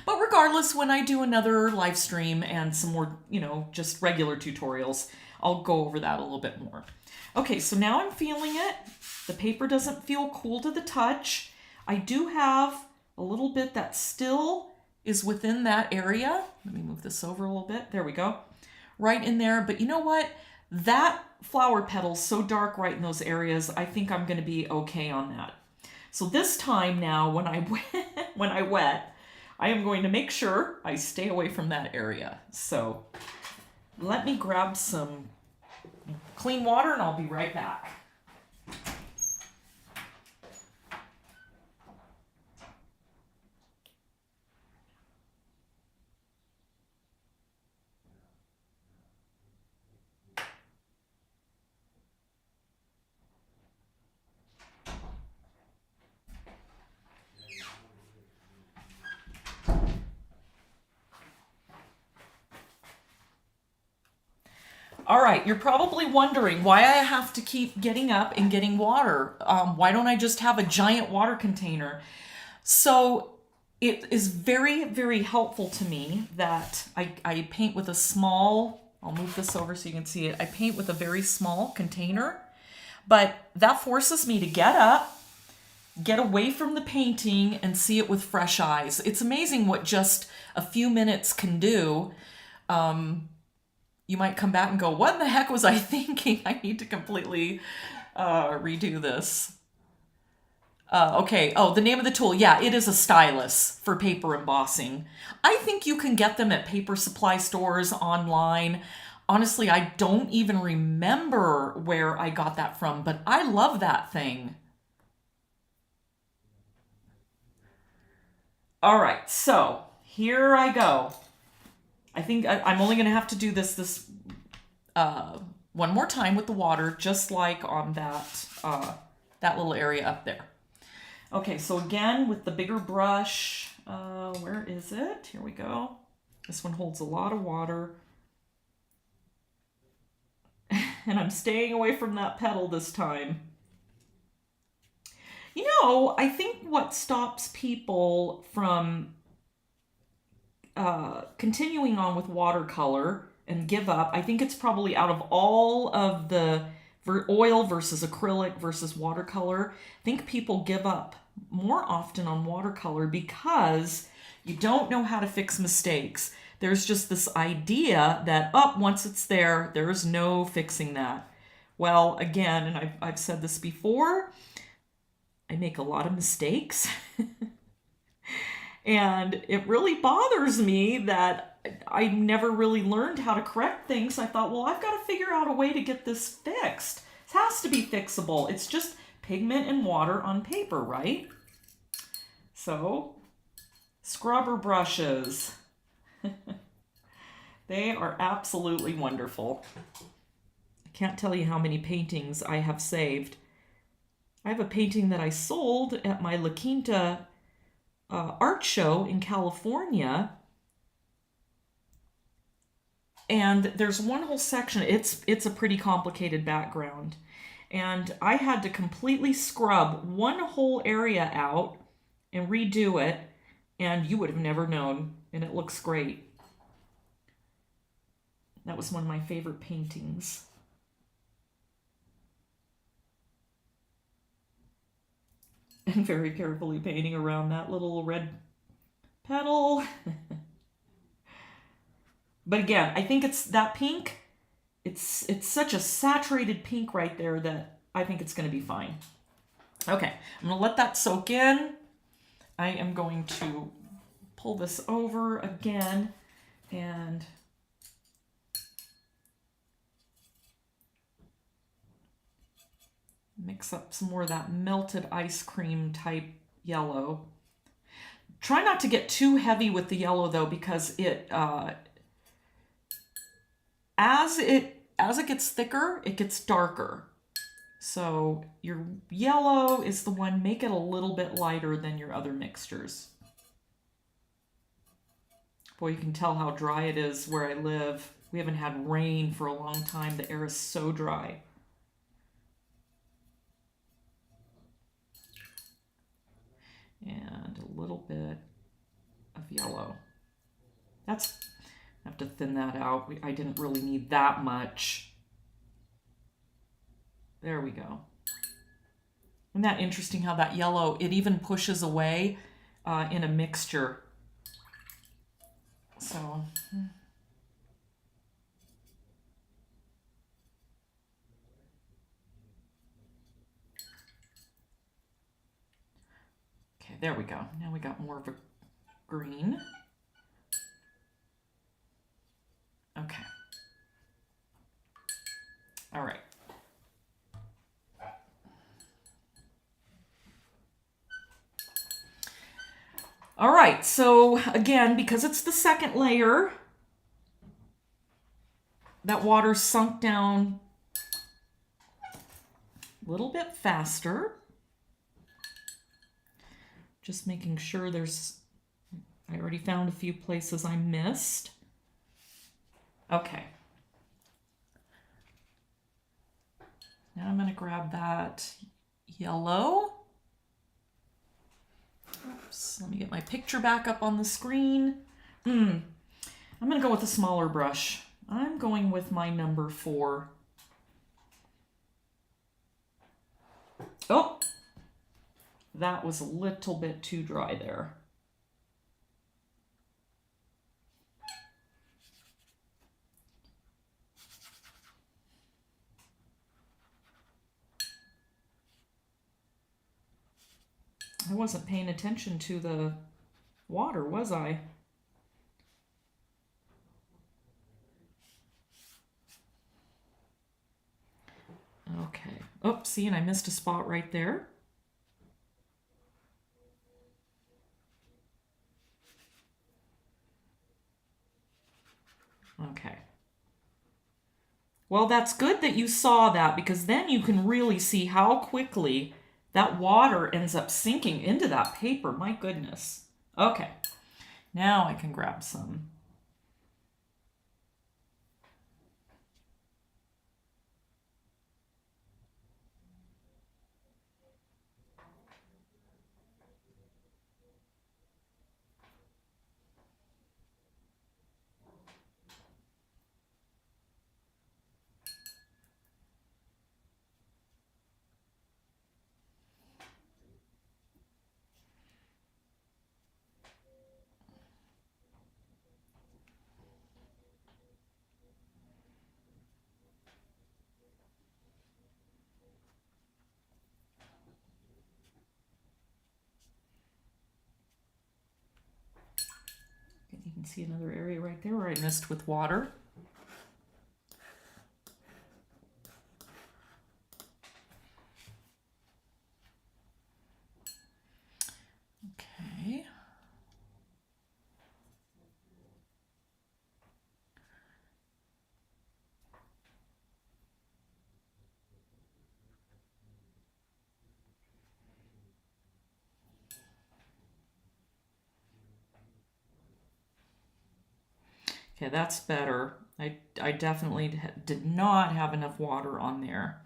But regardless, when I do another live stream and some more, just regular tutorials, I'll go over that a little bit more. Okay, so now I'm feeling it. The paper doesn't feel cool to the touch. I do have a little bit that still is within that area. Let me move this over a little bit. There we go. Right in there. But you know what? That flower petal's so dark right in those areas, I think I'm going to be okay on that. So this time now, when I wet, I am going to make sure I stay away from that area. So let me grab some clean water and I'll be right back. All right, you're probably wondering why I have to keep getting up and getting water. Why don't I just have a giant water container? So it is very, very helpful to me that I paint with a small, I'll move this over so you can see it. I paint with a very small container, but that forces me to get up, get away from the painting, and see it with fresh eyes. It's amazing what just a few minutes can do. You might come back and go, what in the heck was I thinking? I need to completely redo this. Okay, the name of the tool. Yeah, it is a stylus for paper embossing. I think you can get them at paper supply stores online. Honestly, I don't even remember where I got that from, but I love that thing. All right, so here I go. I think I'm only going to have to do this one more time with the water, just like on that little area up there. Okay, so again, with the bigger brush, where is it? Here we go. This one holds a lot of water. And I'm staying away from that petal this time. I think what stops people from continuing on with watercolor and give up, I think it's probably out of all of the oil versus acrylic versus watercolor, I think people give up more often on watercolor because you don't know how to fix mistakes. There's just this idea that, once it's there, there's no fixing that. Well, again, and I've said this before, I make a lot of mistakes. And it really bothers me that I never really learned how to correct things. I thought, well, I've got to figure out a way to get this fixed. It has to be fixable. It's just pigment and water on paper, right? So, scrubber brushes. They are absolutely wonderful. I can't tell you how many paintings I have saved. I have a painting that I sold at my La Quinta art show in California. And there's one whole section. It's a pretty complicated background. And I had to completely scrub one whole area out and redo it. And you would have never known. And it looks great. That was one of my favorite paintings. And very carefully painting around that little red petal. But again, I think it's that pink. It's such a saturated pink right there that I think it's going to be fine. Okay, I'm going to let that soak in. I am going to pull this over again and mix up some more of that melted ice cream type yellow. Try not to get too heavy with the yellow though, because as it gets thicker, it gets darker. So your yellow is the one, make it a little bit lighter than your other mixtures. Boy, you can tell how dry it is where I live. We haven't had rain for a long time. The air is so dry. And a little bit of yellow. I have to thin that out. I didn't really need that much. There we go. Isn't that interesting how that yellow, it even pushes away in a mixture. So, okay, there we go. Now we got more of a green. Okay. All right. All right, so again, because it's the second layer, that water sunk down a little bit faster. Just making sure I already found a few places I missed. Okay. Now I'm going to grab that yellow. Oops, let me get my picture back up on the screen. I'm going to go with a smaller brush. I'm going with my number 4. Oh, that was a little bit too dry there. I wasn't paying attention to the water, was I? Okay. Oh, see, and I missed a spot right there. Okay. Well, that's good that you saw that, because then you can really see how quickly that water ends up sinking into that paper. My goodness. Okay. Now I can grab some. can see another area right there where I missed with water. Okay. Okay, that's better. I definitely did not have enough water on there.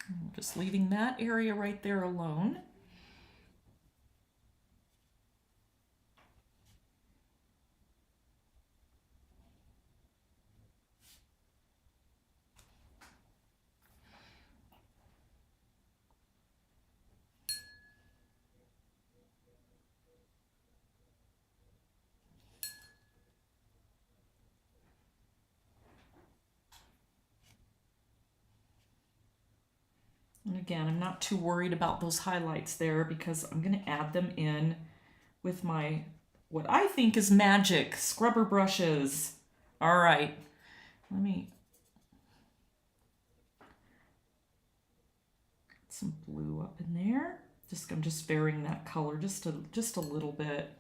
I'm just leaving that area right there alone. And again, I'm not too worried about those highlights there because I'm going to add them in with my, what I think is magic scrubber brushes. All right, let me get some blue up in there. I'm just varying that color just a little bit.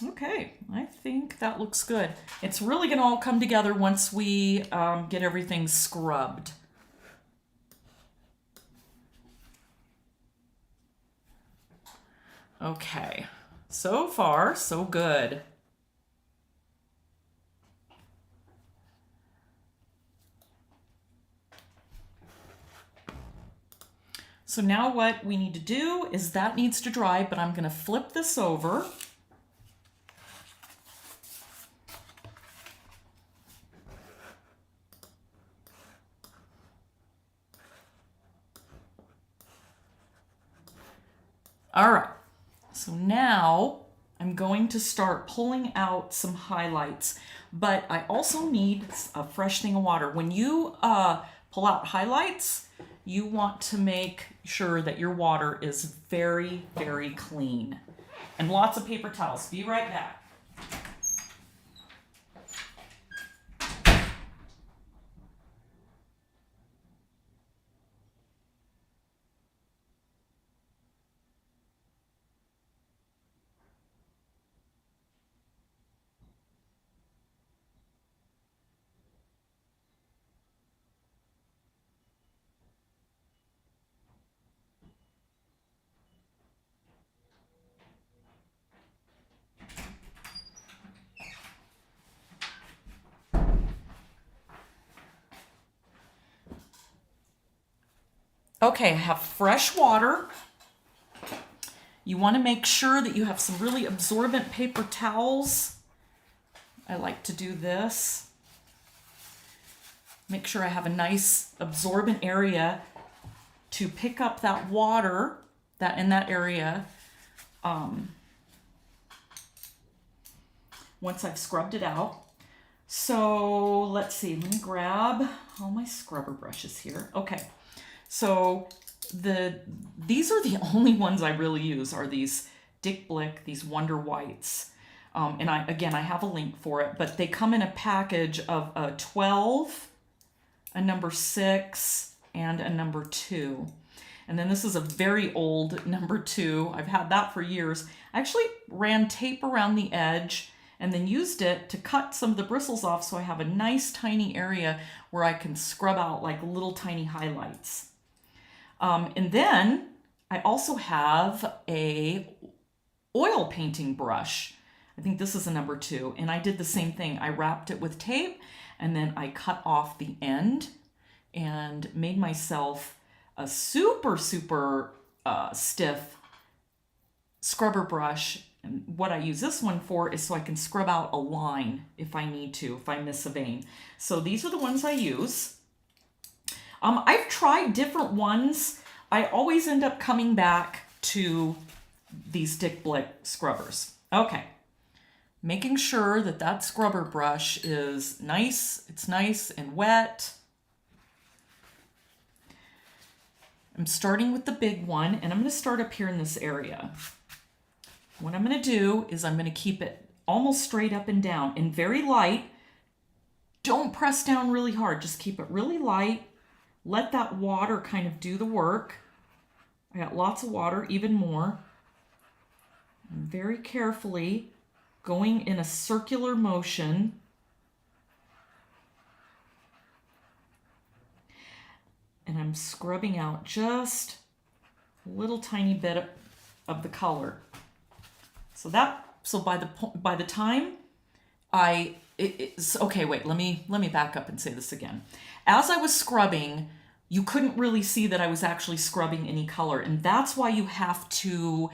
Okay, I think that looks good. It's really going to all come together once we get everything scrubbed. Okay, so far, so good. So now what we need to do is that needs to dry, but I'm going to flip this over. All right, so now I'm going to start pulling out some highlights, but I also need a fresh thing of water. When you pull out highlights, you want to make sure that your water is very, very clean. And lots of paper towels. Be right back. Okay, I have fresh water. You want to make sure that you have some really absorbent paper towels. I like to do this. Make sure I have a nice absorbent area to pick up that water that in that area once I've scrubbed it out. So let's see, let me grab all my scrubber brushes here. Okay, so these are the only ones I really use are these Dick Blick, these Wonder Whites. And I have a link for it, but they come in a package of a 12, a number 6, and a number 2. And then this is a very old number 2. I've had that for years. I actually ran tape around the edge and then used it to cut some of the bristles off so I have a nice tiny area where I can scrub out like little tiny highlights. And then I also have a oil painting brush. I think this is a number 2, and I did the same thing. I wrapped it with tape and then I cut off the end and made myself a super, super stiff scrubber brush. And what I use this one for is so I can scrub out a line if I need to, if I miss a vein. So these are the ones I use. I've tried different ones. I always end up coming back to these Dick Blick scrubbers. Okay, making sure that that scrubber brush is nice, it's nice and wet. I'm starting with the big one, and I'm going to start up here in this area. What I'm going to do is I'm going to keep it almost straight up and down and very light. Don't press down really hard, just keep it really light. Let that water kind of do the work. I got lots of water, even more. I'm very carefully going in a circular motion. And I'm scrubbing out just a little tiny bit of the color. So by the time okay, wait, let me back up and say this again. As I was scrubbing, you couldn't really see that I was actually scrubbing any color, and that's why you have to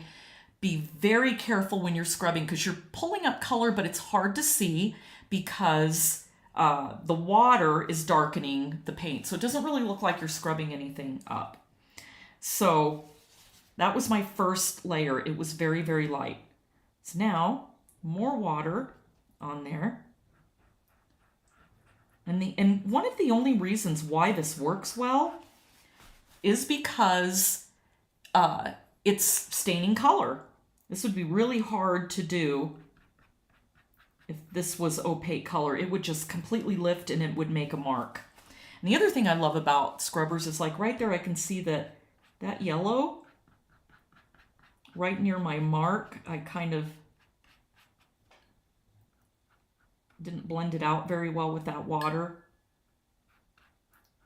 be very careful when you're scrubbing, because you're pulling up color, but it's hard to see because the water is darkening the paint. So it doesn't really look like you're scrubbing anything up. So that was my first layer. It was very, very light. So now more water on there. And one of the only reasons why this works well is because it's staining color. This would be really hard to do if this was opaque color. It would just completely lift and it would make a mark. And the other thing I love about scrubbers is like right there I can see that yellow right near my mark. I kind of didn't blend it out very well with that water.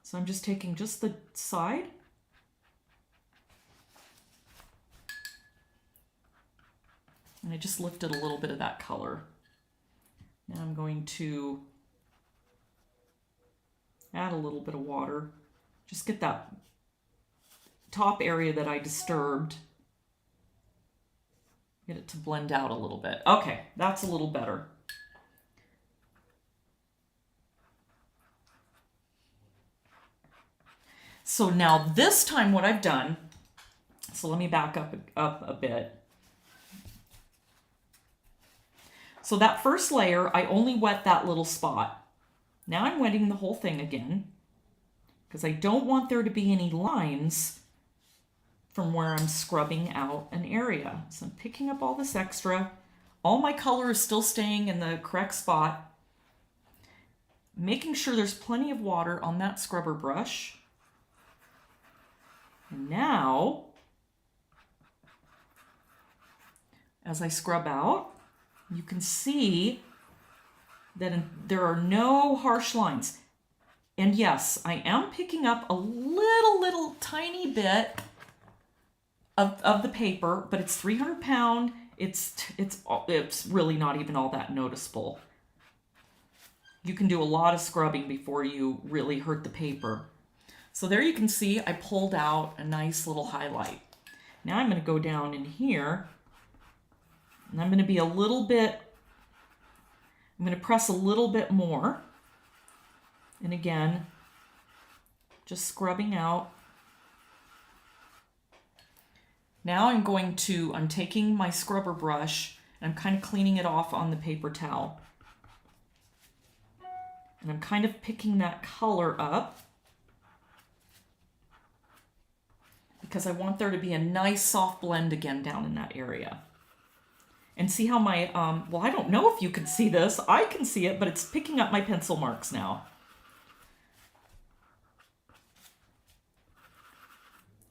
So I'm just taking just the side. And I just lifted a little bit of that color. Now I'm going to add a little bit of water. Just get that top area that I disturbed. Get it to blend out a little bit. Okay, that's a little better. So now this time what I've done, so let me back up a bit. So that first layer, I only wet that little spot. Now I'm wetting the whole thing again because I don't want there to be any lines from where I'm scrubbing out an area. So I'm picking up all this extra. All my color is still staying in the correct spot. Making sure there's plenty of water on that scrubber brush. And now, as I scrub out, you can see that there are no harsh lines. And yes, I am picking up a little tiny bit of the paper, but it's 300 pound. It's really not even all that noticeable. You can do a lot of scrubbing before you really hurt the paper. So there you can see I pulled out a nice little highlight. Now I'm going to go down in here and I'm going to be I'm going to press a little bit more. And again, just scrubbing out. Now I'm taking my scrubber brush and I'm kind of cleaning it off on the paper towel. And I'm kind of picking that color up because I want there to be a nice soft blend again down in that area. And see how my, well, I don't know if you can see this. I can see it, but it's picking up my pencil marks now.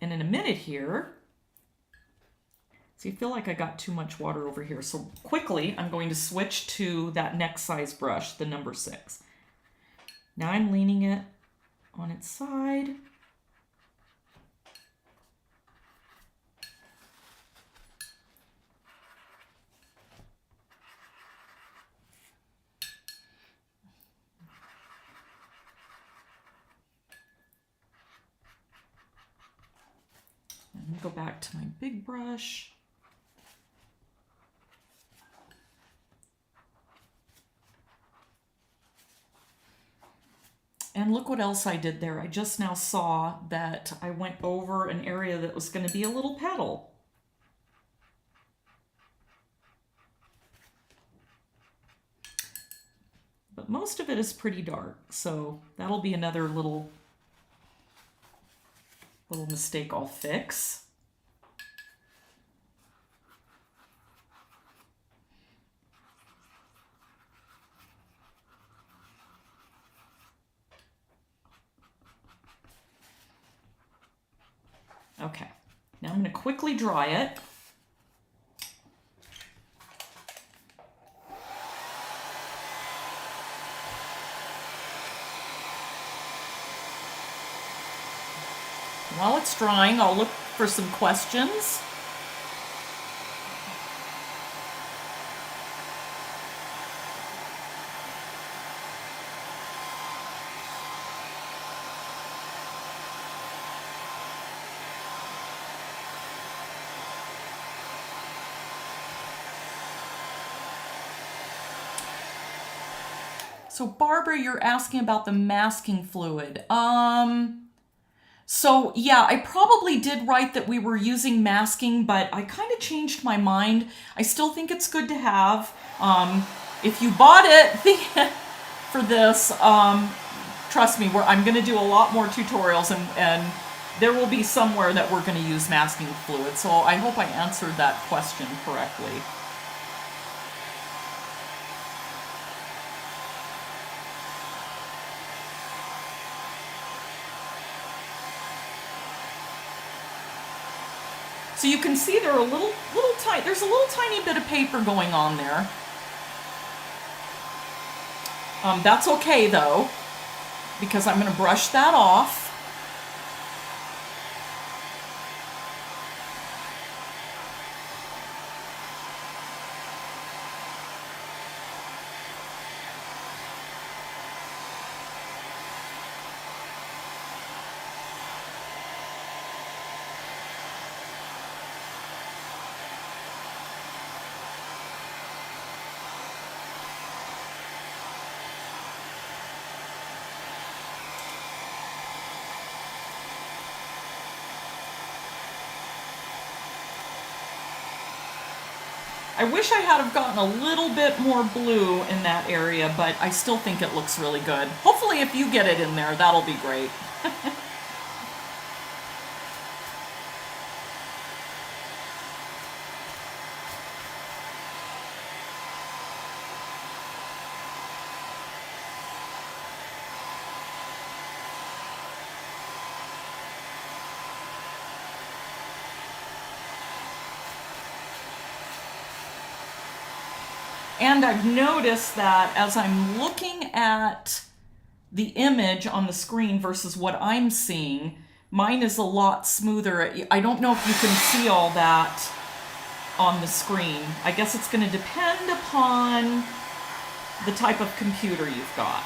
And in a minute here, see, I feel like I got too much water over here. So quickly, I'm going to switch to that next size brush, the number 6. Now I'm leaning it on its side. go back to my big brush. And look what else I did there. I just now saw that I went over an area that was going to be a little petal. But most of it is pretty dark, so that'll be another little mistake I'll fix. Okay, now I'm going to quickly dry it. While it's drying, I'll look for some questions. So Barbara, you're asking about the masking fluid. So yeah, I probably did write that we were using masking, but I kind of changed my mind. I still think it's good to have. If you bought it for this, trust me, I'm going to do a lot more tutorials, and there will be somewhere that we're going to use masking fluid. So I hope I answered that question correctly. So you can see there's a little tiny bit of paper going on there. That's okay though, because I'm going to brush that off. I wish I had have gotten a little bit more blue in that area, but I still think it looks really good. Hopefully if you get it in there, that'll be great. And I've noticed that as I'm looking at the image on the screen versus what I'm seeing, mine is a lot smoother. I don't know if you can see all that on the screen. I guess it's going to depend upon the type of computer you've got.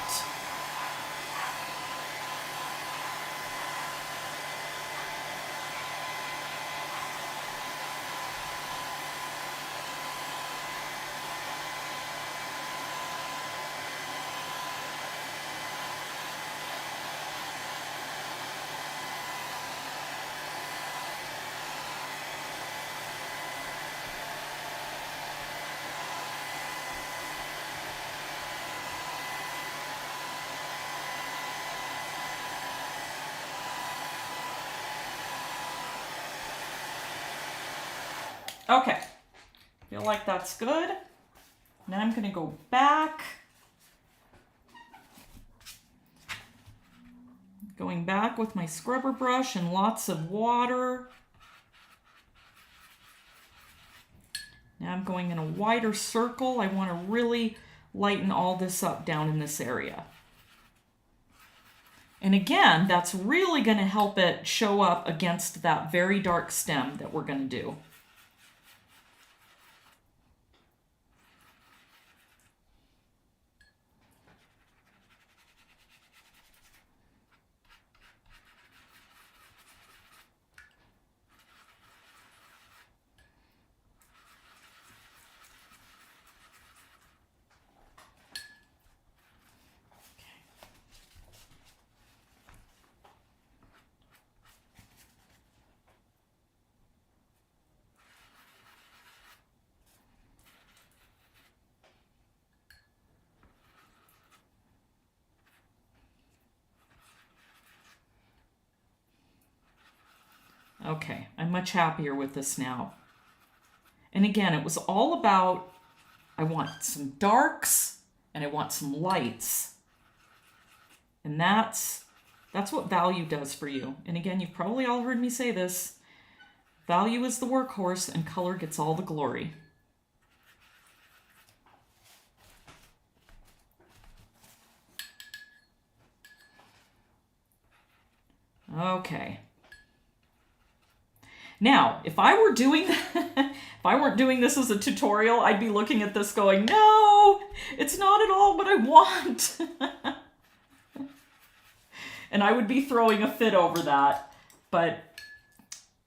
Okay, feel like that's good. Now I'm going to go back. Going back with my scrubber brush and lots of water. Now I'm going in a wider circle. I want to really lighten all this up down in this area. And again, that's really going to help it show up against that very dark stem that we're going to do. Okay, I'm much happier with this now. And again, it was all about, I want some darks and I want some lights. And that's what value does for you. And again, you've probably all heard me say this. Value is the workhorse and color gets all the glory. Okay. Now, if I were doing if I weren't doing this as a tutorial, I'd be looking at this going, no, it's not at all what I want. And I would be throwing a fit over that. But,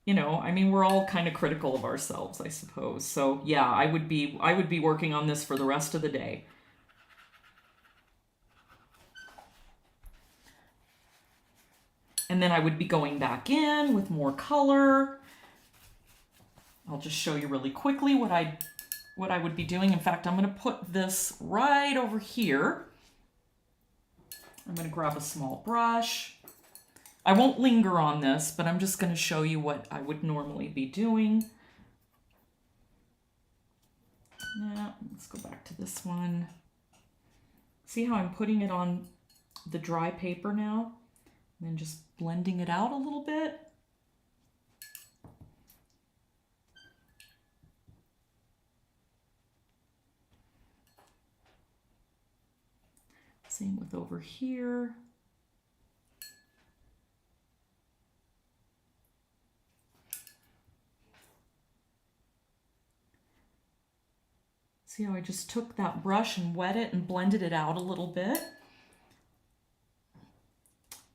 you know, I mean, we're all kind of critical of ourselves, I suppose. So yeah, I would be working on this for the rest of the day. And then I would be going back in with more color. I'll just show you really quickly what I would be doing. In fact, I'm going to put this right over here. I'm going to grab a small brush. I won't linger on this, but I'm just going to show you what I would normally be doing. Yeah, let's go back to this one. See how I'm putting it on the dry paper now? And then just blending it out a little bit. Same with over here. See how I just took that brush and wet it and blended it out a little bit.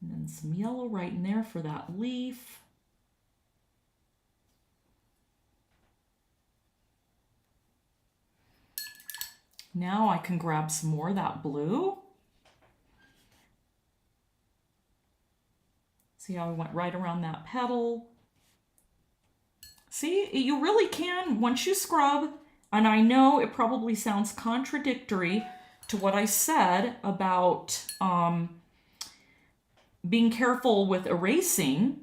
And then some yellow right in there for that leaf. Now I can grab some more of that blue. See how I went right around that petal? See, you really can, once you scrub, and I know it probably sounds contradictory to what I said about being careful with erasing.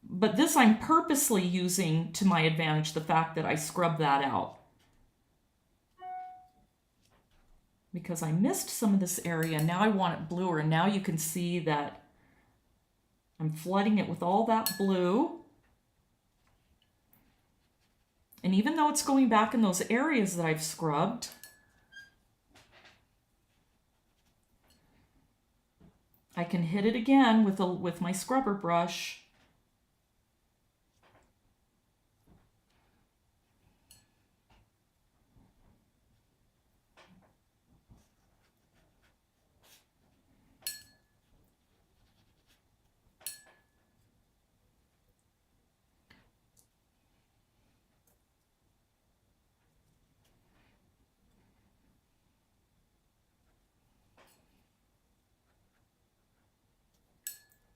But this I'm purposely using to my advantage, the fact that I scrubbed that out. Because I missed some of this area, now I want it bluer, and now you can see that I'm flooding it with all that blue. And even though it's going back in those areas that I've scrubbed, I can hit it again with my scrubber brush.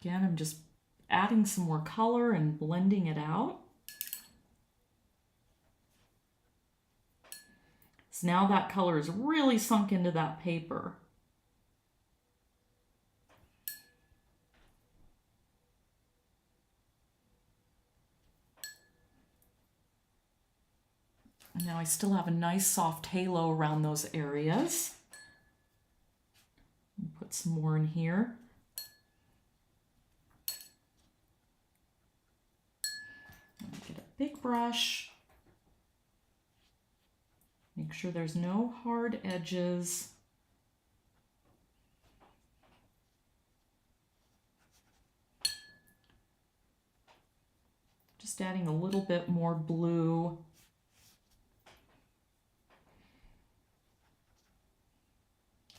Again, I'm just adding some more color and blending it out. So now that color is really sunk into that paper. And now I still have a nice soft halo around those areas. Put some more in here. Get a big brush. Make sure there's no hard edges. Just adding a little bit more blue.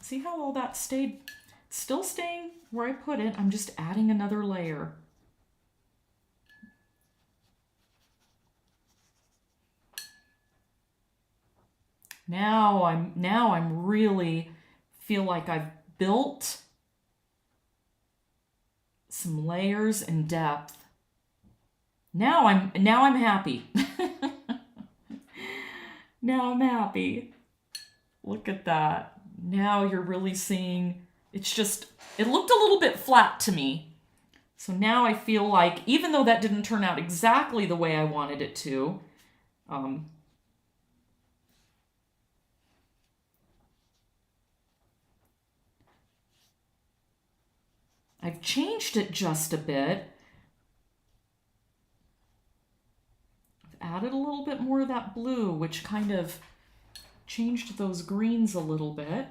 See how all that stayed, still staying where I put it. I'm just adding another layer. Now I'm really feel like I've built some layers and depth. Now I'm happy. Now I'm happy. Look at that. Now you're really seeing, it's just, it looked a little bit flat to me. So now I feel like, even though that didn't turn out exactly the way I wanted it to, I've changed it just a bit. I've added a little bit more of that blue, which kind of changed those greens a little bit.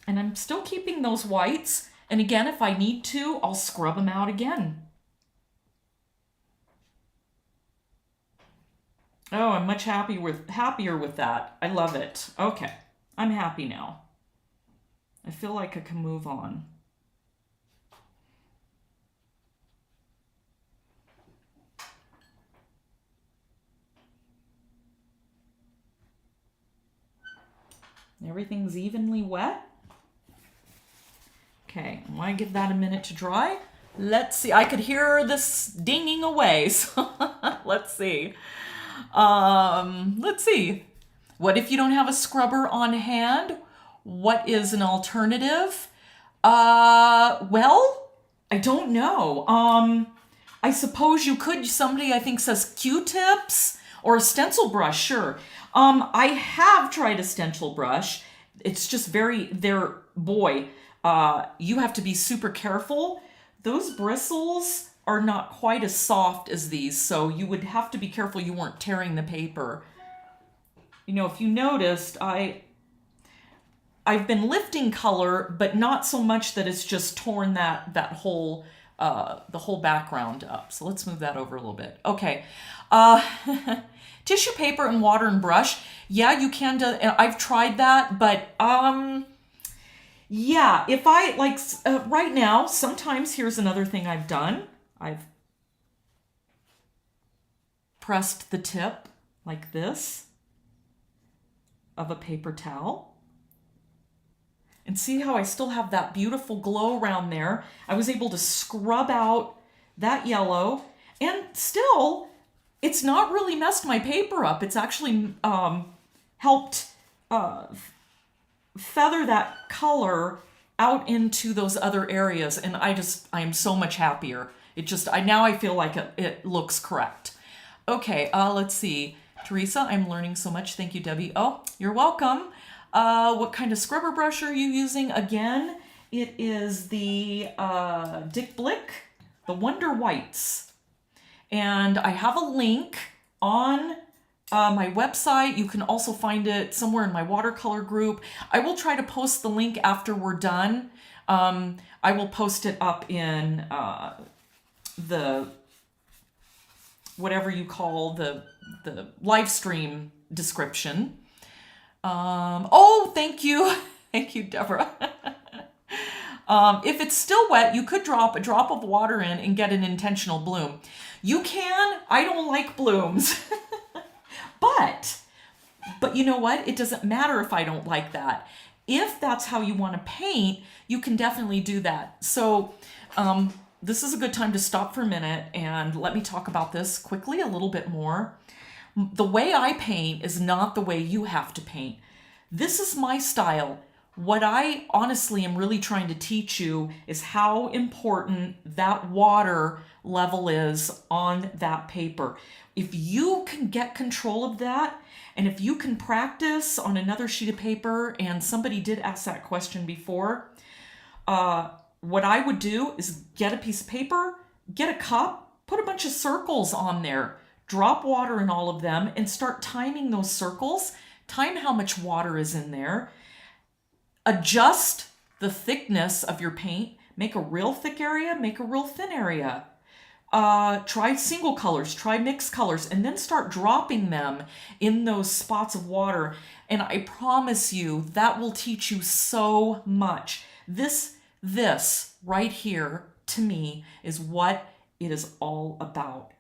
And I'm still keeping those whites. And again, if I need to, I'll scrub them out again. Oh, I'm much happier with that. I love it. Okay, I'm happy now. I feel like I can move on. Everything's evenly wet. Okay, I want to give that a minute to dry. Let's see. I could hear this dinging away, so let's see. Let's see. What if you don't have a scrubber on hand? What is an alternative? Well, I don't know. I suppose you could, somebody I think says Q-tips or a stencil brush, sure. I have tried a stencil brush. It's just boy, you have to be super careful. Those bristles are not quite as soft as these, so you would have to be careful you weren't tearing the paper. You know, if you noticed, I've been lifting color, but not so much that it's just torn that whole the whole background up. So let's move that over a little bit. Okay. Tissue paper and water and brush. Yeah, you can do, I've tried that, but yeah, if I like right now, sometimes here's another thing I've done. I've pressed the tip like this of a paper towel. And see how I still have that beautiful glow around there. I was able to scrub out that yellow, and still, it's not really messed my paper up. It's actually helped feather that color out into those other areas, and I'm so much happier. Now I feel like it looks correct. Okay, let's see. Teresa, I'm learning so much. Thank you, Debbie. Oh, you're welcome. What kind of scrubber brush are you using? Again, it is the Dick Blick, the Wonder Whites. And I have a link on my website. You can also find it somewhere in my watercolor group. I will try to post the link after we're done. I will post it up in the, whatever you call the live stream description. Oh, thank you. Thank you, Deborah. If it's still wet, you could drop a drop of water in and get an intentional bloom. You can. I don't like blooms. But you know what? It doesn't matter if I don't like that. If that's how you want to paint, you can definitely do that. So this is a good time to stop for a minute and let me talk about this quickly a little bit more. The way I paint is not the way you have to paint. This is my style. What I honestly am really trying to teach you is how important that water level is on that paper. If you can get control of that, and if you can practice on another sheet of paper, and somebody did ask that question before, what I would do is get a piece of paper, get a cup, put a bunch of circles on there, drop water in all of them, and start timing those circles. Time how much water is in there. Adjust the thickness of your paint. Make a real thick area, make a real thin area. Try single colors, try mixed colors, and then start dropping them in those spots of water. And I promise you, that will teach you so much. This right here, to me, is what it is all about.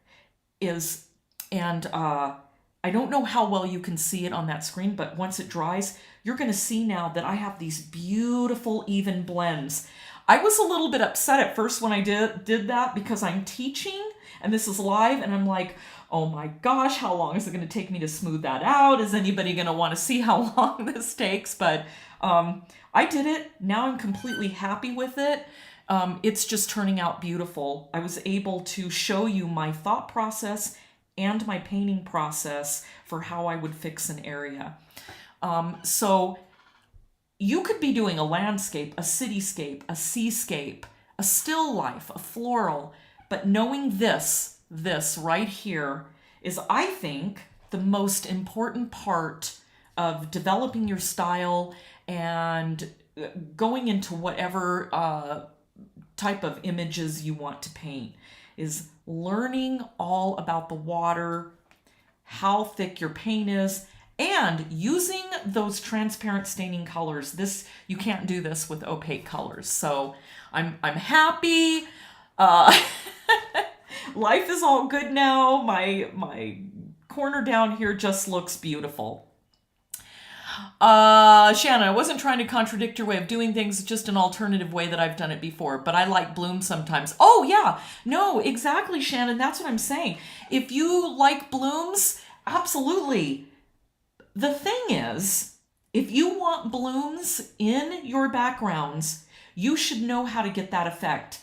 I don't know how well you can see it on that screen, but once it dries, you're going to see now that I have these beautiful even blends. I was a little bit upset at first when I did that because I'm teaching and this is live, and I'm like, oh my gosh, how long is it going to take me to smooth that out? Is anybody going to want to see how long this takes? But I did it. Now I'm completely happy with it. It's just turning out beautiful. I was able to show you my thought process and my painting process for how I would fix an area. So you could be doing a landscape, a cityscape, a seascape, a still life, a floral, but knowing this right here is, I think, the most important part of developing your style and going into whatever type of images you want to paint, is learning all about the water, how thick your paint is, and using those transparent staining colors. This, you can't do this with opaque colors. So I'm happy. Life is all good now. My corner down here just looks beautiful. Shannon, I wasn't trying to contradict your way of doing things, just an alternative way that I've done it before, but I like blooms sometimes. Oh yeah, no, exactly, Shannon, that's what I'm saying. If you like blooms, absolutely. The thing is, if you want blooms in your backgrounds, you should know how to get that effect.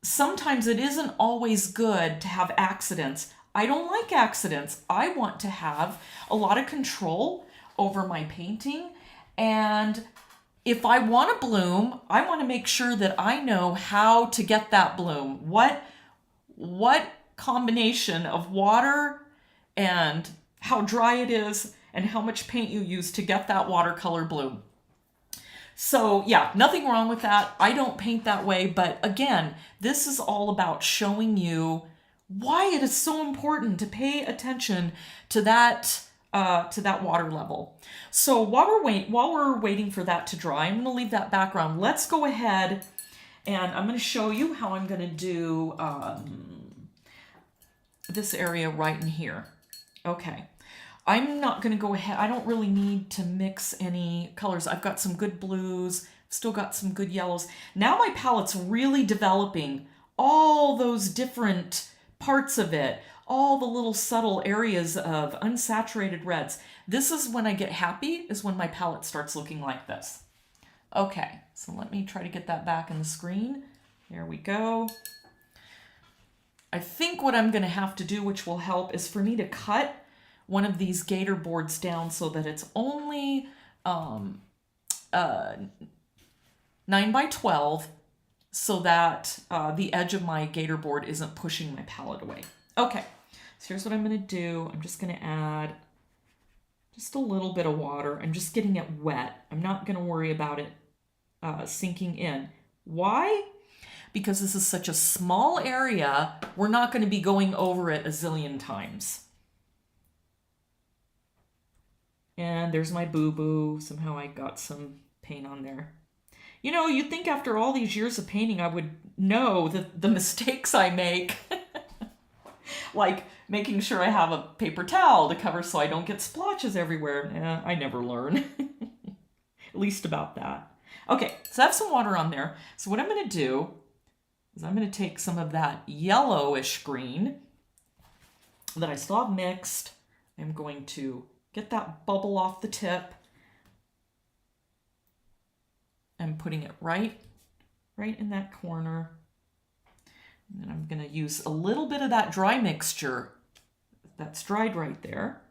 Sometimes it isn't always good to have accidents. I don't like accidents. I want to have a lot of control over my painting, and if I want a bloom, I want to make sure that I know how to get that bloom. What combination of water and how dry it is and how much paint you use to get that watercolor bloom. So yeah, nothing wrong with that. I don't paint that way, but again, this is all about showing you why it is so important to pay attention to that water level. So while we're waiting for that to dry, I'm going to leave that background. Let's go ahead and I'm going to show you how I'm going to do this area right in here. Okay. I'm not going to go ahead. I don't really need to mix any colors. I've got some good blues, still got some good yellows. Now my palette's really developing all those different parts of it, all the little subtle areas of unsaturated reds. This is when I get happy, is when my palette starts looking like this. Okay, so let me try to get that back in the screen. There we go. I think what I'm going to have to do, which will help, is for me to cut one of these gator boards down so that it's only 9 by 12, so that the edge of my gator board isn't pushing my palette away. Okay, so here's what I'm going to do. I'm just going to add just a little bit of water. I'm just getting it wet. I'm not going to worry about it sinking in. Why? Because this is such a small area, we're not going to be going over it a zillion times. And there's my boo-boo. Somehow I got some paint on there. You know, you'd think after all these years of painting, I would know the mistakes I make. Like making sure I have a paper towel to cover so I don't get splotches everywhere. I never learn. At least about that. Okay, so I have some water on there. So what I'm going to do is I'm going to take some of that yellowish green that I still have mixed. I'm going to get that bubble off the tip. I'm putting it right in that corner. And then I'm going to use a little bit of that dry mixture that's dried right there.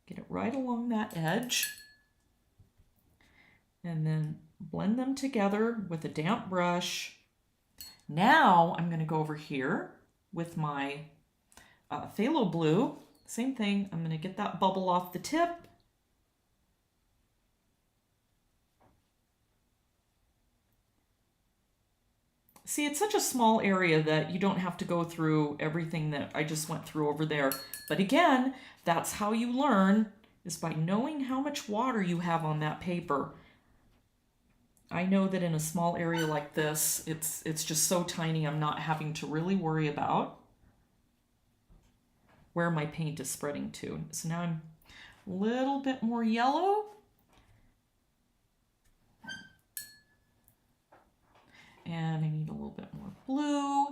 Get it right along that edge. And then blend them together with a damp brush. Now I'm going to go over here with my phthalo blue. Same thing. I'm going to get that bubble off the tip. See, it's such a small area that you don't have to go through everything that I just went through over there. But again, that's how you learn, is by knowing how much water you have on that paper. I know that in a small area like this, it's just so tiny, I'm not having to really worry about where my paint is spreading to. So now I'm a little bit more yellow. And I need a little bit more blue.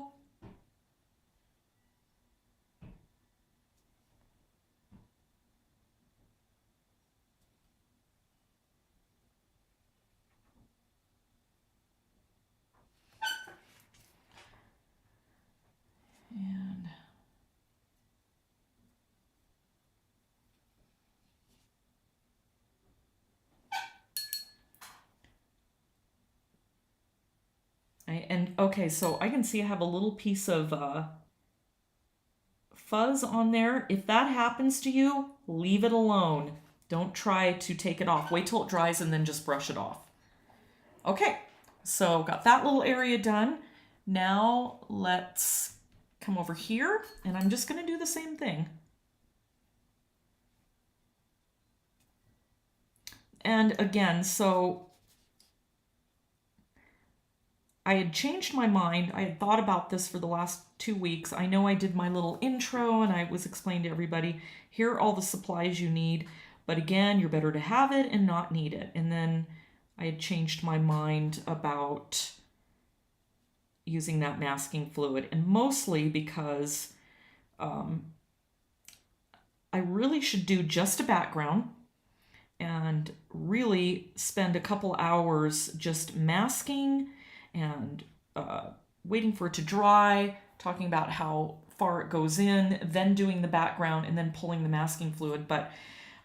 Okay, so I can see I have a little piece of fuzz on there. If that happens to you, leave it alone. Don't try to take it off. Wait till it dries and then just brush it off. Okay, so got that little area done. Now let's come over here and I'm just going to do the same thing. And again, so I had changed my mind. I had thought about this for the last 2 weeks. I know I did my little intro and I was explaining to everybody, here are all the supplies you need. But again, you're better to have it and not need it. And then I had changed my mind about using that masking fluid. And mostly because I really should do just a background and really spend a couple hours just masking and waiting for it to dry, talking about how far it goes in, then doing the background, and then pulling the masking fluid. But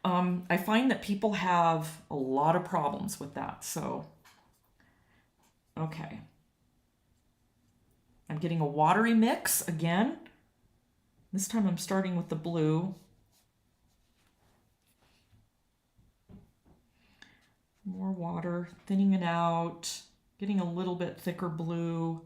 I find that people have a lot of problems with that. So, okay. I'm getting a watery mix again. This time I'm starting with the blue. More water, thinning it out, getting a little bit thicker blue.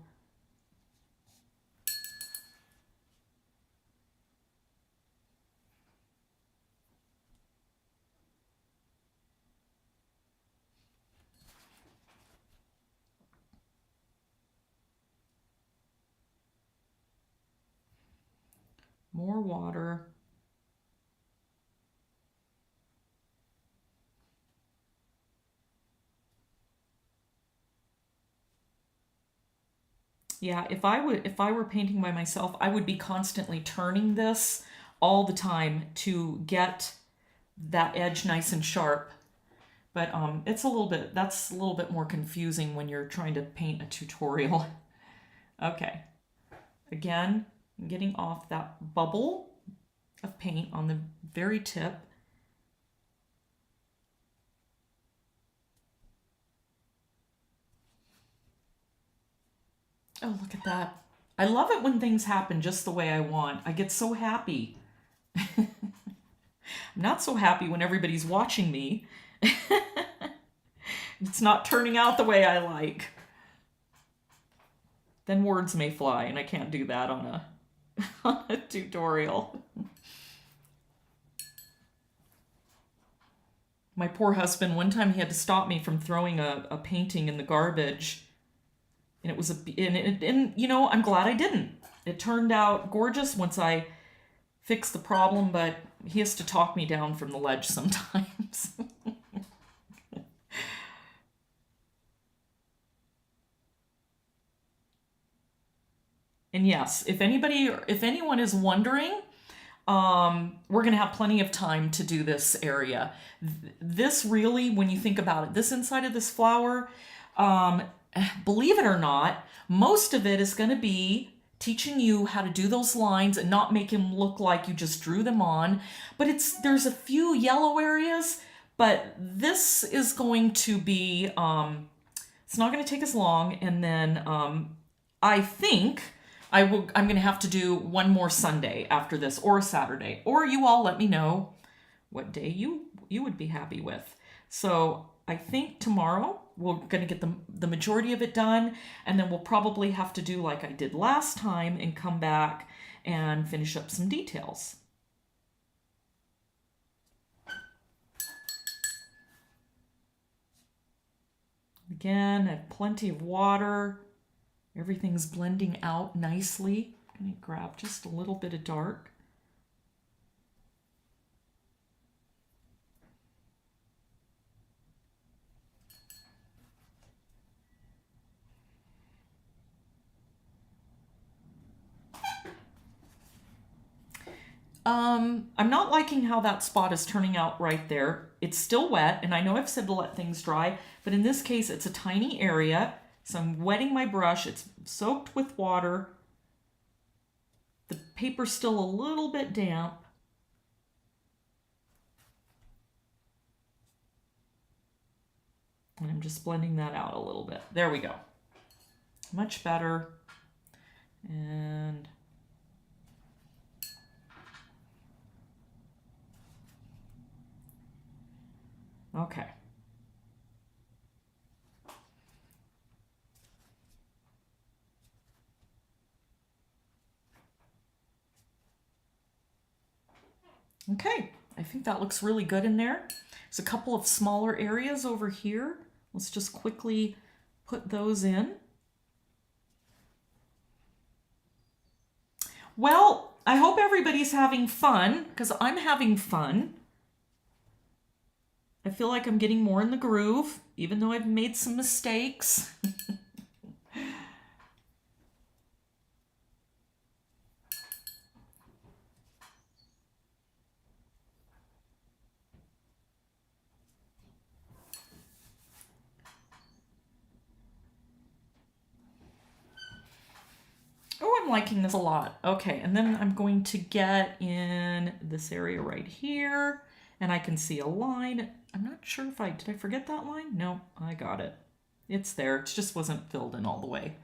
More water. Yeah, if I were painting by myself, I would be constantly turning this all the time to get that edge nice and sharp. But that's a little bit more confusing when you're trying to paint a tutorial. Okay. Again, I'm getting off that bubble of paint on the very tip. Oh, look at that. I love it when things happen just the way I want. I get so happy. I'm not so happy when everybody's watching me. It's not turning out the way I like. Then words may fly, and I can't do that on a, on a tutorial. My poor husband, one time he had to stop me from throwing a painting in the garbage. And it was and you know, I'm glad I didn't. It turned out gorgeous once I fixed the problem, but he has to talk me down from the ledge sometimes. And yes, if anyone is wondering, we're going to have plenty of time to do this area. This really, when you think about it, this inside of this flower, believe it or not, most of it is going to be teaching you how to do those lines and not make them look like you just drew them on. But there's a few yellow areas, but this is going to be, it's not going to take as long. And then I think I'm going to have to do one more Sunday after this, or a Saturday, or you all let me know what day you would be happy with. So I think tomorrow we're going to get the majority of it done, and then we'll probably have to do like I did last time and come back and finish up some details. Again, I have plenty of water. Everything's blending out nicely. I'm going to grab just a little bit of dark. I'm not liking how that spot is turning out right there. It's still wet, and I know I've said to let things dry, but in this case, it's a tiny area. So I'm wetting my brush. It's soaked with water. The paper's still a little bit damp. And I'm just blending that out a little bit. There we go. Much better. And okay. Okay, I think that looks really good in there. There's a couple of smaller areas over here. Let's just quickly put those in. Well, I hope everybody's having fun, because I'm having fun. I feel like I'm getting more in the groove, even though I've made some mistakes. Oh, I'm liking this a lot. Okay, and then I'm going to get in this area right here, and I can see a line. I'm not sure if did I forget that line? No, I got it. It's there. It just wasn't filled in all the way.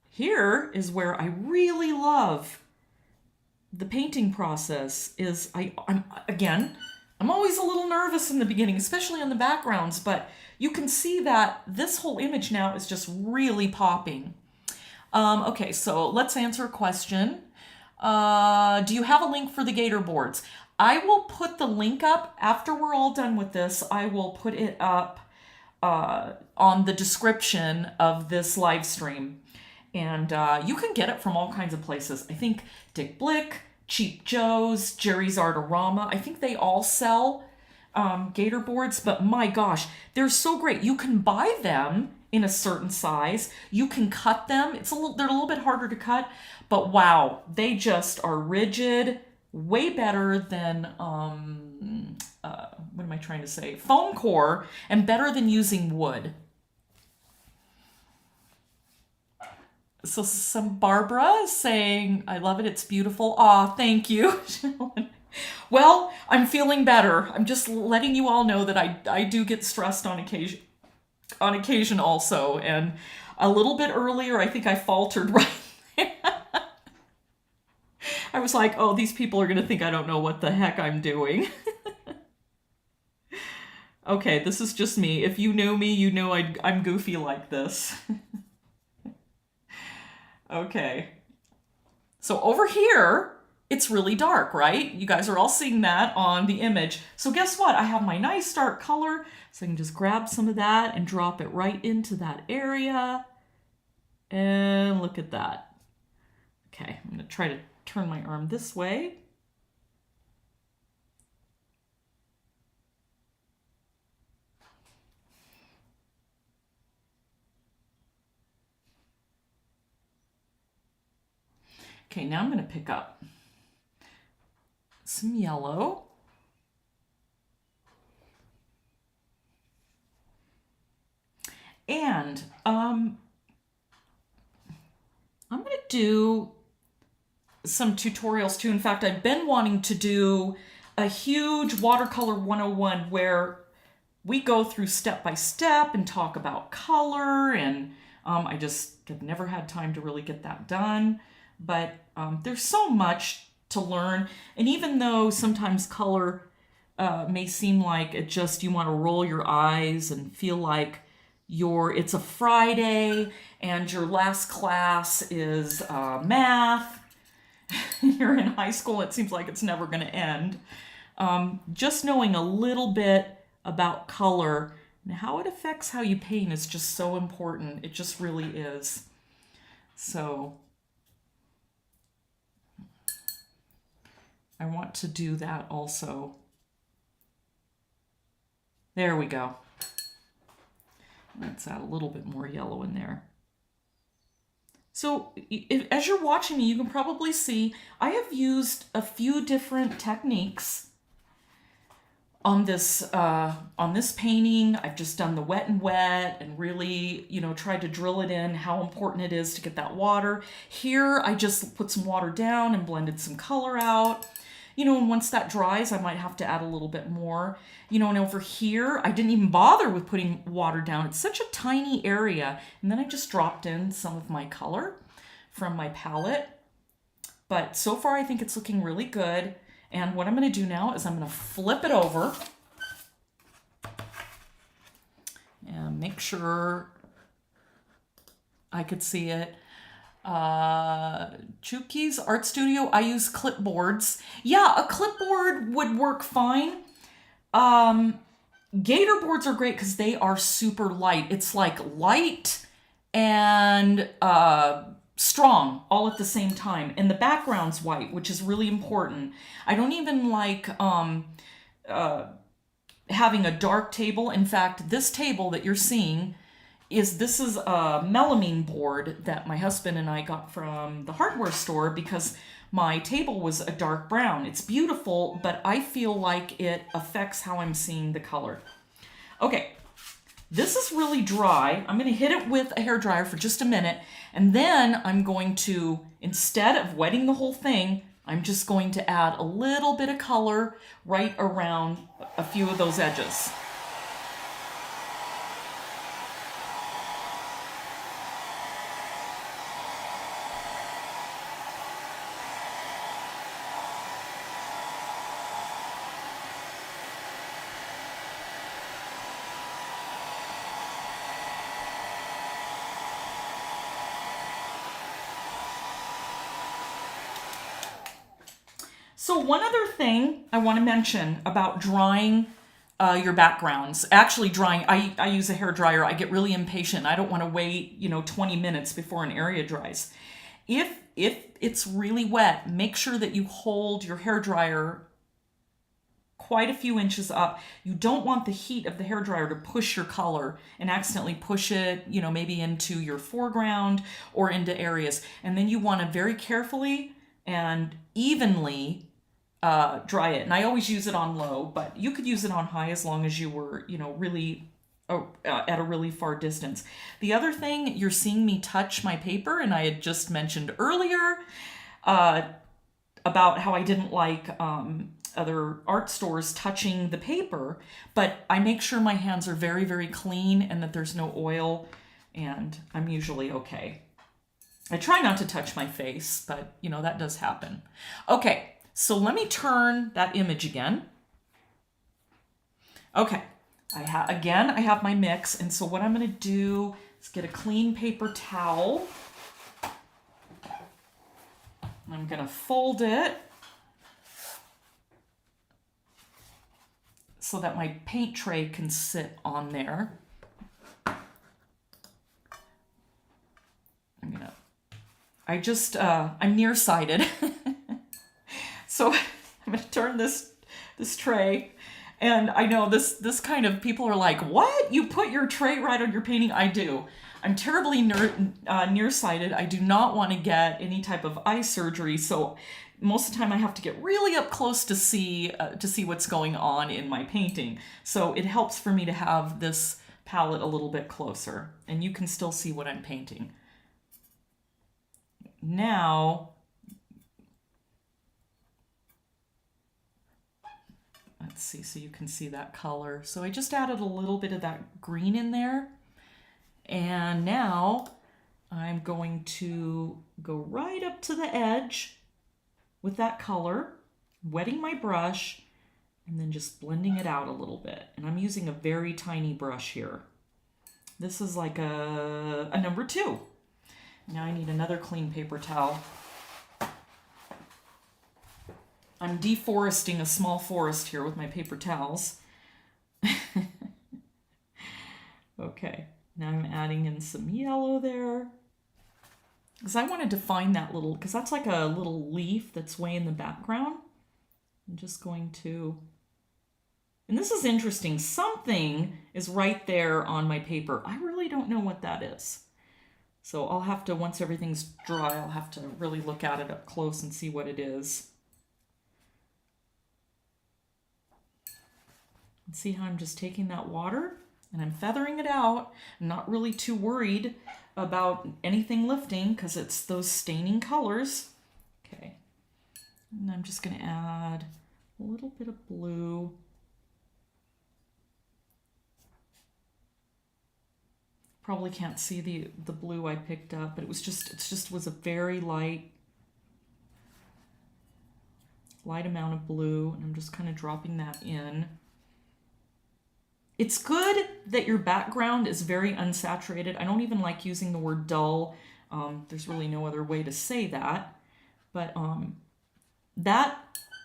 Here is where I really love the painting process. I'm always a little nervous in the beginning, especially on the backgrounds, but you can see that this whole image now is just really popping. Okay, so let's answer a question. Do you have a link for the gator boards? I will put the link up after we're all done with this. I will put it up on the description of this live stream. And you can get it from all kinds of places. I think Dick Blick, Cheap Joe's, Jerry's Artorama, I think they all sell gator boards, but my gosh, they're so great. You can buy them in a certain size. You can cut them. They're a little bit harder to cut, but wow, they just are rigid, way better than what am I trying to say? Foam core, and better than using wood. So some Barbara saying, I love it, it's beautiful. Aw, thank you. Well, I'm feeling better. I'm just letting you all know that I do get stressed on occasion also. And a little bit earlier, I think I faltered right there. I was like, oh, these people are going to think I don't know what the heck I'm doing. Okay, this is just me. If you know me, you know I'm goofy like this. Okay. So over here, it's really dark, right? You guys are all seeing that on the image. So guess what? I have my nice dark color, so I can just grab some of that and drop it right into that area. And look at that. Okay, I'm going to try to turn my arm this way. Okay, now I'm going to pick up some yellow. And I'm going to do some tutorials too. In fact, I've been wanting to do a huge Watercolor 101 where we go through step by step and talk about color, and I just have never had time to really get that done. But there's so much to learn, and even though sometimes color may seem like you want to roll your eyes and feel like it's a Friday and your last class is math, you're in high school, it seems like it's never going to end. Just knowing a little bit about color and how it affects how you paint is just so important. It just really is. So I want to do that also. There we go. Let's add a little bit more yellow in there. So as you're watching me, you can probably see I have used a few different techniques on this painting. I've just done the wet and wet and really, tried to drill it in how important it is to get that water. Here, I just put some water down and blended some color out. You know, and once that dries, I might have to add a little bit more. You know, and over here, I didn't even bother with putting water down. It's such a tiny area. And then I just dropped in some of my color from my palette. But so far, I think it's looking really good. And what I'm going to do now is I'm going to flip it over and make sure I could see it. Chuki's Art Studio, I use clipboards. Yeah, a clipboard would work fine. Gator boards are great because they are super light. It's like light and strong all at the same time. And the background's white, which is really important. I don't even like having a dark table. In fact, this table that you're seeing this is a melamine board that my husband and I got from the hardware store because my table was a dark brown. It's beautiful, but I feel like it affects how I'm seeing the color. Okay, this is really dry. I'm going to hit it with a hairdryer for just a minute, and then I'm going to, instead of wetting the whole thing, I'm just going to add a little bit of color right around a few of those edges. So one other thing I want to mention about drying your backgrounds, actually drying, I use a hair dryer. I get really impatient. I don't want to wait, 20 minutes before an area dries. If it's really wet, make sure that you hold your hair dryer quite a few inches up. You don't want the heat of the hair dryer to push your color and accidentally push it, maybe into your foreground or into areas. And then you want to very carefully and evenly dry it. And I always use it on low, but you could use it on high as long as you were, really at a really far distance. The other thing, you're seeing me touch my paper, and I had just mentioned earlier about how I didn't like other art stores touching the paper, but I make sure my hands are very, very clean and that there's no oil, and I'm usually okay. I try not to touch my face, but that does happen. Okay, so let me turn that image again. Okay, I have my mix, and so what I'm going to do is get a clean paper towel. I'm going to fold it so that my paint tray can sit on there. I'm nearsighted. So I'm going to turn this tray, and I know this kind of, people are like, what? You put your tray right on your painting? I do. I'm terribly nearsighted. I do not want to get any type of eye surgery, so most of the time I have to get really up close to see what's going on in my painting. So it helps for me to have this palette a little bit closer, and you can still see what I'm painting. Now, let's see, so you can see that color. So I just added a little bit of that green in there. And now I'm going to go right up to the edge with that color, wetting my brush, and then just blending it out a little bit. And I'm using a very tiny brush here. This is like a number 2. Now I need another clean paper towel. I'm deforesting a small forest here with my paper towels. Okay, now I'm adding in some yellow there. Because I want to define that little, because that's like a little leaf that's way in the background. I'm just going to, and this is interesting, something is right there on my paper. I really don't know what that is. So I'll have to, once everything's dry, I'll have to really look at it up close and see what it is. And see how I'm just taking that water and I'm feathering it out. I'm not really too worried about anything lifting because it's those staining colors. Okay. And I'm just going to add a little bit of blue. Probably can't see the blue I picked up, but it just was a very light amount of blue, and I'm just kind of dropping that in. It's good that your background is very unsaturated. I don't even like using the word dull. There's really no other way to say that, but that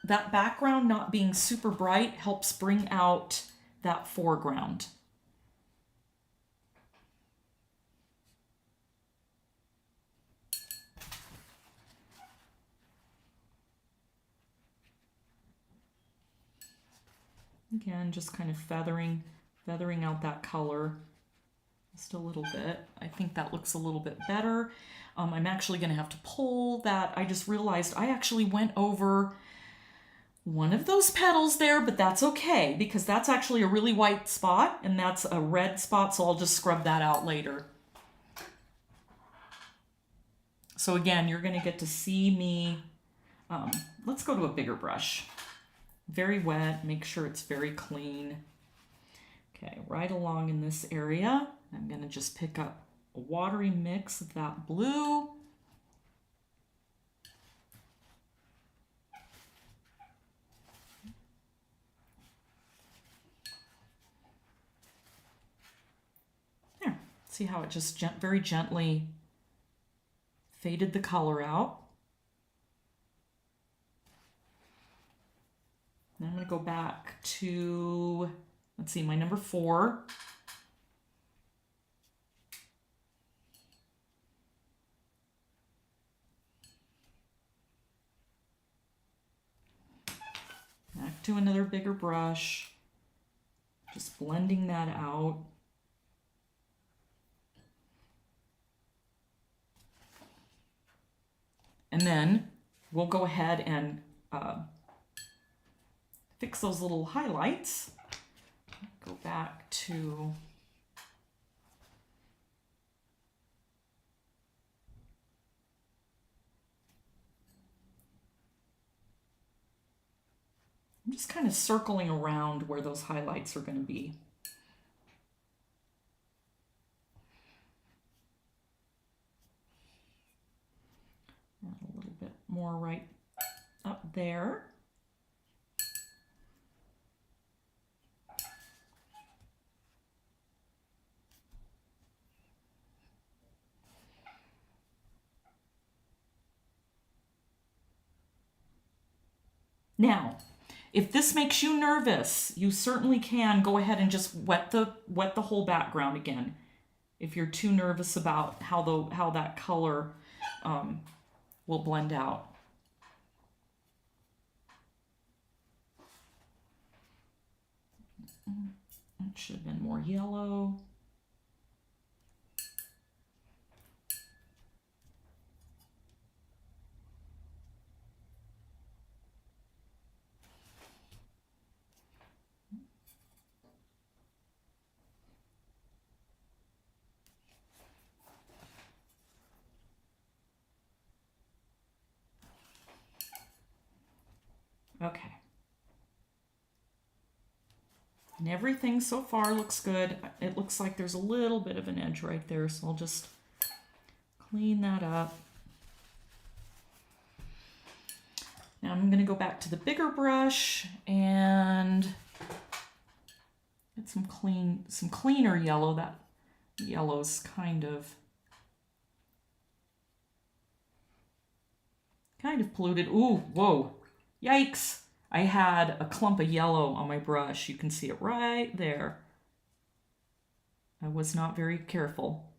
background not being super bright helps bring out that foreground. Again, just kind of feathering out that color just a little bit. I think that looks a little bit better. I'm actually going to have to pull that. I just realized I actually went over one of those petals there, but that's okay because that's actually a really white spot and that's a red spot, so I'll just scrub that out later. So again, you're going to get to see me. Let's go to a bigger brush. Very wet, make sure it's very clean. Okay, right along in this area, I'm going to just pick up a watery mix of that blue. There, see how it just very gently faded the color out. Then I'm going to go back to, let's see, my number 4. Back to another bigger brush, just blending that out. And then we'll go ahead and fix those little highlights. Go back to I'm just kind of circling around where those highlights are going to be. Add a little bit more right up there. Now, if this makes you nervous, you certainly can go ahead and just wet the whole background again. If you're too nervous about how that color will blend out. It should have been more yellow. Okay. And everything so far looks good. It looks like there's a little bit of an edge right there, so I'll just clean that up. Now I'm going to go back to the bigger brush and get some cleaner yellow. That yellow's kind of polluted. Ooh, whoa. Yikes. I had a clump of yellow on my brush. You can see it right there. I was not very careful.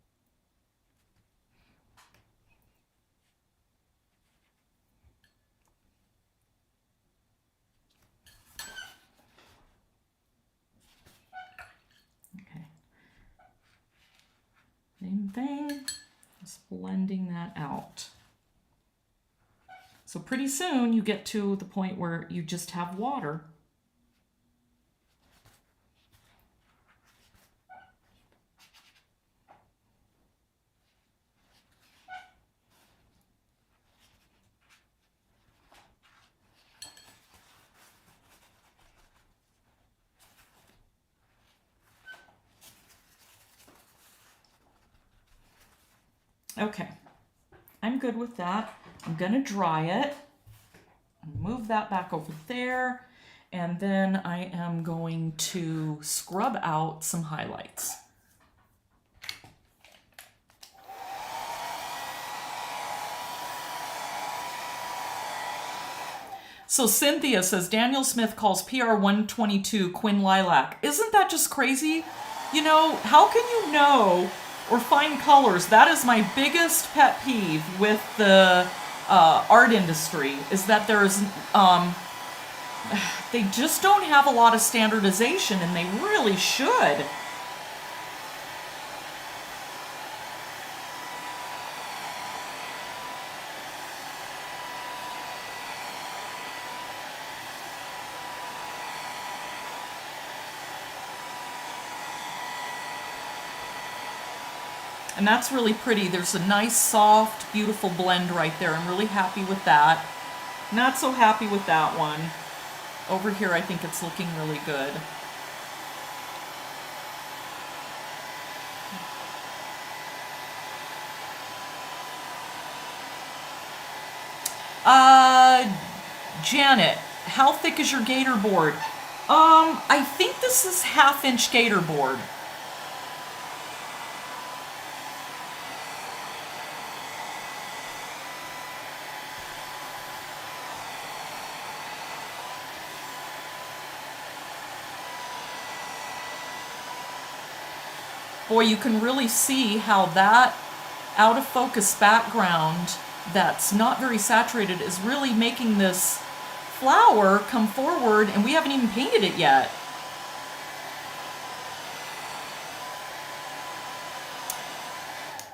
Okay. Same thing. Just blending that out. So pretty soon you get to the point where you just have water. Okay, I'm good with that. I'm gonna dry it. Move that back over there. And then I am going to scrub out some highlights. So Cynthia says Daniel Smith calls PR 122 Quinn Lilac. Isn't that just crazy? You know, how can you know or find colors? That is my biggest pet peeve with the art industry, is that there's they just don't have a lot of standardization, and they really should. And that's really pretty. There's a nice, soft, beautiful blend right there. I'm really happy with that. Not so happy with that one. Over here, I think it's looking really good. Janet, how thick is your gator board? I think this is 1/2 inch gator board. Boy, you can really see how that out of focus background that's not very saturated is really making this flower come forward, and we haven't even painted it yet.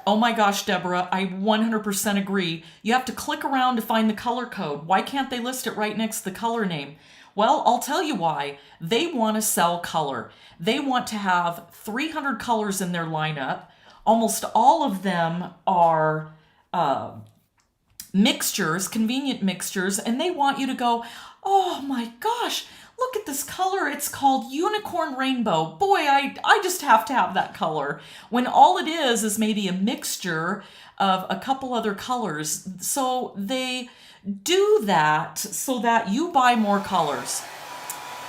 Oh my gosh, Deborah, I 100% agree. You have to click around to find the color code. Why can't they list it right next to the color name? Well, I'll tell you why. They want to sell color. They want to have 300 colors in their lineup. Almost all of them are mixtures, convenient mixtures, and they want you to go, oh my gosh, look at this color. It's called Unicorn Rainbow. Boy, I just have to have that color. When all it is maybe a mixture of a couple other colors. So they do that so that you buy more colors.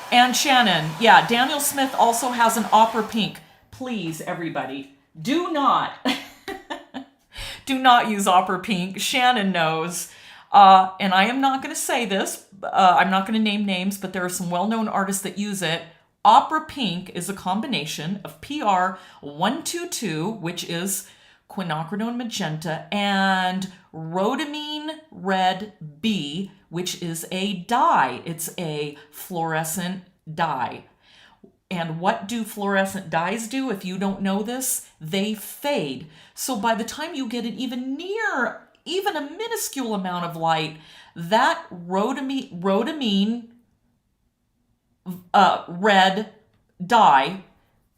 And Shannon, yeah, Daniel Smith also has an opera pink. Please, everybody, do not do not use opera pink. Shannon knows. And I am not going to say this. I'm not going to name names, but there are some well-known artists that use it. Opera pink is a combination of PR 122, which is quinacridone magenta, and rhodamine red B, which is a dye. It's a fluorescent dye. And what do fluorescent dyes do? If you don't know this, they fade. So by the time you get it even near, even a minuscule amount of light, that rhodamine red dye,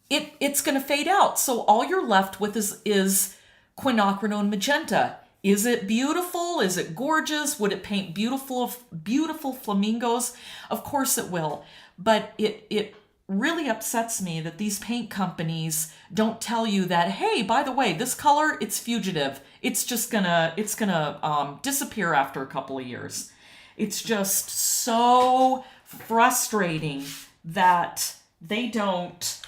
it's going to fade out. So all you're left with is quinacridone magenta. Is it beautiful? Is it gorgeous? Would it paint beautiful flamingos? Of course it will. But it really upsets me that these paint companies don't tell you that, hey, by the way, this color, it's fugitive. It's gonna disappear after a couple of years. It's just so frustrating that they don't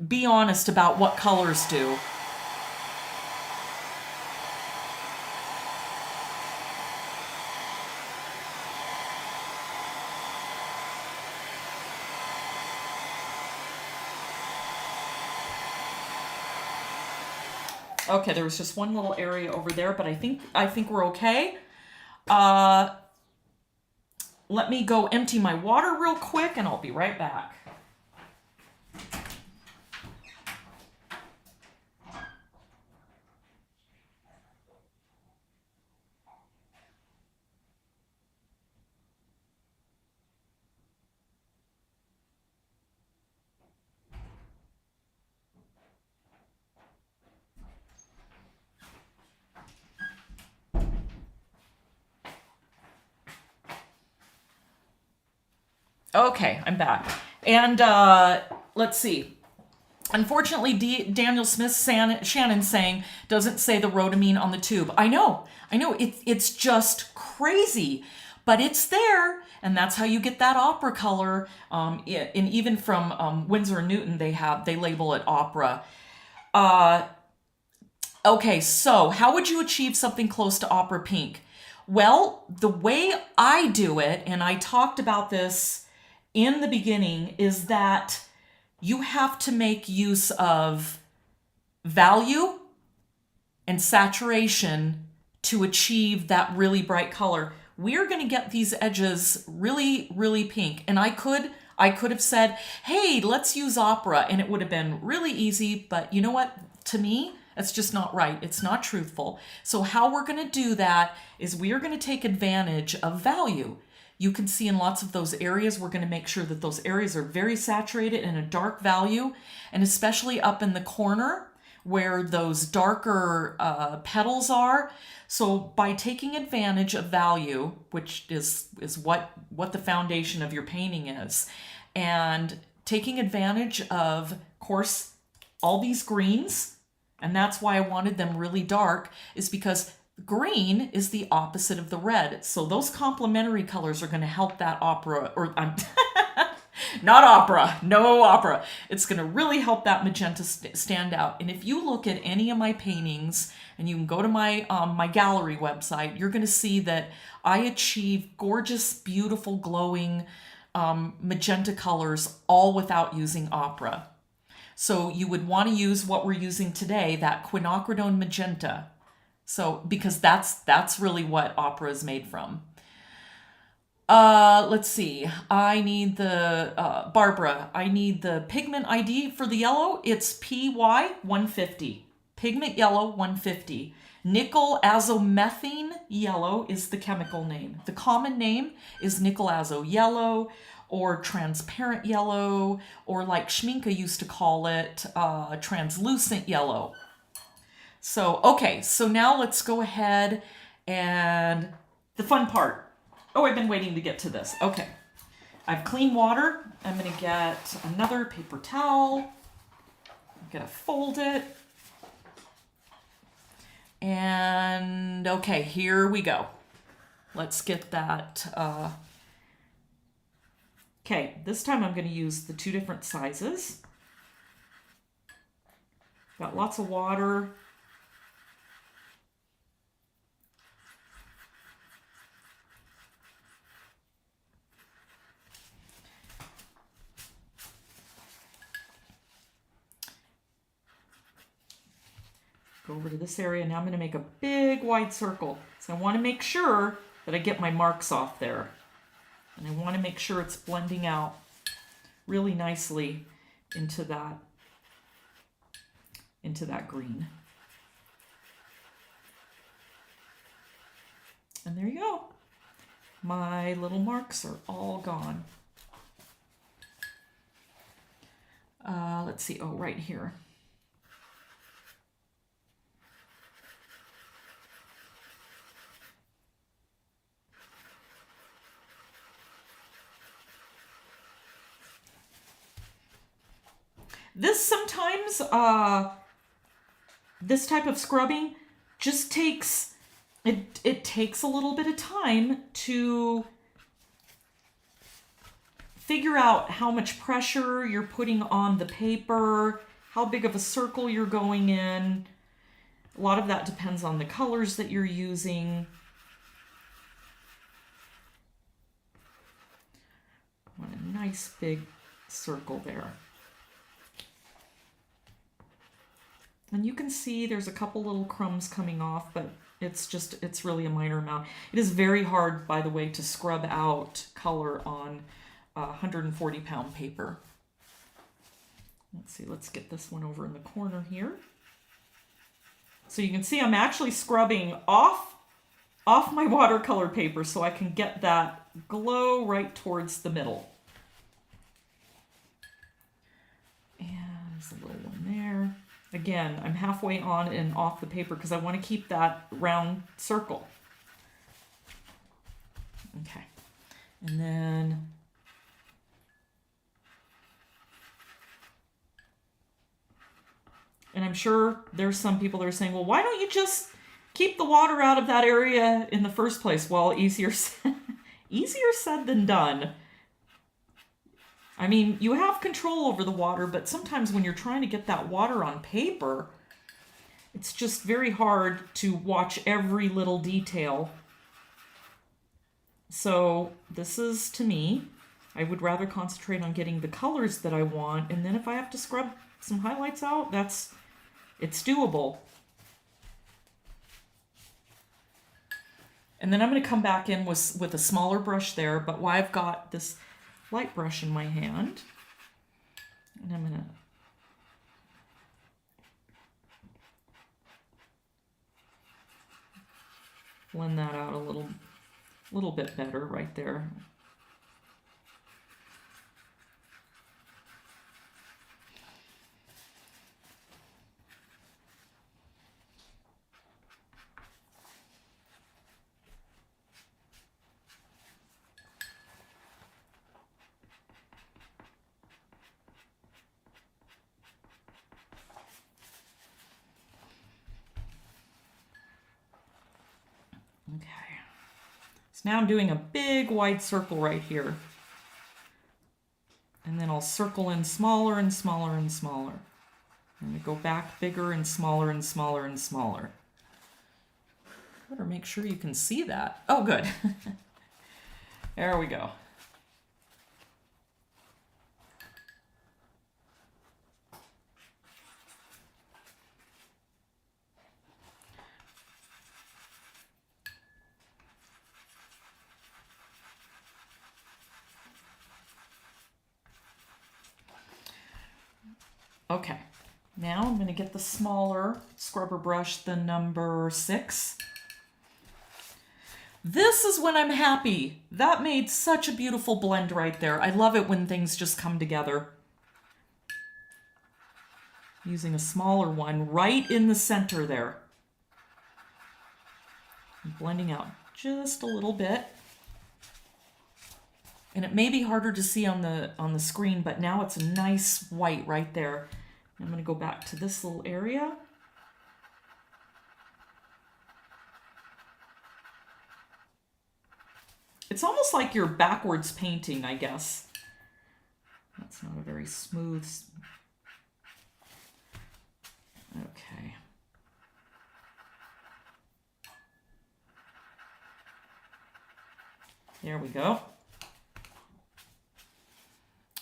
be honest about what colors do. Okay, there was just one little area over there, but I think we're okay. Let me go empty my water real quick, and I'll be right back. Okay, I'm back. And let's see. Unfortunately, Daniel Smith Shannon saying doesn't say the rhodamine on the tube. I know. It's just crazy, but it's there, and that's how you get that opera color. And even from Winsor and Newton, they label it opera. Okay, so how would you achieve something close to opera pink? Well, the way I do it, and I talked about this in the beginning, is that you have to make use of value and saturation to achieve that really bright color. We're going to get these edges really, really pink. And I could have said, hey, let's use opera, and it would have been really easy. But you know what? To me, that's just not right. It's not truthful. So how we're going to do that is we are going to take advantage of value. You can see in lots of those areas, we're going to make sure that those areas are very saturated in a dark value, and especially up in the corner where those darker petals are. So by taking advantage of value, which is what the foundation of your painting is, and taking advantage of course, all these greens, and that's why I wanted them really dark, is because green is the opposite of the red. So those complementary colors are going to help that opera, or not opera, no opera. It's going to really help that magenta stand out. And if you look at any of my paintings, and you can go to my my gallery website, you're going to see that I achieve gorgeous, beautiful, glowing magenta colors all without using opera. So you would want to use what we're using today, that quinacridone magenta. So because that's really what opera is made from. Let's see. I need the Barbara. I need the pigment ID for the yellow. It's PY150. Pigment yellow 150. Nickel azomethine yellow is the chemical name. The common name is nickel azo yellow, or transparent yellow, or like Schminke used to call it, translucent yellow. So, okay, so now let's go ahead and the fun part. Oh, I've been waiting to get to this. Okay, I have clean water. I'm gonna get another paper towel. I'm gonna fold it. And okay, here we go. Let's get that. Okay, this time I'm gonna use the 2 different sizes. Got lots of water. Go over to this area. Now I'm going to make a big wide circle. So I want to make sure that I get my marks off there. And I want to make sure it's blending out really nicely into that green. And there you go. My little marks are all gone. Let's see. Oh, right here. This sometimes, this type of scrubbing just takes, it takes a little bit of time to figure out how much pressure you're putting on the paper, how big of a circle you're going in. A lot of that depends on the colors that you're using. I want a nice big circle there. And you can see there's a couple little crumbs coming off, but it's really a minor amount. It is very hard, by the way, to scrub out color on 140-pound paper. Let's see, let's get this one over in the corner here. So you can see I'm actually scrubbing off my watercolor paper so I can get that glow right towards the middle. And there's a little one there. Again, I'm halfway on and off the paper because I want to keep that round circle. Okay. And then And I'm sure there's some people that are saying, well, why don't you just keep the water out of that area in the first place? Well, easier said than done. I mean, you have control over the water, but sometimes when you're trying to get that water on paper, it's just very hard to watch every little detail. So this is, to me, I would rather concentrate on getting the colors that I want, and then if I have to scrub some highlights out, it's doable. And then I'm going to come back in with a smaller brush there, but while I've got this light brush in my hand, and I'm going to blend that out a little bit better right there. Okay, so now I'm doing a big wide circle right here. And then I'll circle in smaller and smaller and smaller. And I go back bigger and smaller and smaller and smaller. Better make sure you can see that. Oh, good. There we go. Okay, now I'm going to get the smaller scrubber brush, the number 6. This is when I'm happy. That made such a beautiful blend right there. I love it when things just come together. Using a smaller one right in the center there. I'm blending out just a little bit. And it may be harder to see on the screen, but now it's a nice white right there. I'm going to go back to this little area. It's almost like you're backwards painting, I guess. That's not a very smooth. Okay. There we go.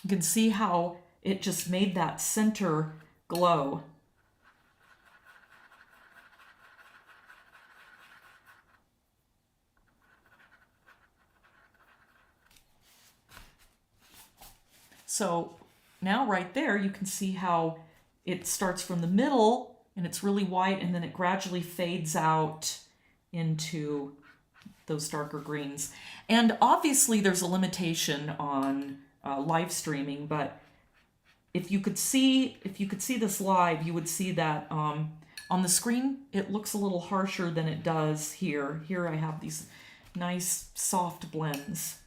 You can see how it just made that center glow. So now right there, you can see how it starts from the middle and it's really white, and then it gradually fades out into those darker greens. And obviously there's a limitation on live streaming, but if you could see this live, you would see that on the screen it looks a little harsher than it does here. Here I have these nice soft blends.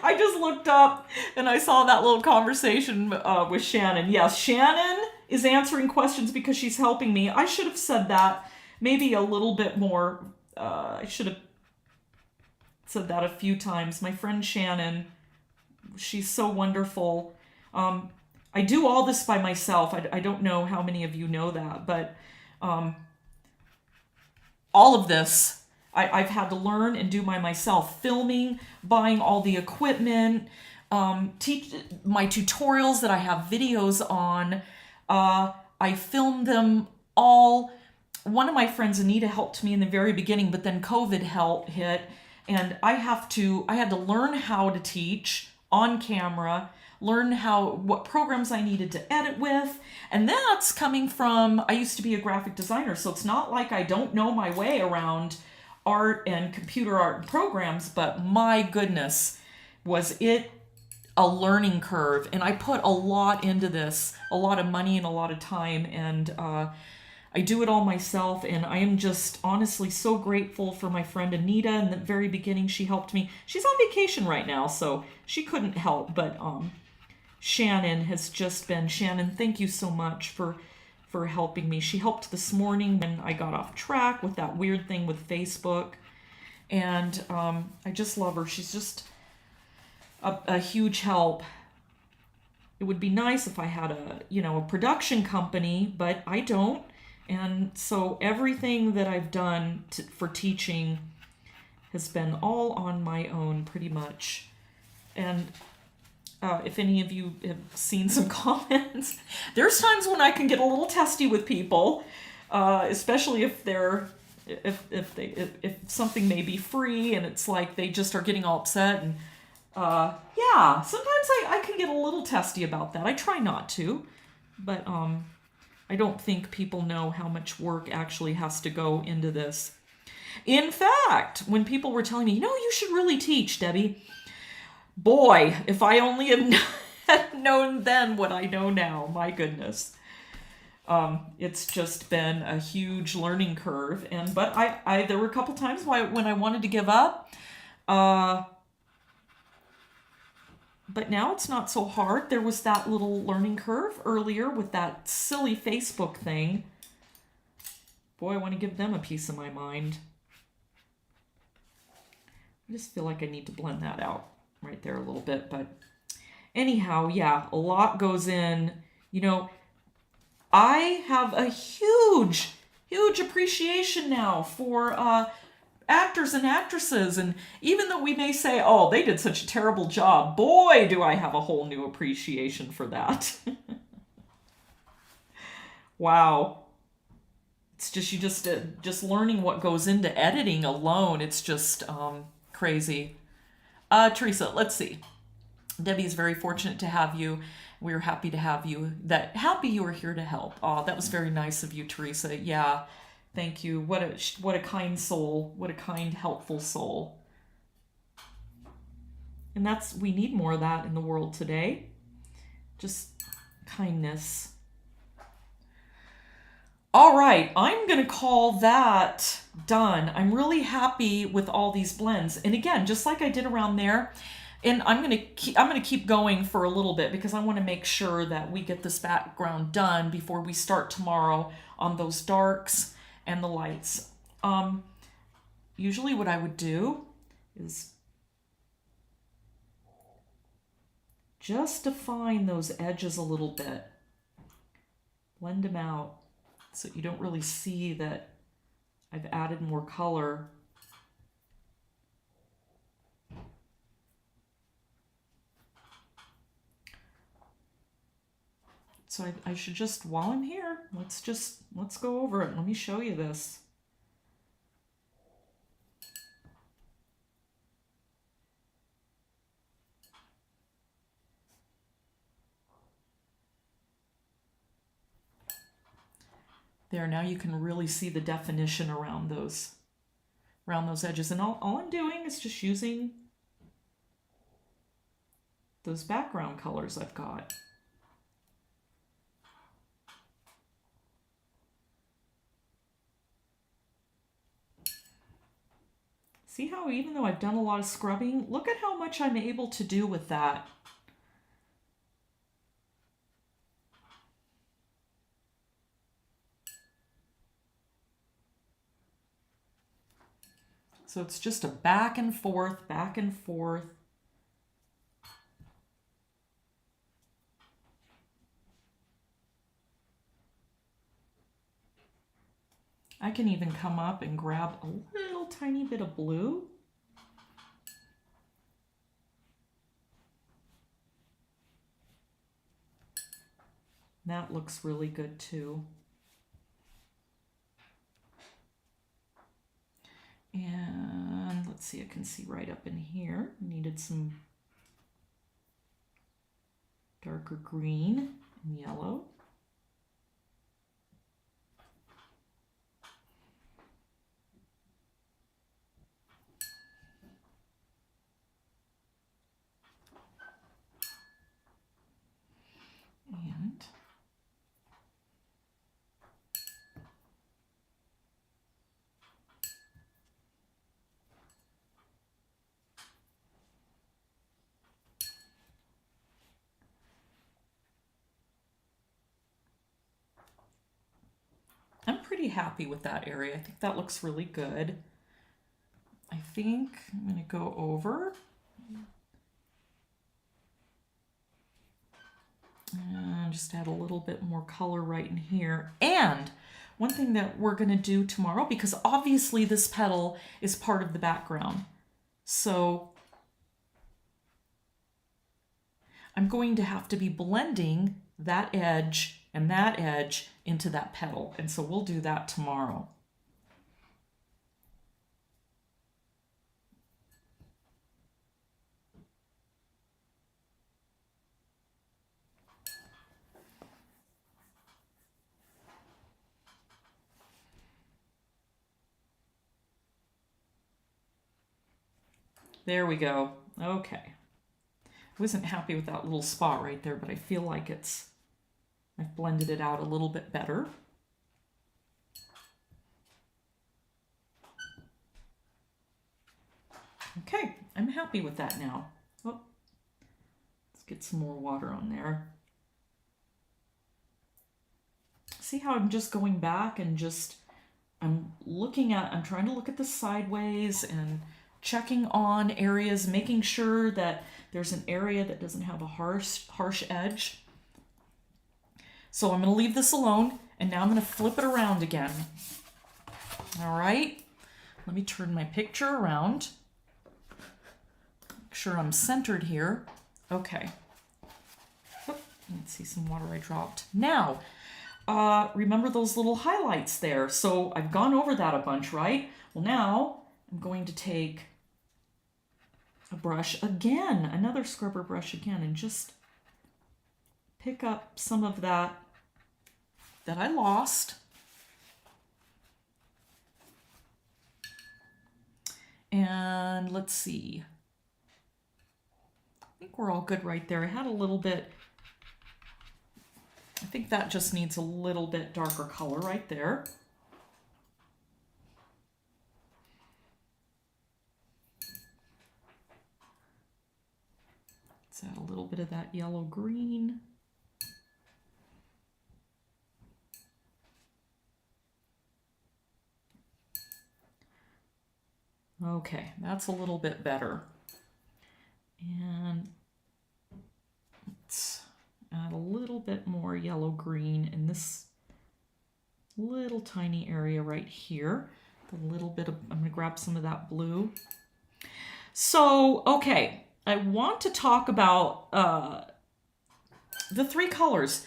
I just looked up and I saw that little conversation with Shannon. Yes, Shannon is answering questions because she's helping me. I should have said that maybe a little bit more. I should have said that a few times. My friend Shannon, she's so wonderful. I do all this by myself. I don't know how many of you know that, but all of this I've had to learn and do by myself. Filming, buying all the equipment, teach my tutorials that I have videos on. I filmed them all. One of my friends, Anita, helped me in the very beginning, but then COVID hit, and I had to learn how to teach on camera, learn what programs I needed to edit with, and that's coming from, I used to be a graphic designer, so it's not like I don't know my way around art and computer art programs, but my goodness, was it a learning curve. And I put a lot into this, a lot of money and a lot of time, and I do it all myself, and I am just honestly so grateful for my friend Anita. In the very beginning, she helped me. She's on vacation right now, so she couldn't help, but Shannon has just been, Shannon, thank you so much for helping me. She helped this morning when I got off track with that weird thing with Facebook, and I just love her. She's just a huge help. It would be nice if I had a production company, but I don't. And so everything that I've done for teaching has been all on my own pretty much. And if any of you have seen some comments, there's times when I can get a little testy with people, especially if if something may be free and it's like they just are getting all upset. And yeah, sometimes I can get a little testy about that. I try not to, but I don't think people know how much work actually has to go into this. In fact, when people were telling me, you should really teach, Debbie, boy, if I only had known then what I know now, my goodness. It's just been a huge learning curve. But there were a couple times when I wanted to give up. But now it's not so hard. There was that little learning curve earlier with that silly Facebook thing. Boy, I want to give them a piece of my mind. I just feel like I need to blend that out right there a little bit. But anyhow, yeah, a lot goes in. I have a huge, huge appreciation now for actors and actresses, and even though we may say, oh, they did such a terrible job, boy, do I have a whole new appreciation for that. Wow. It's just learning what goes into editing alone, it's just crazy. Teresa, let's see. Debbie is very fortunate to have you. We're happy to have you. Happy you were here to help. Oh, that was very nice of you, Teresa. Yeah. Thank you. What a kind soul. What a kind, helpful soul. And we need more of that in the world today. Just kindness. All right, I'm going to call that done. I'm really happy with all these blends. And again, just like I did around there, and I'm going to keep going for a little bit because I want to make sure that we get this background done before we start tomorrow on those darks and the lights. Usually what I would do is just define those edges a little bit. Blend them out so you don't really see that I've added more color. So I should just, while I'm here, let's go over it. Let me show you this. There, now you can really see the definition around those edges. And all I'm doing is just using those background colors I've got. See how even though I've done a lot of scrubbing, look at how much I'm able to do with that. So it's just a back and forth, back and forth. I can even come up and grab a little tiny bit of blue. That looks really good too. And let's see, I can see right up in here. Needed some darker green and yellow. And pretty happy with that area. I think that looks really good. I think I'm going to go over and just add a little bit more color right in here. And one thing that we're going to do tomorrow, because obviously this petal is part of the background, so I'm going to have to be blending that edge and that edge into that petal. And so we'll do that tomorrow. There we go. Okay. I wasn't happy with that little spot right there, but I feel like I've blended it out a little bit better. Okay, I'm happy with that now. Oh, let's get some more water on there. See how I'm just going back and I'm trying to look at this sideways and checking on areas, making sure that there's an area that doesn't have a harsh edge. So I'm going to leave this alone, and now I'm going to flip it around again. All right, let me turn my picture around. Make sure I'm centered here. Okay. Let's see, some water I dropped. Now, remember those little highlights there? So I've gone over that a bunch, right? Well, now I'm going to take a brush again, another scrubber brush again, and just pick up some of that I lost. And let's see. I think we're all good right there. I had a little bit, I think that just needs a little bit darker color right there. Let's add a little bit of that yellow green. Okay, that's a little bit better. And let's add a little bit more yellow green in this little tiny area right here. A little bit of, I'm going to grab some of that blue. So, okay, I want to talk about the three colors.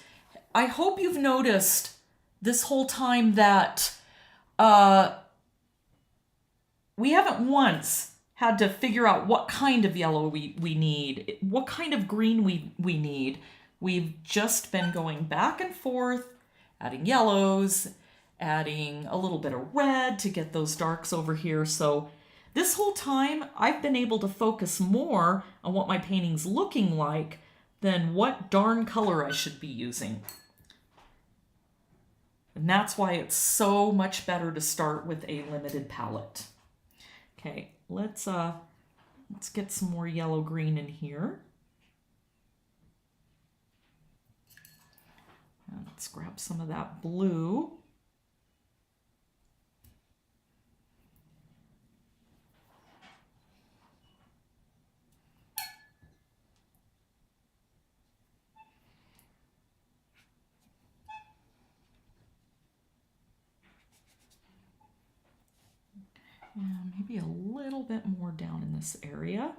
I hope you've noticed this whole time that we haven't once had to figure out what kind of yellow we need, what kind of green we need. We've just been going back and forth, adding yellows, adding a little bit of red to get those darks over here. So this whole time, I've been able to focus more on what my painting's looking like than what darn color I should be using. And that's why it's so much better to start with a limited palette. Okay, let's get some more yellow green in here. And let's grab some of that blue. And maybe a little bit more down in this area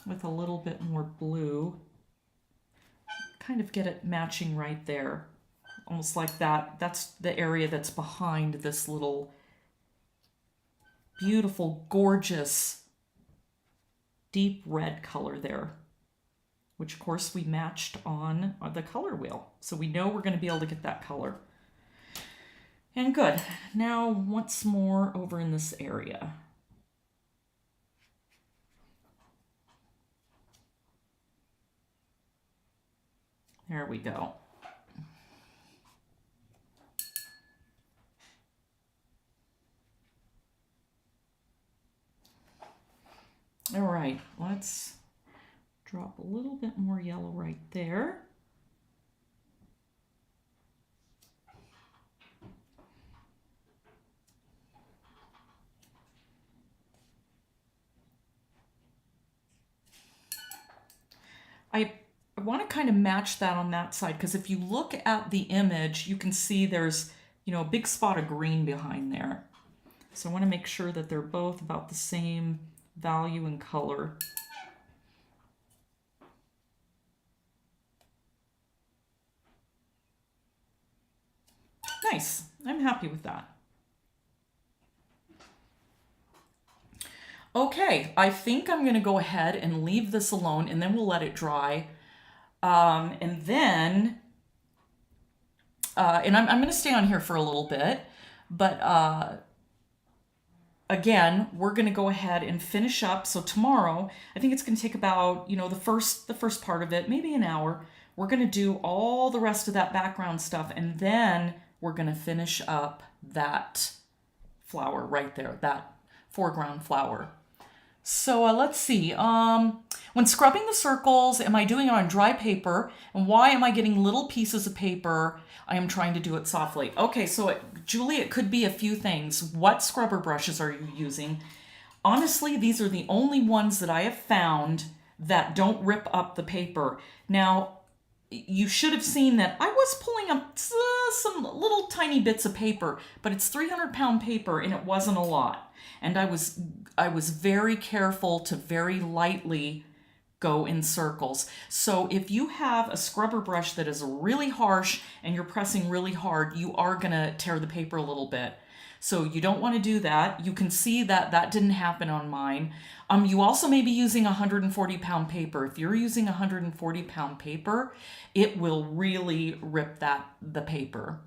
with a little bit more blue. Kind of get it matching right there. Almost like that. That's the area that's behind this little beautiful, gorgeous, deep red color there, which of course we matched on the color wheel. So we know we're going to be able to get that color. And good. Now once more over in this area. There we go. All right, let's drop a little bit more yellow right there. I want to kind of match that on that side, because if you look at the image, you can see there's, you know, a big spot of green behind there. So I want to make sure that they're both about the same value and color. Nice. I'm happy with that. Okay, I think I'm going to go ahead and leave this alone, and then we'll let it dry. And then, and I'm going to stay on here for a little bit, but again, we're going to go ahead and finish up. So tomorrow, I think it's going to take about, you know, the first part of it, maybe an hour. We're going to do all the rest of that background stuff, and then we're going to finish up that flower right there, that foreground flower. So let's see. When scrubbing the circles, am I doing it on dry paper? And why am I getting little pieces of paper? I am trying to do it softly. Okay, so Julie, it could be a few things. What scrubber brushes are you using? Honestly, these are the only ones that I have found that don't rip up the paper. Now, you should have seen that I was pulling up some little tiny bits of paper, but it's 300-pound paper and it wasn't a lot. And I was very careful to very lightly go in circles. So if you have a scrubber brush that is really harsh and you're pressing really hard, you are gonna tear the paper a little bit. So you don't want to do that. You can see that that didn't happen on mine. You also may be using 140-pound paper. If you're using 140-pound paper, it will really rip the paper.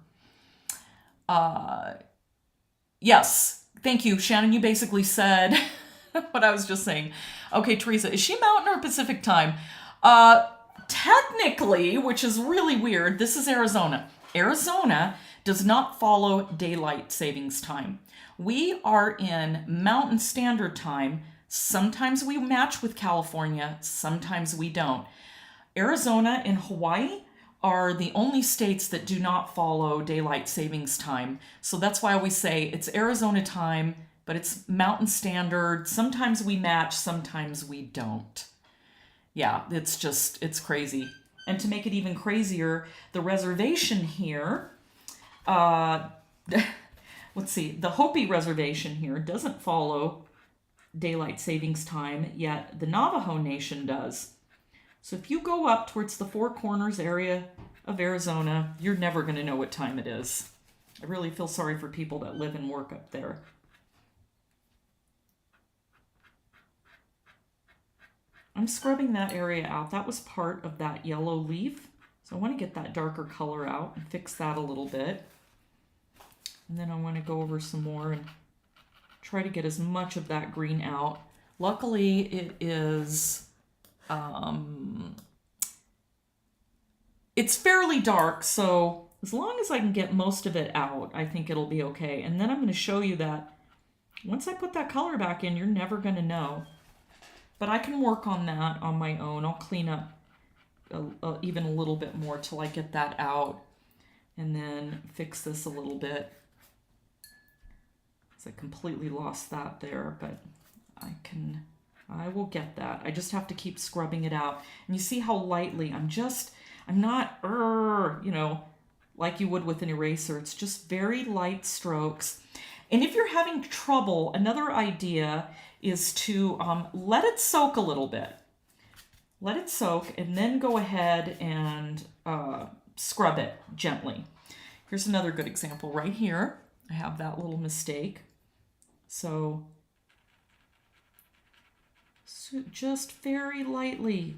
Yes. Thank you, Shannon. You basically said what I was just saying. Okay, Teresa, is she Mountain or Pacific time? Technically, which is really weird, this is Arizona. Arizona does not follow daylight savings time. We are in Mountain Standard Time. Sometimes we match with California, sometimes we don't. Arizona and Hawaii are the only states that do not follow daylight savings time. So that's why we say it's Arizona time, but it's Mountain Standard. Sometimes we match, sometimes we don't. Yeah, it's crazy. And to make it even crazier, the reservation here, let's see, the Hopi reservation here doesn't follow daylight savings time, yet the Navajo Nation does. So if you go up towards the Four Corners area of Arizona, you're never going to know what time it is. I really feel sorry for people that live and work up there. I'm scrubbing that area out. That was part of that yellow leaf. So I want to get that darker color out and fix that a little bit. And then I want to go over some more and try to get as much of that green out. Luckily, it is... it's fairly dark, so as long as I can get most of it out, I think it'll be okay. And then I'm going to show you that once I put that color back in, you're never going to know. But I can work on that on my own. I'll clean up even a little bit more till I get that out, and then fix this a little bit. So I completely lost that there, but I will get that. I just have to keep scrubbing it out. And you see how lightly, I'm not, you know, like you would with an eraser. It's just very light strokes. And if you're having trouble, another idea is to let it soak a little bit. Let it soak and then go ahead and scrub it gently. Here's another good example right here. I have that little mistake. So just very lightly.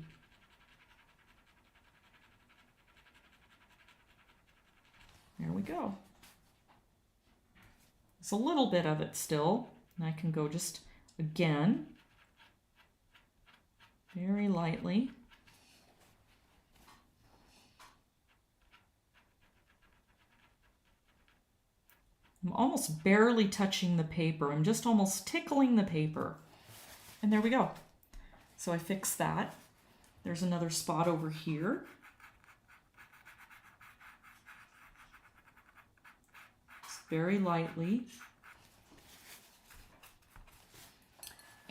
There we go. There's a little bit of it still, and I can go just again, very lightly. I'm almost barely touching the paper. I'm just almost tickling the paper. And there we go. So I fixed that. There's another spot over here. Just very lightly.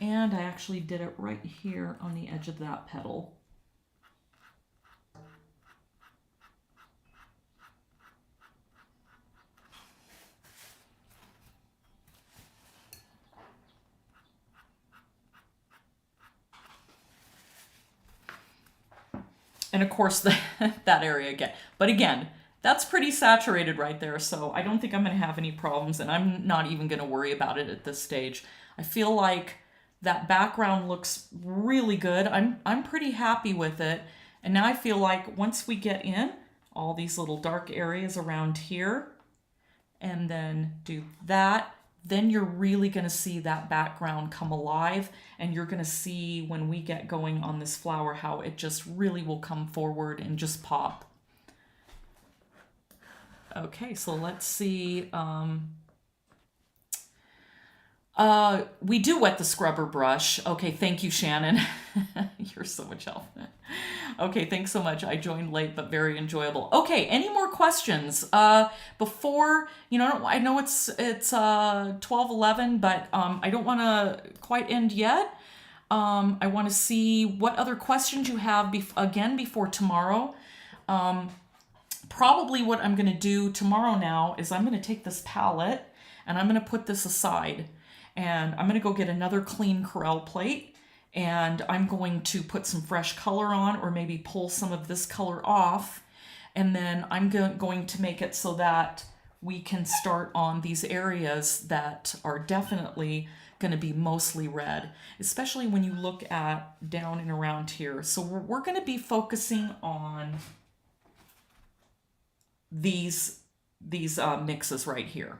And I actually did it right here on the edge of that petal. And of course, that area again. But again, that's pretty saturated right there, so I don't think I'm going to have any problems, and I'm not even going to worry about it at this stage. I feel like that background looks really good. I'm pretty happy with it. And now I feel like once we get in all these little dark areas around here, and then do that, then you're really going to see that background come alive, and you're going to see when we get going on this flower how it just really will come forward and just pop. Okay, so let's see. We do wet the scrubber brush. Okay, thank you, Shannon. You're so much help. Okay, thanks so much. I joined late, but very enjoyable. Okay, any more questions? Before, I know it's 12:11, but I don't want to quite end yet. I want to see what other questions you have before tomorrow. Probably what I'm going to do tomorrow now is I'm going to take this palette and I'm going to put this aside. And I'm going to go get another clean Corel plate, and I'm going to put some fresh color on, or maybe pull some of this color off. And then I'm going to make it so that we can start on these areas that are definitely going to be mostly red, especially when you look at down and around here. So we're going to be focusing on these mixes right here.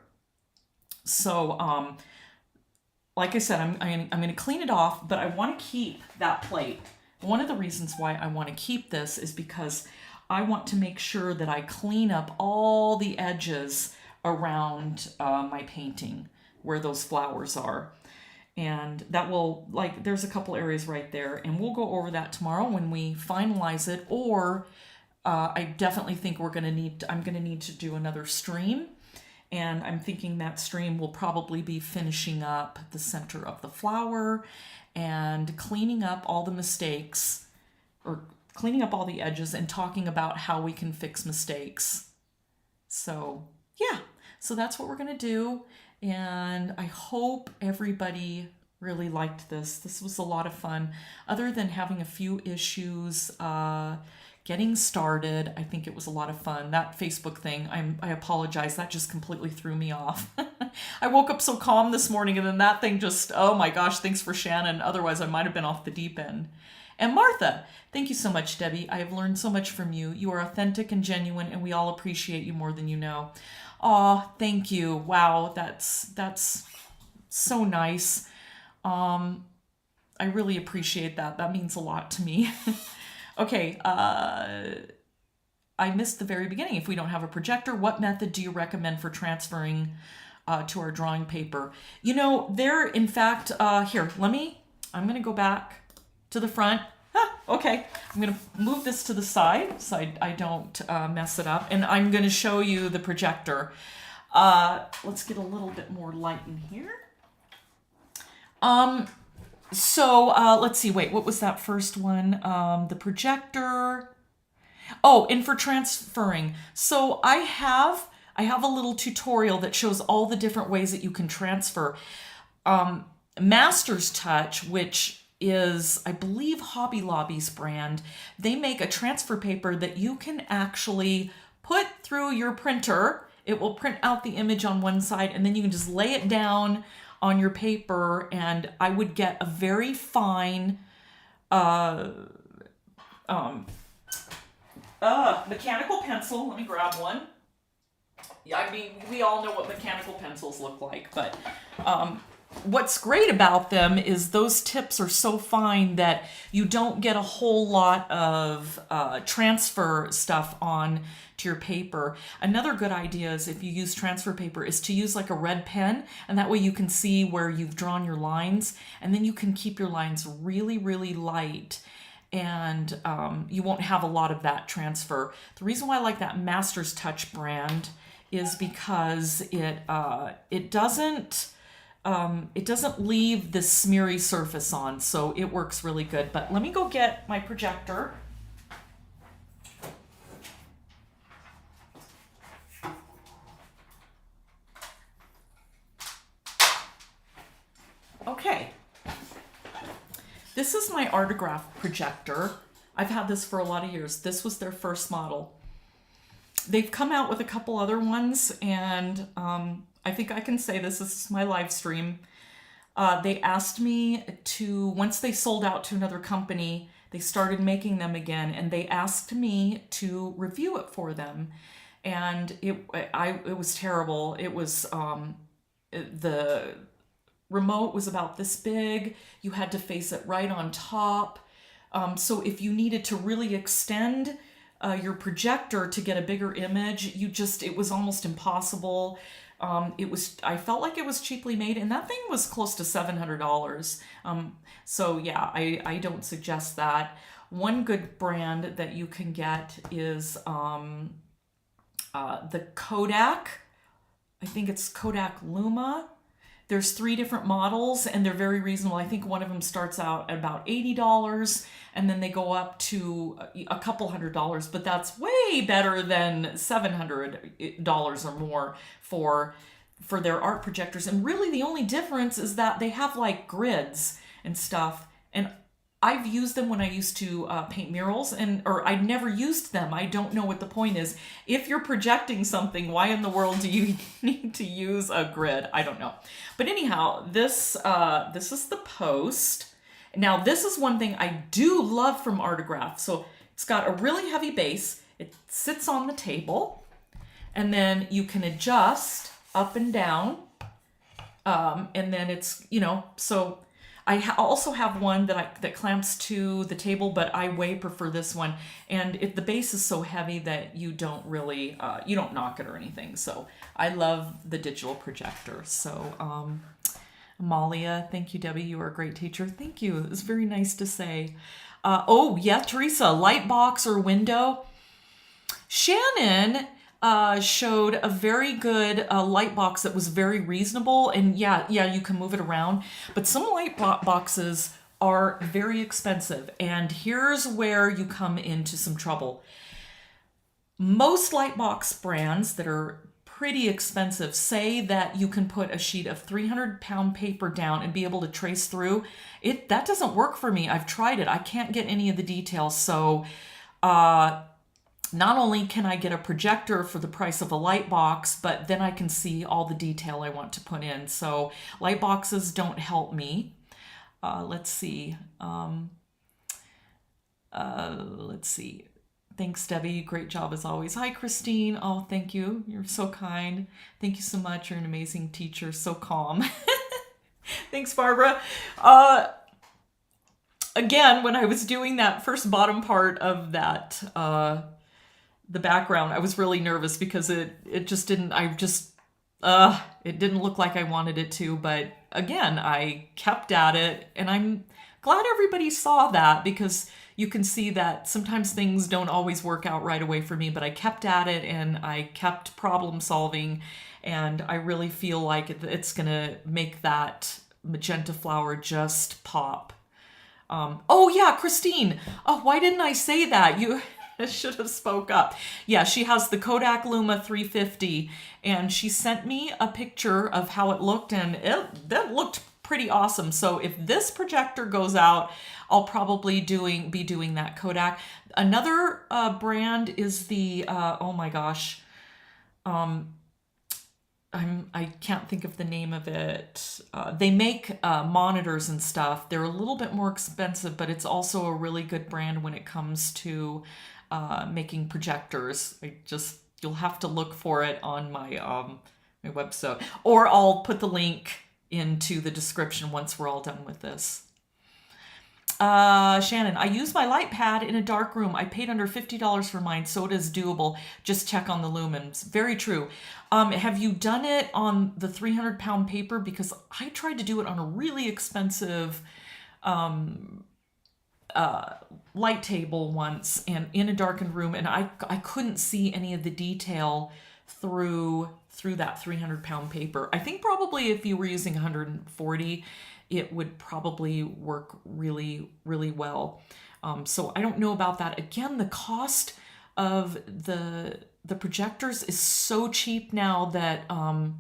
So, like I said, I'm going to clean it off, but I want to keep that plate. One of the reasons why I want to keep this is because I want to make sure that I clean up all the edges around my painting where those flowers are. And that will, there's a couple areas right there, and we'll go over that tomorrow when we finalize it. Or I definitely think I'm going to need to do another stream. And I'm thinking that stream will probably be finishing up the center of the flower and cleaning up all the mistakes, or cleaning up all the edges and talking about how we can fix mistakes. So yeah, so that's what we're going to do. And I hope everybody really liked this. This was a lot of fun. Other than having a few issues, getting started, I think it was a lot of fun. That Facebook thing, I apologize, that just completely threw me off. I woke up so calm this morning, and then that thing just, oh my gosh, thanks for Shannon. Otherwise, I might have been off the deep end. And Martha, thank you so much, Debbie. I have learned so much from you. You are authentic and genuine, and we all appreciate you more than you know. Aw, thank you. Wow, that's so nice. I really appreciate that. That means a lot to me. Okay, I missed the very beginning. If we don't have a projector, what method do you recommend for transferring to our drawing paper? In fact, here, I'm going to go back to the front. Okay, I'm going to move this to the side so I don't mess it up. And I'm going to show you the projector. Let's get a little bit more light in here. So let's see, wait, what was that first one? The projector. Oh, and for transferring. So I have a little tutorial that shows all the different ways that you can transfer. Master's Touch, which is, I believe, Hobby Lobby's brand, they make a transfer paper that you can actually put through your printer. It will print out the image on one side, and then you can just lay it down on your paper, and I would get a very fine mechanical pencil. Let me grab one. Yeah, I mean, we all know what mechanical pencils look like, but what's great about them is those tips are so fine that you don't get a whole lot of transfer stuff on to your paper. Another good idea is, if you use transfer paper, is to use like a red pen, and that way you can see where you've drawn your lines, and then you can keep your lines really, really light, and you won't have a lot of that transfer. The reason why I like that Master's Touch brand is because it doesn't leave this smeary surface on, so it works really good. But let me go get my projector. Okay. This is my Artograph projector. I've had this for a lot of years. This was their first model. They've come out with a couple other ones, and I think I can say this is my live stream. They asked me to, once they sold out to another company, they started making them again, and they asked me to review it for them. And it was terrible. It was, the remote was about this big. You had to face it right on top. So if you needed to really extend your projector to get a bigger image, it was almost impossible. I felt like it was cheaply made, and that thing was close to $700. So yeah, I don't suggest that. One good brand that you can get is the Kodak. I think it's Kodak Luma. There's 3 different models, and they're very reasonable. I think one of them starts out at about $80, and then they go up to a couple $100, but that's way better than $700 or more for their art projectors. And really the only difference is that they have like grids and stuff, and I've used them when I used to paint murals, or I'd never used them. I don't know what the point is. If you're projecting something, why in the world do you need to use a grid? I don't know. But anyhow, this is the post. Now, this is one thing I do love from Artograph. So it's got a really heavy base. It sits on the table, and then you can adjust up and down. And then it's, so I also have one that clamps to the table, but I way prefer this one. And the base is so heavy that you don't really, you don't knock it or anything. So I love the digital projector. So Amalia, thank you, Debbie. You are a great teacher. Thank you. It's very nice to say. Oh, yeah, Teresa, light box or window. Shannon showed a very good light box that was very reasonable, and yeah, you can move it around, but some light boxes are very expensive, and here's where you come into some trouble. Most light box brands that are pretty expensive say that you can put a sheet of 300-pound paper down and be able to trace through it. That doesn't work for me. I've tried it. I can't get any of the details. So not only can I get a projector for the price of a light box, but then I can see all the detail I want to put in. So light boxes don't help me. Let's see. Let's see. Thanks, Debbie. Great job as always. Hi, Christine. Oh, thank you. You're so kind. Thank you so much. You're an amazing teacher. So calm. Thanks, Barbara. Again, when I was doing that first bottom part of that, the background, I was really nervous because it just didn't, it didn't look like I wanted it to. But again, I kept at it, and I'm glad everybody saw that, because you can see that sometimes things don't always work out right away for me, but I kept at it and I kept problem solving, and I really feel like it's gonna make that magenta flower just pop. Oh yeah, Christine. Oh, why didn't I say that? You should have spoke up. Yeah, she has the Kodak Luma 350, and she sent me a picture of how it looked, and that looked pretty awesome. So if this projector goes out, I'll probably be doing that Kodak. Another brand is the oh my gosh, I can't think of the name of it. They make monitors and stuff. They're a little bit more expensive, but it's also a really good brand when it comes to making projectors. You'll have to look for it on my my website, or I'll put the link into the description once we're all done with this. Shannon, I use my light pad in a dark room. I paid under $50 for mine, so it is doable. Just check on the lumens. Very true. Have you done it on the 300-pound paper? Because I tried to do it on a really expensive light table once, and in a darkened room, and I couldn't see any of the detail through that 300-pound paper. I think probably if you were using 140, it would probably work really, really well. So I don't know about that. Again, the cost of the projectors is so cheap now that, and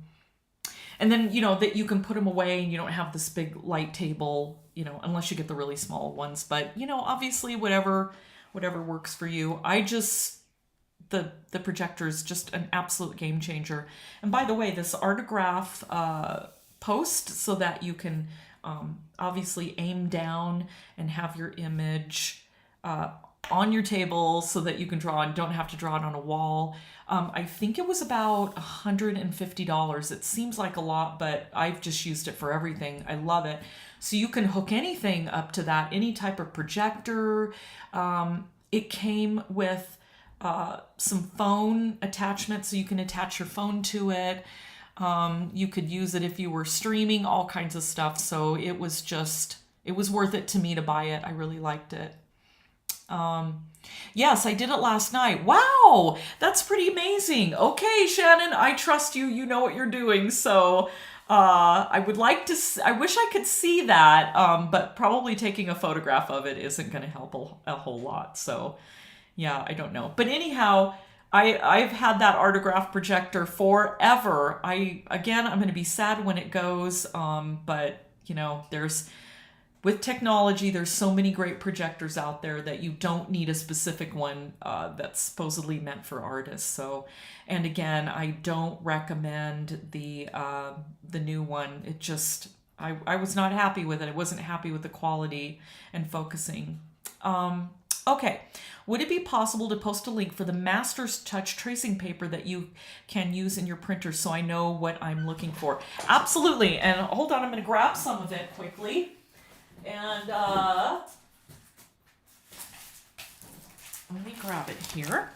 then, that you can put them away and you don't have this big light table, unless you get the really small ones. But, obviously whatever whatever works for you. The projector is just an absolute game changer. And by the way, this Artograph post, so that you can obviously aim down and have your image on your table so that you can draw and don't have to draw it on a wall. I think it was about $150. It seems like a lot, but I've just used it for everything. I love it. So you can hook anything up to that, any type of projector. It came with some phone attachments, so you can attach your phone to it. You could use it if you were streaming, all kinds of stuff. So it was worth it to me to buy it. I really liked it. Yes, I did it last night. Wow, that's pretty amazing. Okay, Shannon, I trust you. You know what you're doing. So I wish I could see that, but probably taking a photograph of it isn't going to help a whole lot. So yeah, I don't know. But anyhow, I've had that Artograph projector forever. I'm going to be sad when it goes, but you know, with technology, there's so many great projectors out there that you don't need a specific one that's supposedly meant for artists. So, and again, I don't recommend the new one. It just, I was not happy with it. I wasn't happy with the quality and focusing. Okay, would it be possible to post a link for the Master's Touch tracing paper that you can use in your printer so I know what I'm looking for? Absolutely, and hold on, I'm going to grab some of it quickly. And let me grab it here.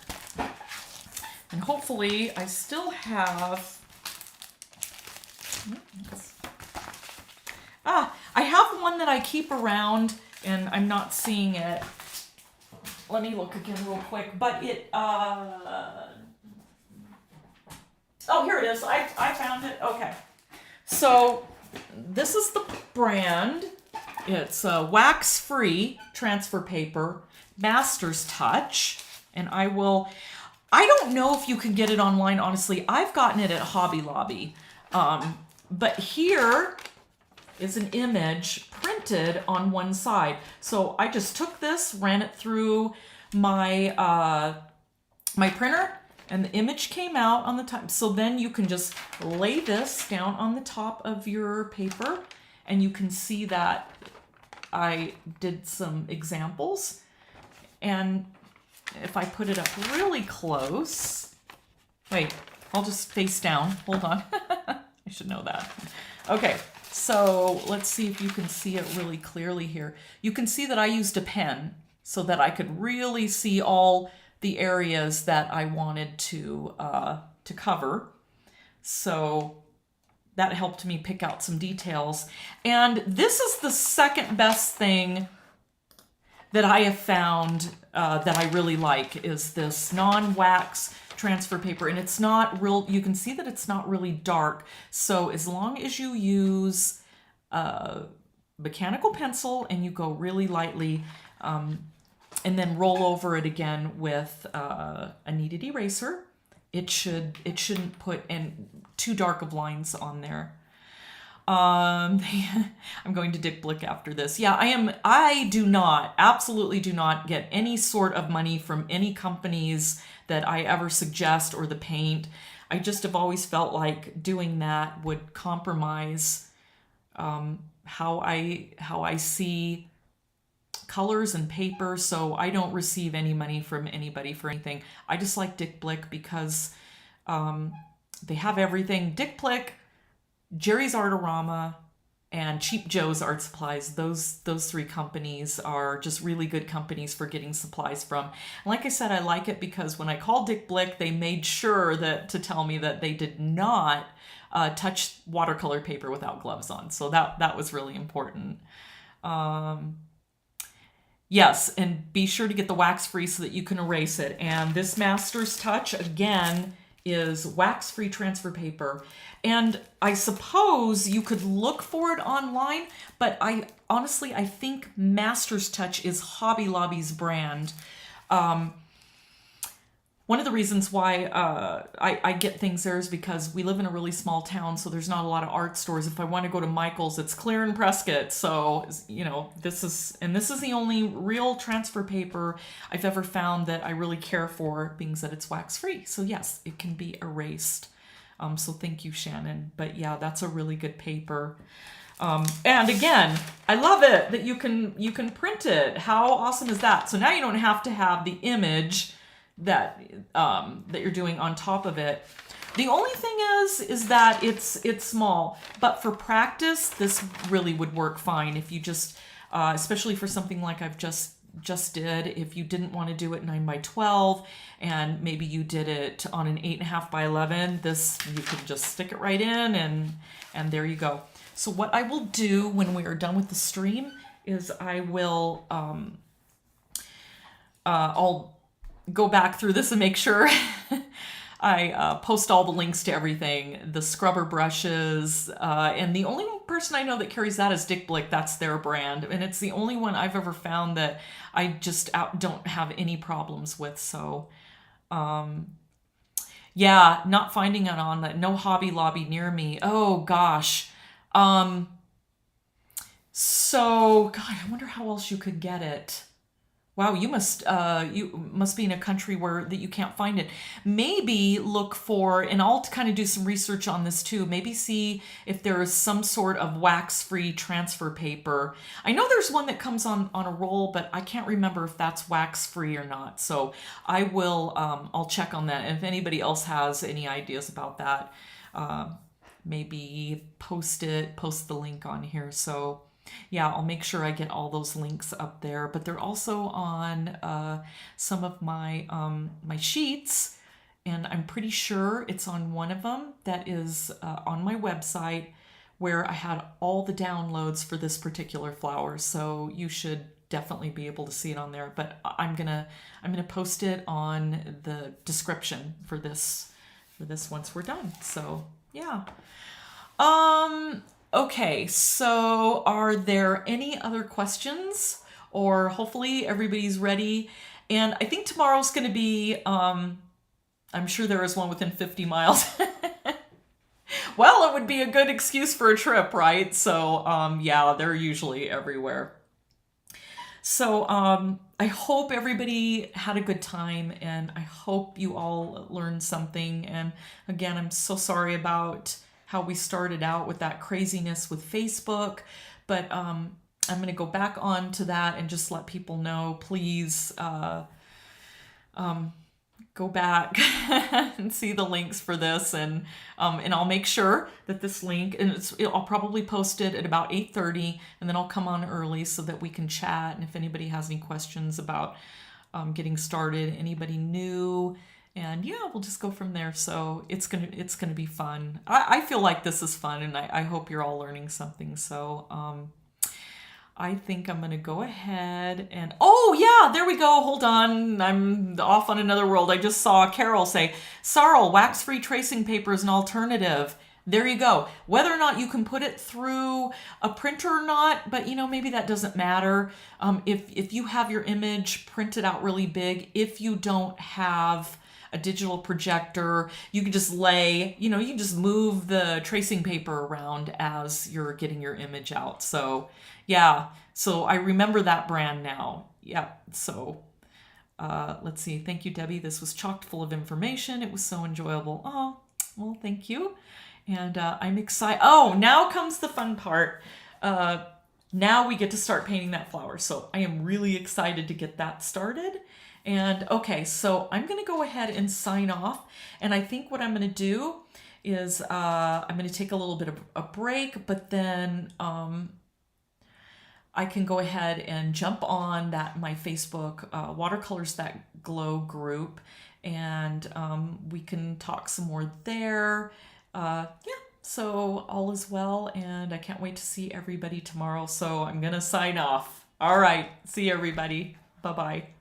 And hopefully I still have... I have one that I keep around and I'm not seeing it. Let me look again real quick. But it... Oh, here it is. I found it. Okay. So this is the brand. It's a wax-free transfer paper, Master's Touch, and I don't know if you can get it online, honestly. I've gotten it at Hobby Lobby, but here is an image printed on one side. So I just took this, ran it through my my printer, and the image came out on the top. So then you can just lay this down on the top of your paper, and you can see that I did some examples. And if I put it up really close, wait, I'll just face down. Hold on. I should know that. Okay, so let's see if you can see it really clearly here. You can see that I used a pen so that I could really see all the areas that I wanted to cover. So that helped me pick out some details. And this is the second best thing that I have found that I really like, is this non-wax transfer paper. And it's not real, you can see that it's not really dark. So as long as you use a mechanical pencil and you go really lightly, and then roll over it again with a kneaded eraser, it shouldn't put in too dark of lines on there. I'm going to Dick Blick after this. Yeah, I absolutely do not get any sort of money from any companies that I ever suggest, or the paint. I just have always felt like doing that would compromise how I see colors and paper, so I don't receive any money from anybody for anything. I just like Dick Blick because they have everything. Dick Blick, Jerry's Artorama, and Cheap Joe's Art Supplies. Those three companies are just really good companies for getting supplies from. And like I said, I like it because when I called Dick Blick, they made sure to tell me that they did not touch watercolor paper without gloves on. So that was really important. Yes, and be sure to get the wax-free so that you can erase it. And this Master's Touch, again, is wax-free transfer paper. And I suppose you could look for it online, but I think Master's Touch is Hobby Lobby's brand. One of the reasons why I get things there is because we live in a really small town, so there's not a lot of art stores. If I want to go to Michael's, it's clear in Prescott. So, this is the only real transfer paper I've ever found that I really care for, being that it's wax free. So yes, it can be erased. So thank you, Shannon. But yeah, that's a really good paper. And again, I love it that you can print it. How awesome is that? So now you don't have to have the image that you're doing on top of it. The only thing is that it's small, but for practice, this really would work fine if you just, especially for something like I've just did. If you didn't want to do it 9 by 12, and maybe you did it on an 8.5 by 11, this you can just stick it right in, and there you go. So what I will do when we are done with the stream is I will I'll go back through this and make sure I post all the links to everything, the scrubber brushes, and the only person I know that carries that is Dick Blick. That's their brand, and it's the only one I've ever found that I just don't have any problems with. So, yeah, not finding it on that. No Hobby Lobby near me. Oh gosh. So God, I wonder how else you could get it. Wow, you must be in a country where that you can't find it. Maybe look for, and I'll kind of do some research on this too. Maybe see if there is some sort of wax-free transfer paper. I know there's one that comes on a roll, but I can't remember if that's wax-free or not. So I will, I'll check on that. And if anybody else has any ideas about that, maybe post the link on here. So yeah, I'll make sure I get all those links up there, but they're also on some of my my sheets, and I'm pretty sure it's on one of them that is on my website, where I had all the downloads for this particular flower. So you should definitely be able to see it on there. But I'm gonna post it on the description for this once we're done. So yeah. Okay, so are there any other questions? Or hopefully everybody's ready. And I think tomorrow's going to be, I'm sure there is one within 50 miles. Well, it would be a good excuse for a trip, right? So, yeah, they're usually everywhere. So, I hope everybody had a good time, and I hope you all learned something. And again, I'm so sorry about how we started out with that craziness with Facebook, but I'm going to go back on to that and just let people know, please go back and see the links for this, and I'll make sure that this link, and I'll probably post it at about 8:30, and then I'll come on early so that we can chat. And if anybody has any questions about getting started, anybody new. And yeah, we'll just go from there. So it's gonna be fun. I feel like this is fun, and I hope you're all learning something. So I think I'm gonna go ahead and, oh yeah, there we go. Hold on, I'm off on another world. I just saw Carol say, Sarl, wax-free tracing paper is an alternative. There you go. Whether or not you can put it through a printer or not, but maybe that doesn't matter. If you have your image printed out really big, if you don't have a digital projector, you can just you can just move the tracing paper around as you're getting your image out. So yeah, so I remember that brand now. Yeah, so let's see. Thank you, Debbie. This was chock full of information. It was so enjoyable. Oh, well, thank you. And I'm excited. Oh, now comes the fun part. Now we get to start painting that flower. So I am really excited to get that started. And okay, so I'm going to go ahead and sign off. And I think what I'm going to do is I'm going to take a little bit of a break, but then I can go ahead and jump on my Facebook Watercolors That Glow group, and we can talk some more there. Yeah, so all is well, and I can't wait to see everybody tomorrow. So I'm going to sign off. All right, see everybody. Bye-bye.